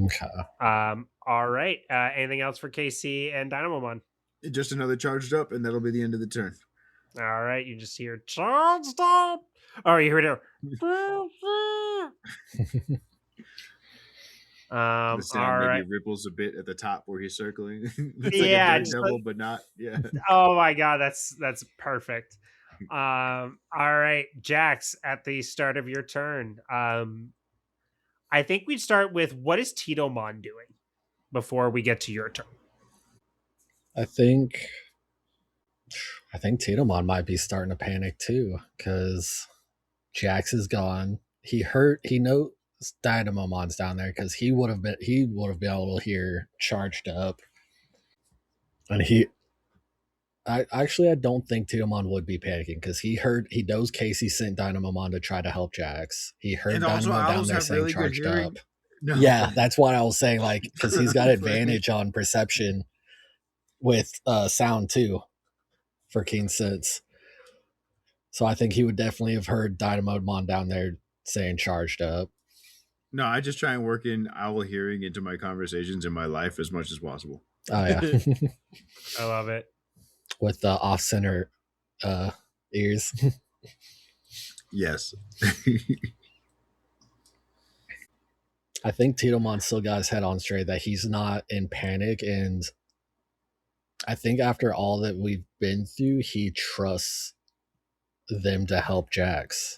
Okay. All right. Anything else for KC and Dynamomon? Just another charged up, and that'll be the end of the turn. All right. You just hear charged up. Oh, you heard it. The sound maybe ripples a bit at the top where he's circling. It's like a devil, but not. Yeah. Oh my god, that's perfect. All right, Jax, at the start of your turn, I think we'd start with what is Titomon doing before we get to your turn. I think Titomon might be starting to panic too, because Jax is gone. He knows Dynamomon's down there because he would have been able to hear charged up. And I don't think Titomon would be panicking because he knows Casey sent Dynamomon to try to help Jax. He heard Dynamo down there saying really charged up. No. Yeah, that's what I was saying, like, because he's got advantage on perception with sound too for keen sense. So I think he would definitely have heard Dynamomon down there saying charged up. No, I just try and work in owl hearing into my conversations in my life as much as possible. Oh yeah. I love it. With the off-center ears. Yes. I think Titomon still got his head on straight that he's not in panic, and I think after all that we've been through, he trusts them to help Jax.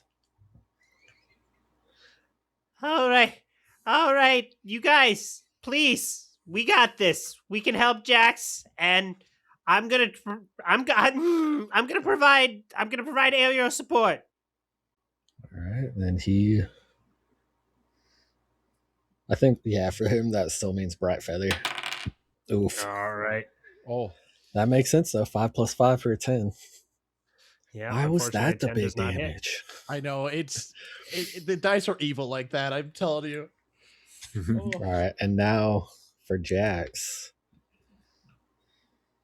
All right, you guys, please, we got this. We can help Jax, and I'm gonna provide aerial support. All right, then I think, yeah, for him that still means bright feather. Oof. All right. Oh, that makes sense though. 5 + 5 for a 10. Yeah. Why was that the big damage? I know the dice are evil like that. I'm telling you. All right, and now for Jax,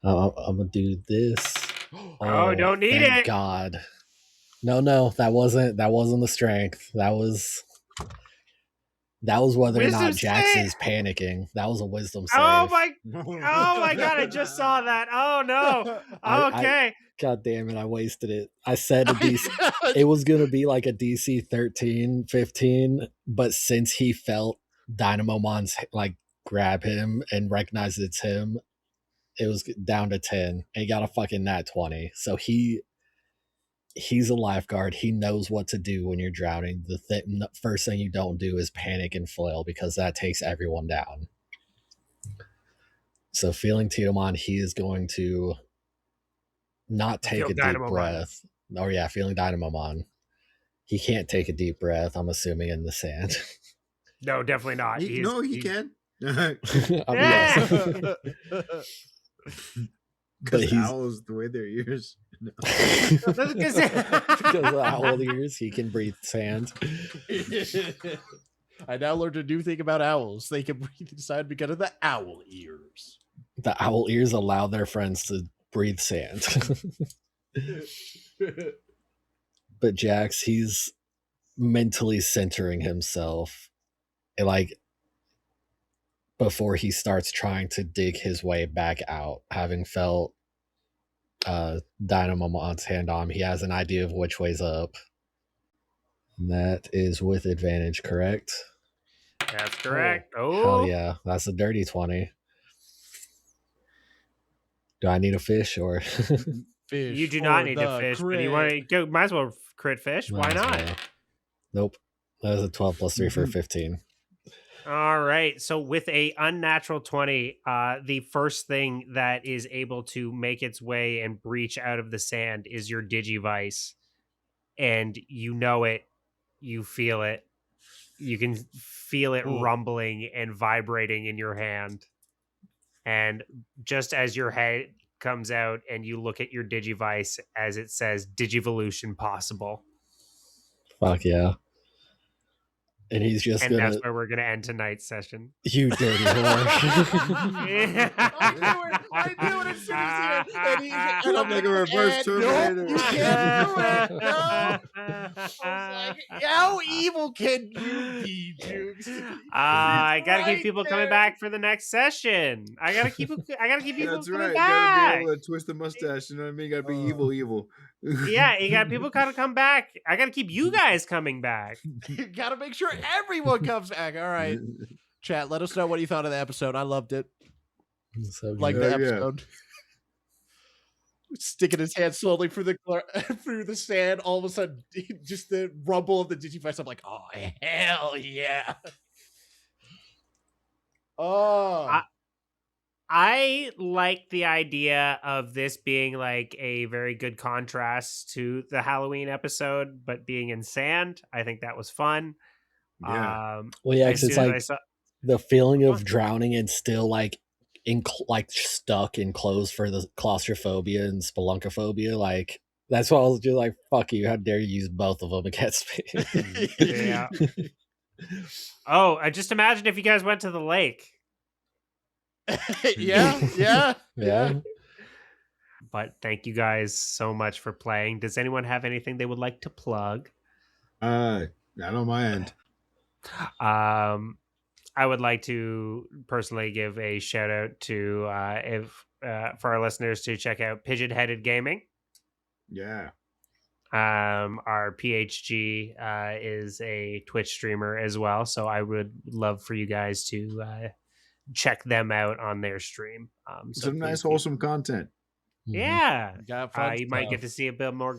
I'm gonna do this. Oh, don't need thank it. God. No, that wasn't the strength. That was whether or not Jax is panicking. That was a wisdom save. Oh my God! I just saw that. Oh no. Okay. God damn it! I wasted it. I said a DC. It was gonna be like a DC 13, 15, but since he felt Dynamomon's like grab him and recognize it's him, it was down to 10. And he got a fucking nat 20. So he's a lifeguard. He knows what to do when you're drowning. The first thing you don't do is panic and flail because that takes everyone down. So feeling Titomon, he is going to not take a deep breath. Oh yeah, feeling Dynamomon. He can't take a deep breath, I'm assuming, in the sand. No, definitely not. He can. Because owls, the way their ears. No. Because of owl ears, he can breathe sand. I now learned a new thing about owls. They can breathe inside because of the owl ears. The owl ears allow their friends to breathe sand. But Jax, he's mentally centering himself, like, before he starts trying to dig his way back out, having felt Dynamomon's hand on him. He has an idea of which way's up. And that is with advantage, correct? That's correct. Oh, hell yeah. That's a dirty 20. Do I need a fish or? Fish. You do not need a fish, crit. but you want to go. Might as well crit fish. Why not? Well. Nope. That was a 12 + 3 for 15. All right. So with a unnatural 20, the first thing that is able to make its way and breach out of the sand is your Digivice. And you know it. You feel it. You can feel it rumbling and vibrating in your hand. And just as your head comes out and you look at your Digivice as it says Digivolution possible. Fuck yeah. And he's just and that's where we're gonna end tonight's session. You dirty whore. I knew it as soon as he and I'm like a reverse Terminator. Nope, you can't do it. No. I was like, how evil can you be, Jukes? I gotta keep people coming back for the next session. I gotta keep people That's coming right. back. Gotta be able to twist the mustache, you know what I mean? Gotta be evil. Yeah, you got people gotta come back. I gotta keep you guys coming back. You gotta make sure everyone comes back. All right. Chat, let us know what you thought of the episode. I loved it. So like the episode. Sticking his hand slowly through the sand, all of a sudden just the rumble of the Digivice. I'm like, oh hell yeah. Oh, I like the idea of this being like a very good contrast to the Halloween episode, but being in sand. I think that was fun. Yeah. Well, yeah, As because it's soon as like I saw, the feeling Go of on. drowning and still like like stuck in clothes for the claustrophobia and spelunkophobia. Like that's why I was just like, "Fuck you! How dare you use both of them against me?" Yeah. Oh, I just imagine if you guys went to the lake. yeah. Yeah. But thank you guys so much for playing. Does anyone have anything they would like to plug? Not on my end. I would like to personally give a shout out to for our listeners to check out Pigeon Headed Gaming. Yeah. Our PHG is a Twitch streamer as well, so I would love for you guys to check them out on their stream. So Some nice please do. wholesome content. Yeah, Got fun you might get stuff. to see a bit more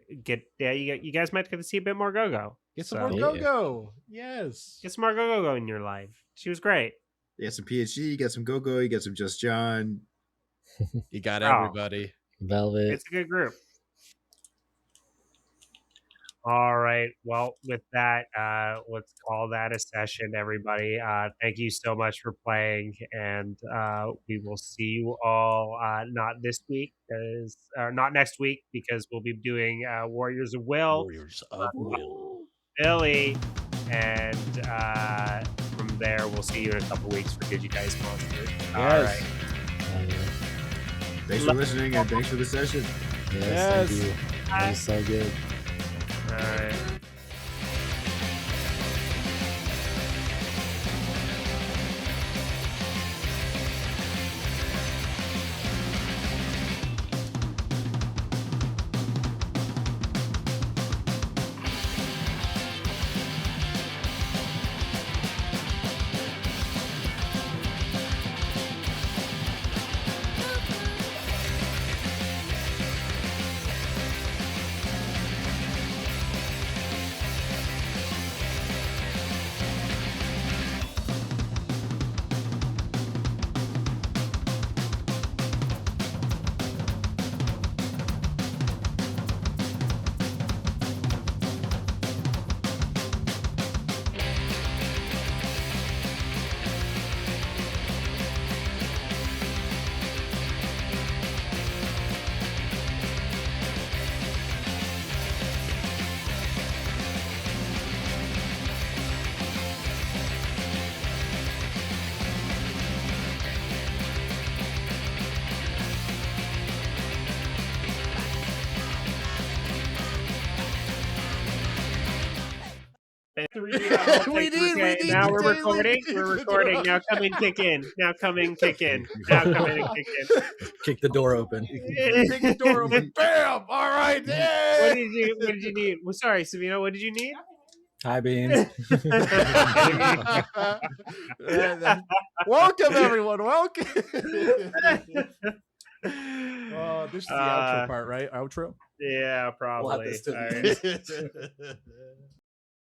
you guys might get to see a bit more Go-Go. Get some So, more go-go. Yes. Get some more Go-Go in your life. She was great. You got some PhD, you got some Go-Go, you got some Just John. You got Oh. everybody. Velvet. It's a good group. All right. Well, with that, let's call that a session, everybody. Thank you so much for playing, and we will see you all not this week, not next week, because we'll be doing Warriors of Will, Warriors of Will. Billy, and from there we'll see you in a couple weeks for Digidice Monsters. All Yes. right. Thanks for listening and thanks for the session. Yes, thank Yes. you. That was so good. All right. We Okay, need now the we're daily- recording. We're recording. Now come in, kick in. Now come in, kick in. Now come in and kick in. Kick the door open. Kick the door open. Bam! All right. What did you need? Well, sorry, Savino, what did you need? Hi, Beans. Welcome, everyone. Welcome. Oh, this is the outro part, right? Outro. Yeah, probably. this to All the right.